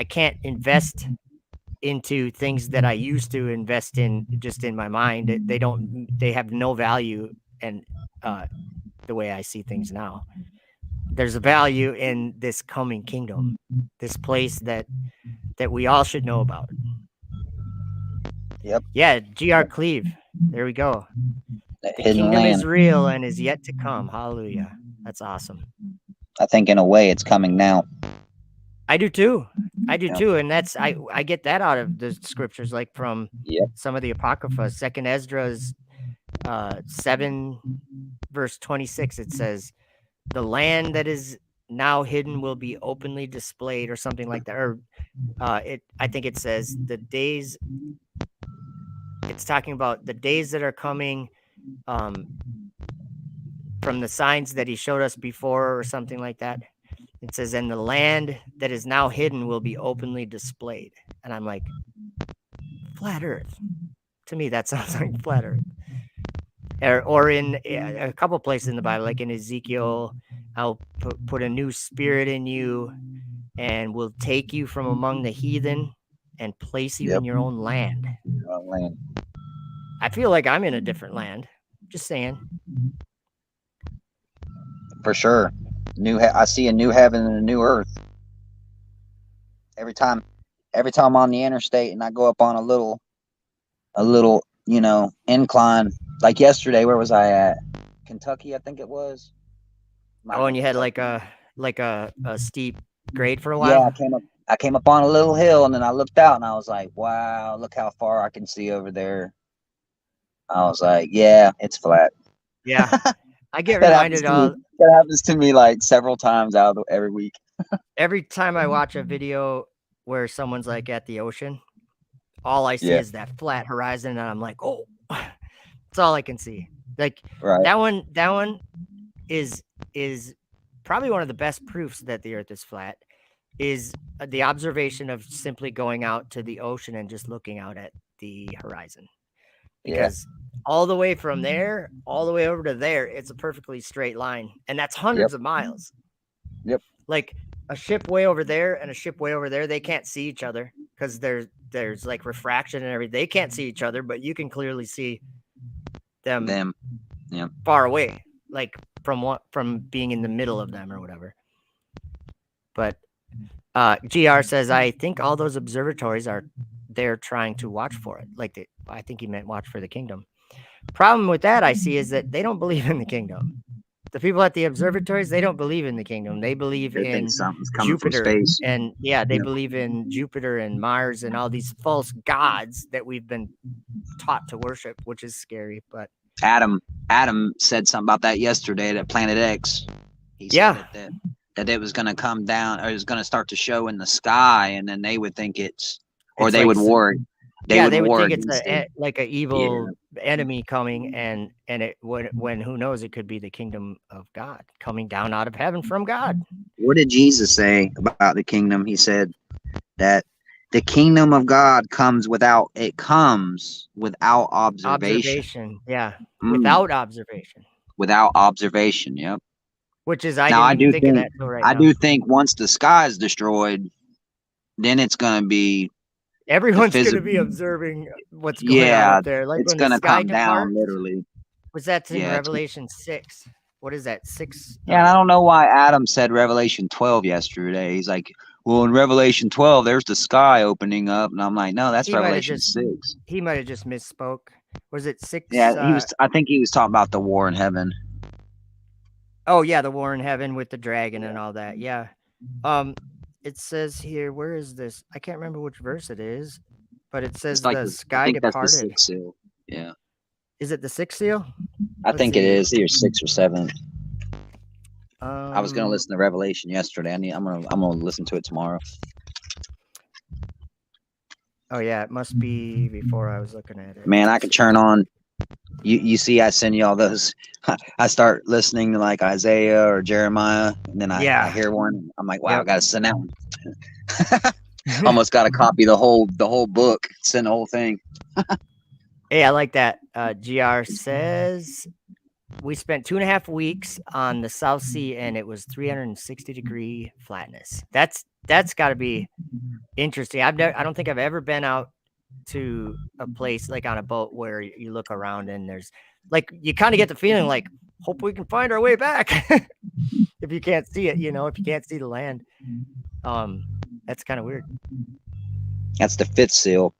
can't invest into things that I used to invest in just in my mind. They have no value, and uh the way I see things now. There's a value in this coming kingdom, this place that we all should know about. Yep. Yeah, G.R. Cleve. There we go. That The hidden kingdom land. is real and is yet to come. Hallelujah. That's awesome. I think in a way it's coming now. I do too. I do Yep. too. And that's I get that out of the scriptures, like from Yep. some of the Apocrypha. Second Ezra's 7 verse 26, it says, the land that is now hidden will be openly displayed, or something like that. Or I think it says the days, it's talking about the days that are coming, um, from the signs that he showed us before, or something like that. It says, and the land that is now hidden will be openly displayed. And I'm like, flat earth. To me, that sounds like flat earth. Or in a couple places in the Bible, like in Ezekiel, I'll put a new spirit in you and will take you from among the heathen and place you Yep. in your own land. Land. I feel like I'm in a different land. Just saying. For sure. I see a new heaven and a new earth every time. Every time I'm on the interstate and I go up on a little incline. Like yesterday, where was I at? Kentucky, I think it was. Might Oh, have and been you had Kentucky. like a steep grade for a Yeah, while. I came up on a little hill, and then I looked out and I was like, wow, look how far I can see over there. I was like, yeah, it's flat. Yeah, I get That happens reminded to me. of That happens to me like several times out of every week. every time I watch a video where someone's like at the ocean. all I see Yeah. is that flat horizon, and I'm like, oh, that's all I can see. Like Right. that one is probably one of the best proofs that the Earth is flat. Is the observation of simply going out to the ocean and just looking out at the horizon, Yeah. because all the way from there, all the way over to there, it's a perfectly straight line, and that's hundreds of miles. Yep. Like a ship way over there and a ship way over there, they can't see each other because there's like refraction and everything. They can't see each other, but you can clearly see them Yeah. far away, like from being in the middle of them or whatever. But GR says, I think all those observatories are there trying to watch for it. Like I think he meant watch for the kingdom. Problem with that I see is that they don't believe in the kingdom. The people at the observatories, they don't believe in the kingdom. They believe They think in something's coming from Jupiter, space. and they believe in Jupiter and Mars and all these false gods that we've been taught to worship, which is scary. But Adam said something about that yesterday at Planet X. He said that it was going to come down, or it was going to start to show in the sky, and then they would think or they like, would war. They would think it's like an evil Yeah. enemy coming, and it when who knows, it could be the kingdom of God coming down out of heaven from God. What did Jesus say about the kingdom? He said that the kingdom of God comes without observation. Yeah, without observation. Without observation, yep. Which is, I didn't even think of that till right now. I do think once the sky is destroyed, then it's going to be everyone's going to be observing what's going on up there. Like it's when going the to sky come down, depart, literally. Was that in Revelation 6? What is that, 6? Yeah, I don't know why Adam said Revelation 12 yesterday. He's like, well, in Revelation 12, there's the sky opening up. And I'm like, no, that's Revelation 6. He might have just misspoke. Was it 6? Yeah, I think he was talking about the war in heaven. Oh, yeah, the war in heaven with the dragon and all that. Yeah. It says here, where is this? I can't remember which verse it is, but it says the sky departed. That's the 6th seal. Yeah. Is it the 6th seal? I think it is either 6 or 7. I was gonna listen to Revelation yesterday. I'm gonna listen to it tomorrow. Oh yeah, it must be before I was looking at it. Man, I can turn on. You see, I send you all those. I start listening to like Isaiah or Jeremiah, and then I hear one. I'm like, wow, I gotta send that one. Almost got to copy the whole book, send the whole thing. Hey, I like that. GR says we spent 2.5 weeks on the South Sea, and it was 360-degree flatness. That's got to be interesting. I don't think I've ever been out to a place like on a boat where you look around and there's like, you kind of get the feeling like, hope we can find our way back. If you can't see it, if you can't see the land, that's kind of weird. That's the 5th seal.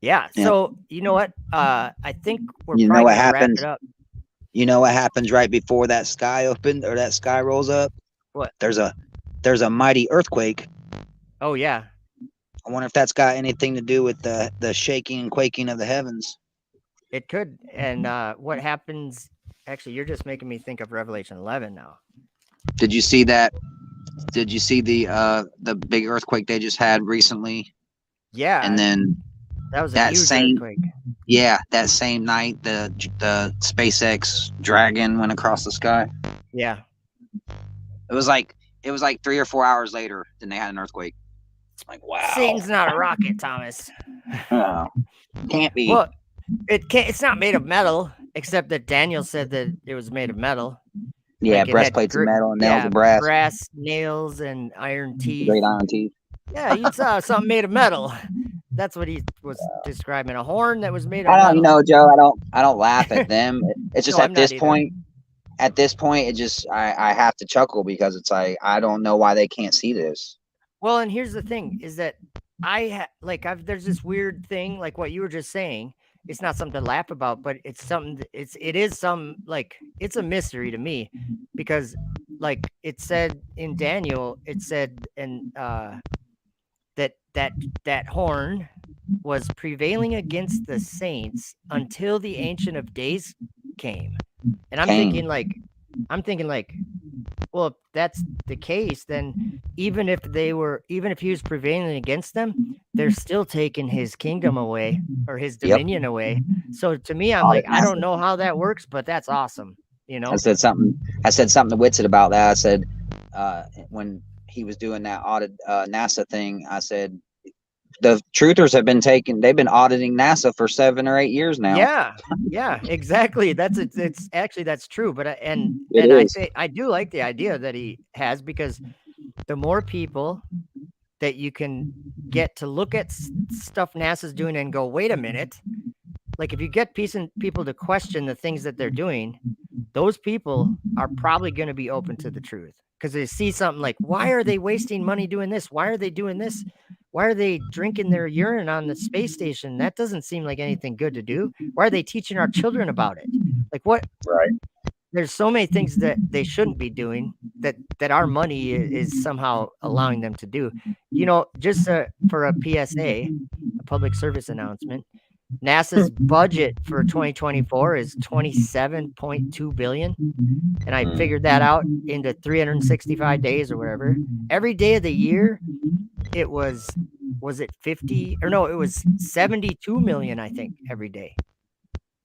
Yeah. So you know what? I think we're probably gonna wrap it up. You know what happens right before that sky opened or that sky rolls up? What? There's a mighty earthquake. Oh yeah. I wonder if that's got anything to do with the shaking and quaking of the heavens. It could. And what happens? Actually, you're just making me think of Revelation 11 now. Did you see that? Did you see the big earthquake they just had recently? Yeah. And then that was a huge earthquake. Yeah, that same night the SpaceX Dragon went across the sky. Yeah. It was like 3 or 4 hours later than they had an earthquake. It's like, wow. Satan's not a rocket, Thomas. Oh, can't be. Well, it's not made of metal, except that Daniel said that it was made of metal. Yeah, like breastplates of metal and nails of brass. Brass nails and iron teeth. Great iron teeth. Yeah, you saw something made of metal. That's what he was describing. A horn that was made of metal. You know, Joe, I don't laugh at them. It's just at this point, it just I have to chuckle because it's like, I don't know why they can't see this. Well, and here's the thing is that there's this weird thing, like what you were just saying. It's not something to laugh about, but it's something. It is some, like, it's a mystery to me, because like it said in Daniel, it said and that horn was prevailing against the saints until the Ancient of Days came. And I'm thinking like, well, if that's the case, then even if he was prevailing against them, they're still taking his kingdom away or his Yep. dominion away. So to me, I'm Audit like, I don't NASA. know how that works, but that's awesome. You I know? said something. I said something to Whitsitt about that. I said when he was doing that audit NASA thing, I said the truthers have been taking. They've been auditing NASA for 7 or 8 years now. Yeah, exactly. It's actually that's true. But It and I is. think I do like the idea that he has, because the more people that you can get to look at stuff NASA's doing and go, wait a minute. Like if you get people to question the things that they're doing, those people are probably going to be open to the truth, because they see something like, why are they wasting money doing this? Why are they doing this? Why are they drinking their urine on the space station? That doesn't seem like anything good to do. Why are they teaching our children about it? Like what? Right. There's so many things that they shouldn't be doing that our money is somehow allowing them to do. You know, just for a PSA, a public service announcement, NASA's budget for 2024 is 27.2 billion, and I figured that out into 365 days or whatever. Every day of the year, it was it 50 or no, it was 72 million, I think, every day.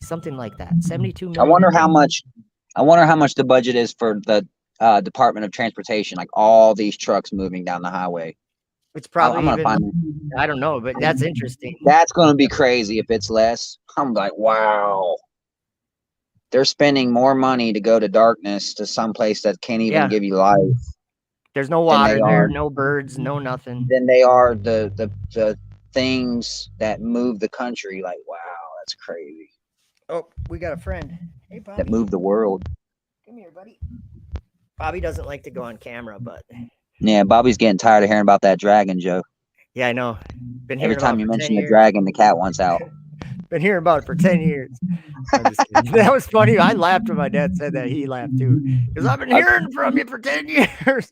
Something like that. 72 million. I wonder how much. I wonder how much the budget is for the Department of Transportation, like all these trucks moving down the highway. It's probably I'm gonna even, find. I don't know, but that's interesting. That's gonna be crazy if it's less. I'm like, wow. They're spending more money to go to darkness, to some place that can't even give you life. There's no water there, no birds, no nothing. Than they are the things that move the country. Like, wow, that's crazy. Oh, we got a friend. Hey, Bobby. That move the world. Come here, buddy. Bobby doesn't like to go on camera, but yeah, Bobby's getting tired of hearing about that dragon, Joe. Yeah, I know. Been Every hearing time about you it for 10 mention the years. dragon, the cat wants out. Been hearing about it for 10 years. I'm just kidding. That was funny. I laughed when my dad said that. He laughed too, because I've been hearing from you for 10 years.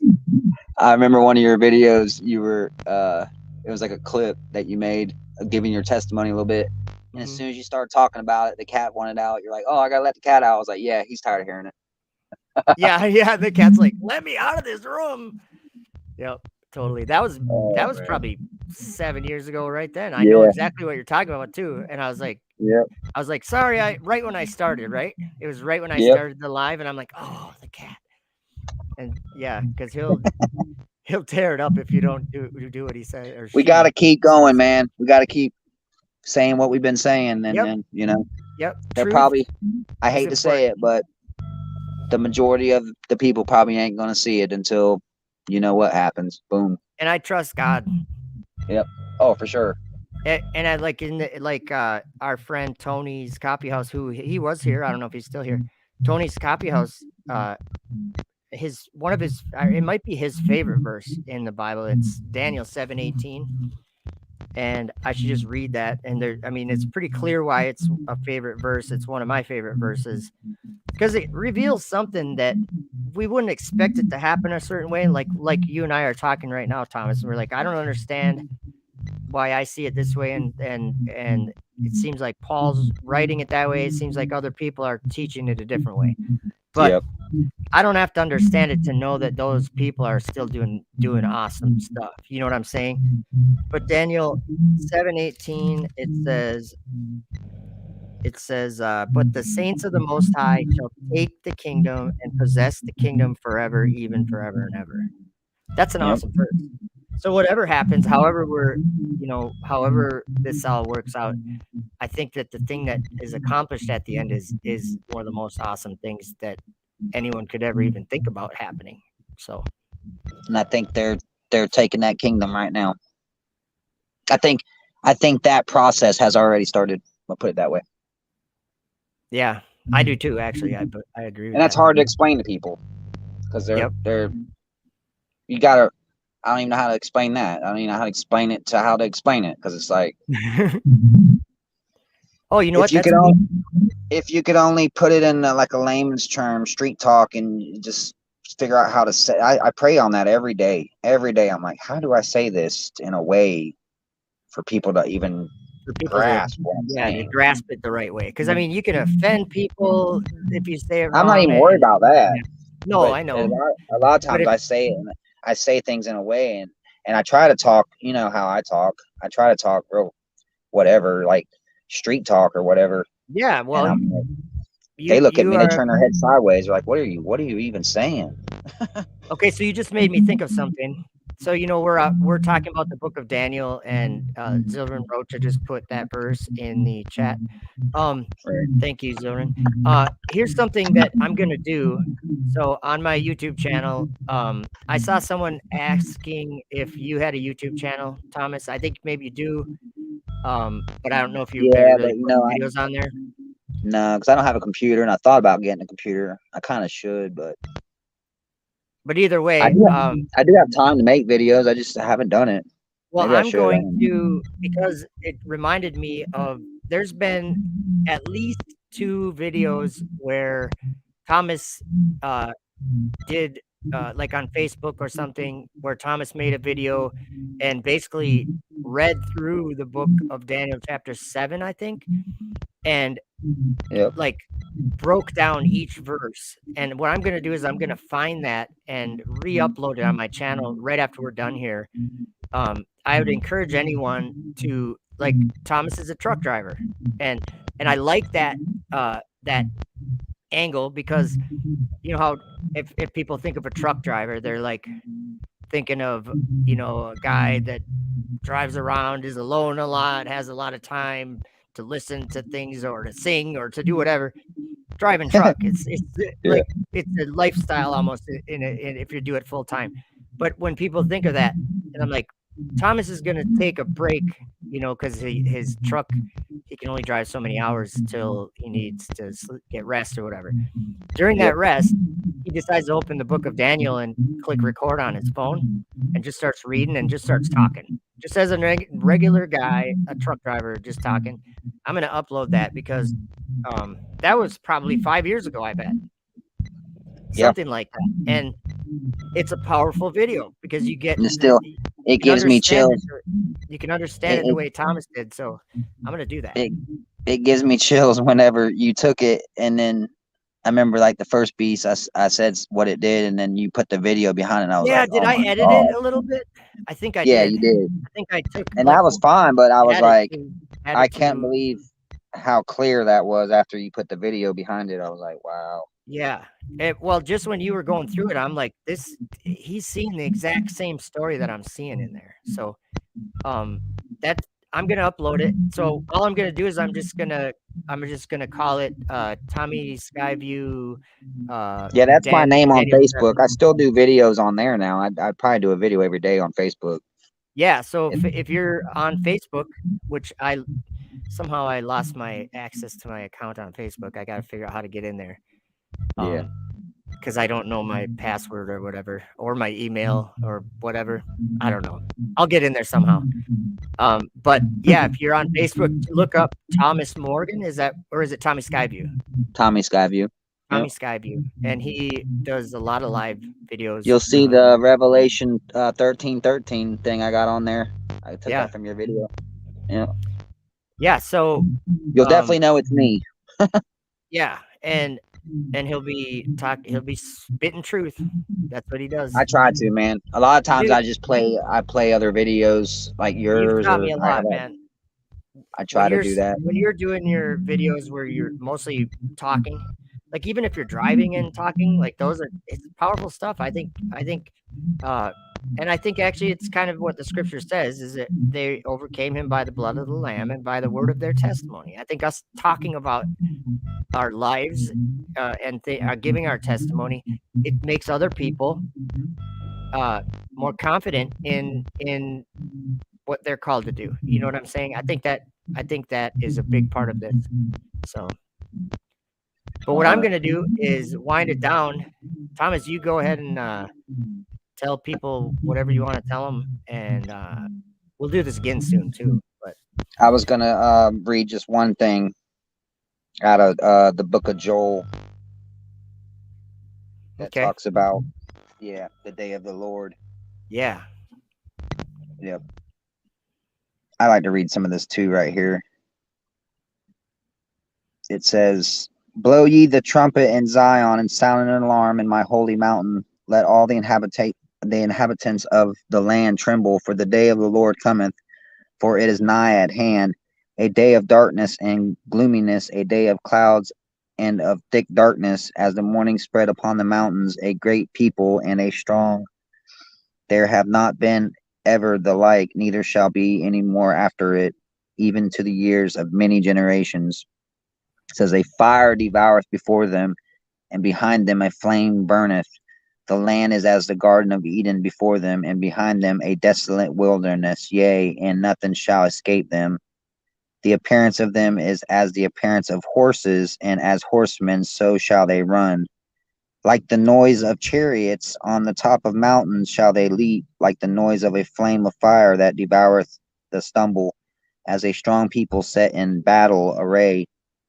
I remember one of your videos. You were it was like a clip that you made giving your testimony a little bit. And as soon as you started talking about it, the cat wanted out. You're like, oh, I gotta let the cat out. I was like, yeah, he's tired of hearing it. Yeah. The cat's like, let me out of this room. Yep, totally. That was probably 7 years ago, right then. I know exactly what you're talking about too. And I was like, sorry, right when I started, right? It was right when I started the live, and I'm like, oh, the cat. And yeah, because he'll tear it up if you don't do what he says. Or we got to keep going, man. We got to keep saying what we've been saying, and then you know, they're probably. I hate to say it, but the majority of the people probably ain't gonna see it until you know what happens. Boom. And I trust God. Yep. Oh, for sure. And I like our friend Tony's Copy House, who he was here. I don't know if he's still here. Tony's Copy House. One of his, it might be his favorite verse in the Bible. It's Daniel 7:18, and I should just read that. And it's pretty clear why it's a favorite verse. It's one of my favorite verses because it reveals something that we wouldn't expect it to happen a certain way. Like you and I are talking right now, Thomas. And we're like, I don't understand why I see it this way, and it seems like Paul's writing it that way. It seems like other people are teaching it a different way. But I don't have to understand it to know that those people are still doing awesome stuff. You know what I'm saying? But Daniel 7:18, it says, but the saints of the Most High shall take the kingdom and possess the kingdom forever, even forever and ever. That's an awesome verse. So whatever happens, however this all works out, I think that the thing that is accomplished at the end is one of the most awesome things that anyone could ever even think about happening. So, and I think they're taking that kingdom right now. I think that process has already started. I'll put it that way. Yeah, I do too. Actually, I agree with that. And that's hard to explain to people because they're you gotta. I don't even know how to explain that. I don't even know how to explain it to how to explain it because it's like. Oh, you know what? If you could only put it in like a layman's term, street talk, and just figure out how to say. I pray on that every day. Every day, I'm like, how do I say this in a way for people to even grasp what I'm saying? To grasp it the right way. Because you can offend people if you say it wrong. I'm not even worried about that. No, I know. A lot of times I say it, and I say things in a way, and I try to talk. You know how I talk. I try to talk real whatever, like street talk or whatever, Yeah, and well, I'm like, they look at you me, they are turn their head sideways. They're like, what are you even saying? okay. So you just made me think of something. So we're talking about the book of Daniel, and Zilvin Rocha just put that verse in the chat. Um, Right. Thank you, Zilvin. Here's something that I'm gonna do. So on my YouTube channel, I saw someone asking if you had a YouTube channel, Thomas. I think maybe you do. But I don't know if you've ever Yeah, really but put videos on there. no, because I don't have a computer, and I thought about getting a computer. I kind of should, but But either I way, do. I do have time to make videos. I just haven't done it. well, Maybe I I'm should. I going don't know. to, because it reminded me of, there's been at least 2 videos where Thomas uh, did like on Facebook or something, where Thomas made a video and basically read through the book of Daniel chapter 7, I think, and Yep. like broke down each verse. And what I'm going to do is I'm going to find that and re-upload it on my channel right after we're done here. I would encourage anyone to, like, Thomas is a truck driver, and I like that angle, because you know how if people think of a truck driver, they're like thinking of a guy that drives around, is alone a lot, has a lot of time to listen to things or to sing or to do whatever. Driving truck, it's Yeah. like it's a lifestyle almost if you do it full time. But when people think of that, and I'm like, Thomas is gonna take a break, because his truck, he can only drive so many hours till he needs to get rest or whatever. During Yep. that rest, he decides to open the book of Daniel and click record on his phone, and just starts reading and just starts talking. Just as a regular guy, a truck driver, just talking. I'm gonna upload that because that was probably 5 years ago, I bet. Yeah. Something like that, and it's a powerful video because you get And it's still, you it can gives me understand it chills. you can understand It, it the it way Thomas did, so I'm gonna do that. it gives me chills whenever you took it, and then I remember like the first piece, I said what it did, and then you put the video behind it, and I was Yeah, like, did oh I my edit it god. a little bit? I think I Yeah, did. you did, I think I took, and like, that was fine. But I was added like, to I can't believe how clear that was after you put the video behind it. I was like, wow. yeah. Well, just when you were going through it, I'm like, he's seeing the exact same story that I'm seeing in there. So, that I'm gonna upload it. So all I'm gonna do is I'm just gonna call it Tommy Skyview Yeah, that's my Dan name on Daniel Facebook. 7. I still do videos on there now. I'd probably do a video every day on Facebook. Yeah, so if you're on Facebook, which somehow I lost my access to my account on Facebook. I gotta figure out how to get in there. Yeah. Because I don't know my password or whatever, or my email or whatever. I don't know. I'll get in there somehow. But yeah, if you're on Facebook, look up Thomas Morgan. Or is it Tommy Skyview? Tommy Skyview. Yep. Tommy Skyview, and he does a lot of live videos. You'll see the Revelation 13:13 thing I got on there. I took Yeah, that from your video. Yeah. yeah. So, You'll definitely know it's me. yeah, and he'll be spitting truth. That's what he does. I try to, man. A lot of times Dude, I play other videos like you've yours, taught or me a lot, man. I try to do that. When you're doing your videos where you're mostly talking, like even if you're driving and talking, like it's powerful stuff. Uh and I think actually it's kind of what the scripture says, is that they overcame him by the blood of the lamb and by the word of their testimony. I think us talking about our lives and giving our testimony, it makes other people more confident in what they're called to do. You know what I'm saying? I think that is a big part of this. So, but what I'm gonna do is wind it down. Thomas, you go ahead and tell people whatever you want to tell them, and we'll do this again soon too. But I was gonna read just one thing out of the book of Joel that okay, talks about the day of the Lord. yeah, Yep. I like to read some of this too right here. It says, blow ye the trumpet in Zion, and sound an alarm in my holy mountain. Let all the inhabitants of the land tremble, for the day of the Lord cometh. For it is nigh at hand, a day of darkness and gloominess, a day of clouds and of thick darkness, as the morning spread upon the mountains, a great people and a strong. There have not been ever the like, neither shall be any more after it, even to the years of many generations. It says, a fire devoureth before them, and behind them a flame burneth. The land is as the Garden of Eden before them, and behind them a desolate wilderness, yea, and nothing shall escape them. The appearance of them is as the appearance of horses, and as horsemen so shall they run. Like the noise of chariots on the top of mountains shall they leap, like the noise of a flame of fire that devoureth the stubble, as a strong people set in battle array.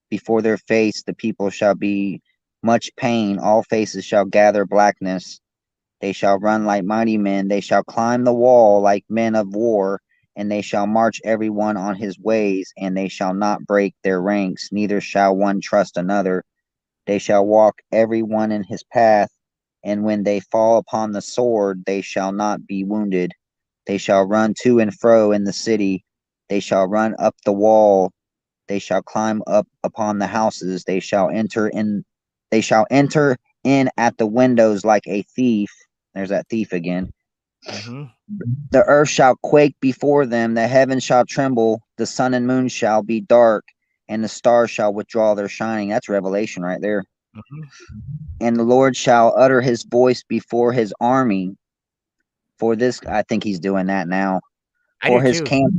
Before their face the people shall be much pain, all faces shall gather blackness. They shall run like mighty men, they shall climb the wall like men of war, and they shall march every one on his ways, and they shall not break their ranks, neither shall one trust another. They shall walk every one in his path, and when they fall upon the sword, they shall not be wounded. They shall run to and fro in the city. They shall run up the wall. They shall climb up upon the houses. They shall enter in. They shall enter in at the windows like a thief. There's that thief again. Mm-hmm. The earth shall quake before them. The heavens shall tremble. The sun and moon shall be dark, and the stars shall withdraw their shining. That's Revelation right there. Mm-hmm. And the Lord shall utter his voice before his army. For this, I think he's doing that now. I do For his too. camp,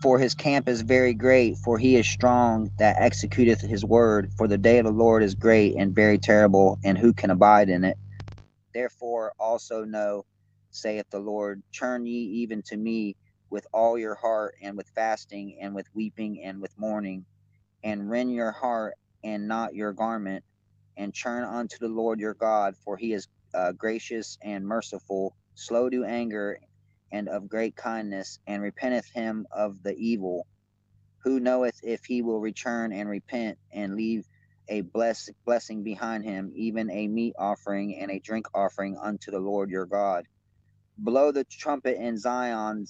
for his camp is very great. For he is strong that executeth his word. For the day of the Lord is great and very terrible, and who can abide in it? Therefore also know, saith the Lord, turn ye even to me with all your heart, and with fasting, and with weeping, and with mourning, and rend your heart and not your garment, and turn unto the Lord your God, for he is gracious and merciful, slow to anger, and of great kindness, and repenteth him of the evil. Who knoweth if he will return and repent and leave a blessing behind him, even a meat offering and a drink offering unto the Lord your God? Blow the trumpet in Zion,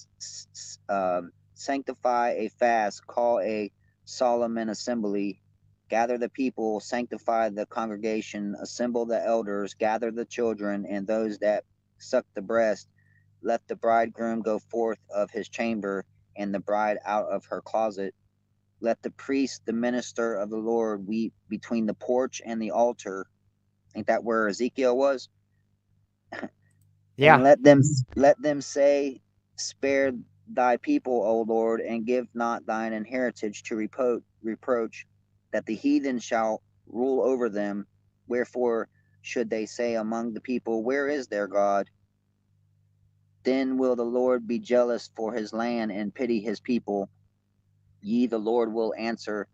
sanctify a fast, call a solemn assembly, gather the people, sanctify the congregation, assemble the elders, gather the children and those that suck the breast. Let the bridegroom go forth of his chamber, and the bride out of her closet. Let the priest, the minister of the Lord, weep between the porch and the altar. Ain't that where Ezekiel was? And Yeah. let them say, spare thy people, O Lord, and give not thine inheritance to reproach, that the heathen shall rule over them. Wherefore should they say among the people, where is their God? Then will the Lord be jealous for his land and pity his people. Ye, the Lord, will answer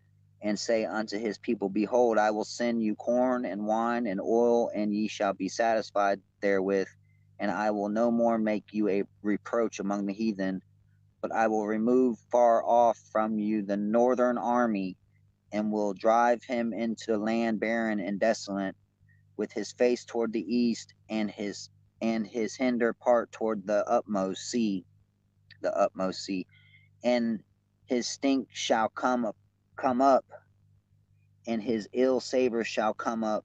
and say unto his people, behold, I will send you corn and wine and oil, and ye shall be satisfied therewith. And I will no more make you a reproach among the heathen, but I will remove far off from you the northern army, and will drive him into the land barren and desolate, with his face toward the east, and his hinder part toward the utmost sea. And his stink shall come up, and his ill savor shall come up,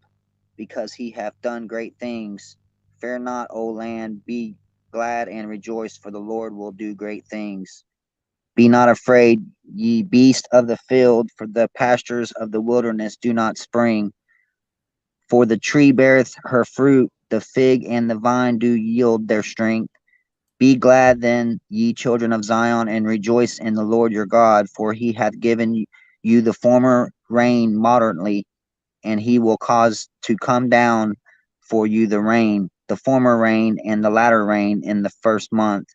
because he hath done great things. Fear not, O land, be glad and rejoice, for the Lord will do great things. Be not afraid, ye beasts of the field, for the pastures of the wilderness do not spring. For the tree beareth her fruit, the fig and the vine do yield their strength. Be glad then, ye children of Zion, and rejoice in the Lord your God, for he hath given you the former rain moderately, and he will cause to come down for you the rain, the former rain and the latter rain in the first month.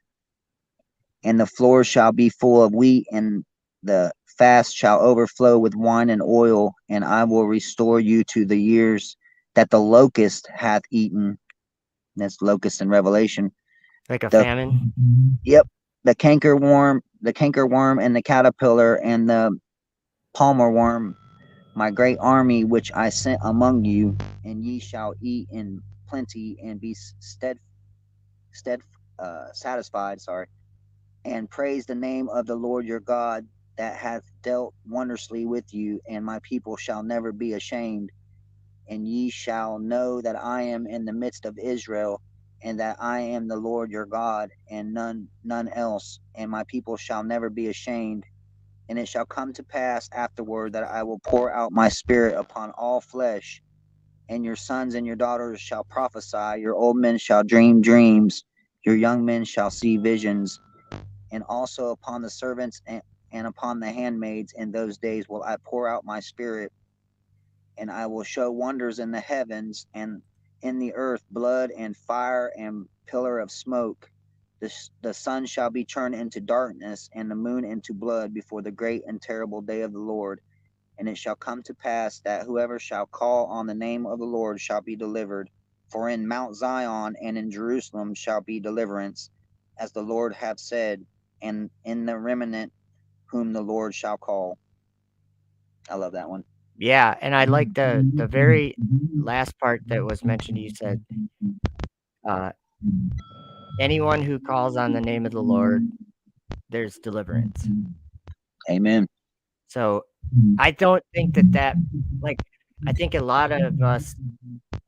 And the floor shall be full of wheat, and the fast shall overflow with wine and oil, and I will restore you to the years that the locust hath eaten. That's locust in Revelation. Like a The famine. Yep, the cankerworm and the caterpillar and the palmer worm, my great army which I sent among you, and ye shall eat in plenty and be satisfied. Sorry. and praise the name of the Lord your God that hath dealt wondrously with you, and my people shall never be ashamed. And ye shall know that I am in the midst of Israel, and that I am the Lord your God, and none else. And my people shall never be ashamed. And it shall come to pass afterward that I will pour out my spirit upon all flesh, and your sons and your daughters shall prophesy, your old men shall dream dreams, your young men shall see visions, and also upon the servants and upon the handmaids in those days will I pour out my spirit, and I will show wonders in the heavens and in the earth, blood and fire and pillar of smoke. The sun shall be turned into darkness and the moon into blood before the great and terrible day of the Lord. And it shall come to pass that whoever shall call on the name of the Lord shall be delivered. For in Mount Zion and in Jerusalem shall be deliverance, as the Lord hath said, and in the remnant whom the Lord shall call. I love that one. Yeah, and I like the very last part that was mentioned. You said, uh, anyone who calls on the name of the Lord, there's deliverance. Amen. So I don't think that like I think a lot of us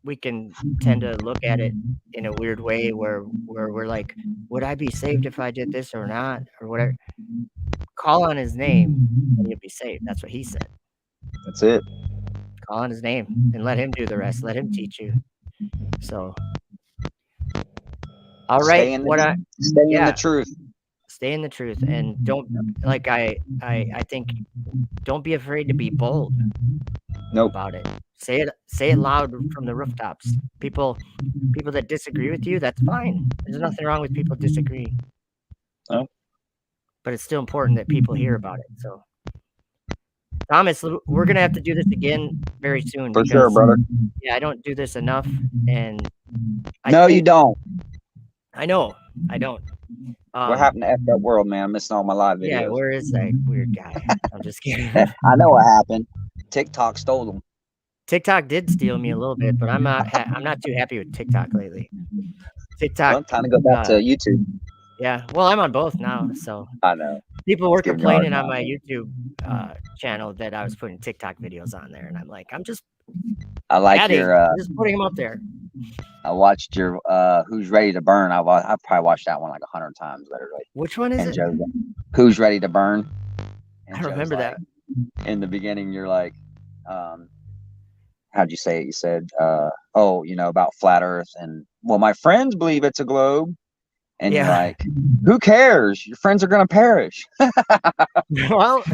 we can tend to look at it in a weird way where we're like, would I be saved if I did this or not or whatever? Call on his name and you'll be saved. That's what he said. That's it. Call on his name and let him do the rest. Let him teach you. So, all right, Stay in what I the yeah, truth. stay in the truth and don't like I think don't be afraid to be bold Nope. about it. Say it loud from the rooftops. People that disagree with you, that's fine. There's nothing wrong with people disagreeing. No. But it's still important that people hear about it. So, Thomas, we're gonna have to do this again very soon For sure, because brother. yeah, I don't do this enough, and I No, you think don't. I know I don't. What happened to F that world, man? I'm missing all my live Yeah, videos. where is that weird guy? I'm just kidding. I know what happened. TikTok stole them. TikTok did steal me a little bit, but I'm not too happy with TikTok lately. TikTok, Well, time to go back to YouTube. yeah. Well, I'm on both now, so I know. people were It's giving you a hard complaining on my time. YouTube channel that I was putting TikTok videos on there, and I'm like, I'm just I like adding, your. I'm just putting them up there. I watched your. Who's Ready to Burn? I've probably watched that one like 100 times, literally. Which one is And it? Joe's like, Who's Ready to Burn? I And don't Joe's remember like, that. in the beginning, you're like, how'd you say it? You said, oh, about flat Earth, and well, my friends believe it's a globe, and you're Yeah. like, who cares? Your friends are gonna perish. Well,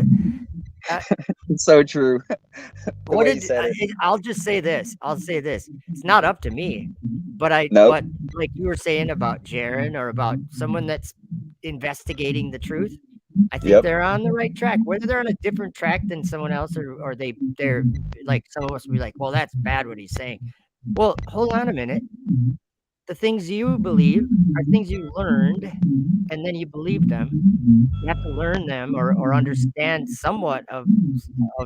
It's so true. The what way you did said it. I'll just say this. I'll say this. It's not up to me, but Nope. but like you were saying about Jaron or about someone that's investigating the truth, I think Yep. they're on the right track. Whether they're on a different track than someone else or they're like some of us will be like, well, that's bad what he's saying. Well, hold on a minute. The things you believe are things you learned and then you believe them. You have to learn them or understand somewhat of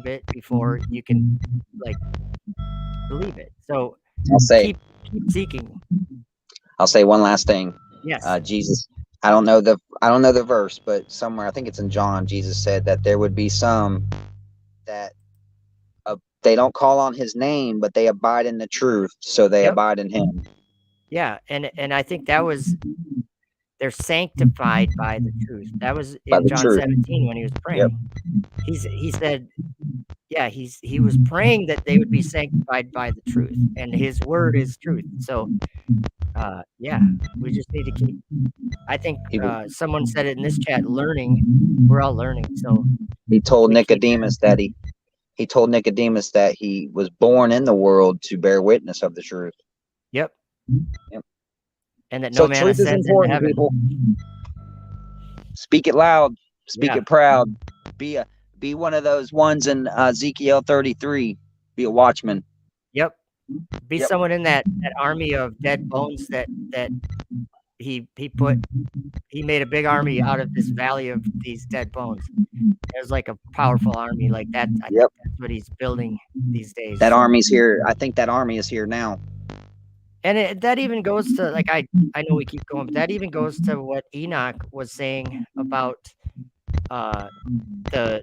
it before you can like believe it. So I'll say. keep seeking. I'll say one last thing. Yes. Jesus. I don't know the verse, but somewhere I think it's in John. Jesus said that there would be some that they don't call on his name, but they abide in the truth, so they Yep. abide in him. Yeah. And I think that was they're sanctified by the truth. That was By in the John truth. 17 when he was Yep. praying. He said, yeah, he was praying that they would be sanctified by the truth, and his word is truth. So yeah, we just need to keep I think He, someone said it in this chat, learning. We're all learning. So he if told we keep Nicodemus that he told Nicodemus that he was born in the world to bear witness of the truth. yep. Yep. And that no So man truth is ascends into important, heaven. people. Speak it loud. Speak Yeah. it proud. Be one of those ones in Ezekiel 33. Be a watchman. Yep. Be Yep. someone in that army of dead bones that he made a big army out of this valley of these dead bones. It was like a powerful army like that. I Yep. think that's what he's building these days. That So army's here. I think that army is here now. And that even goes to, like, I know we keep going, but that even goes to what Enoch was saying about uh the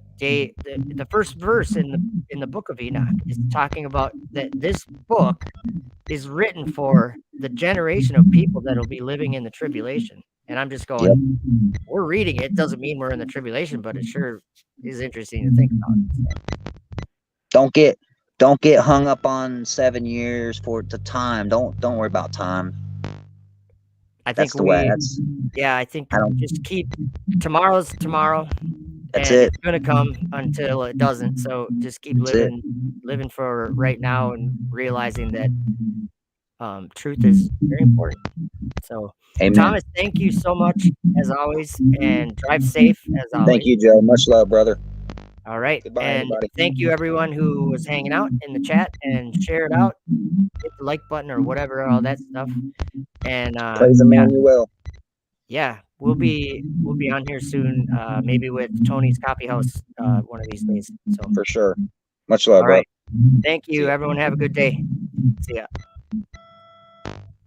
first verse in the book of Enoch is talking about that this book is written for the generation of people that'll be living in the tribulation. And I'm just Yep. going, we're reading it doesn't mean we're in the tribulation, but it sure is interesting to think about. Don't get hung up on 7 years for the time. Don't worry about time. I think That's the way. I think I don't. just keep tomorrow's tomorrow, That's and it. it's gonna come until it doesn't. So just keep That's it. living for right now and realizing that truth is very important. So, Amen. Thomas, thank you so much as always, and drive safe as Thank always. you, Joe. Much love, brother. All right, Goodbye, and everybody. thank you everyone who was hanging out in the chat and share it out, hit the like button or whatever, all that stuff. And Praise Emmanuel. yeah, we'll be on here soon, maybe with Tony's Coffee House one of these days. So For sure. Much love, all bro. right, thank See you ya. everyone. Have a good day. See ya.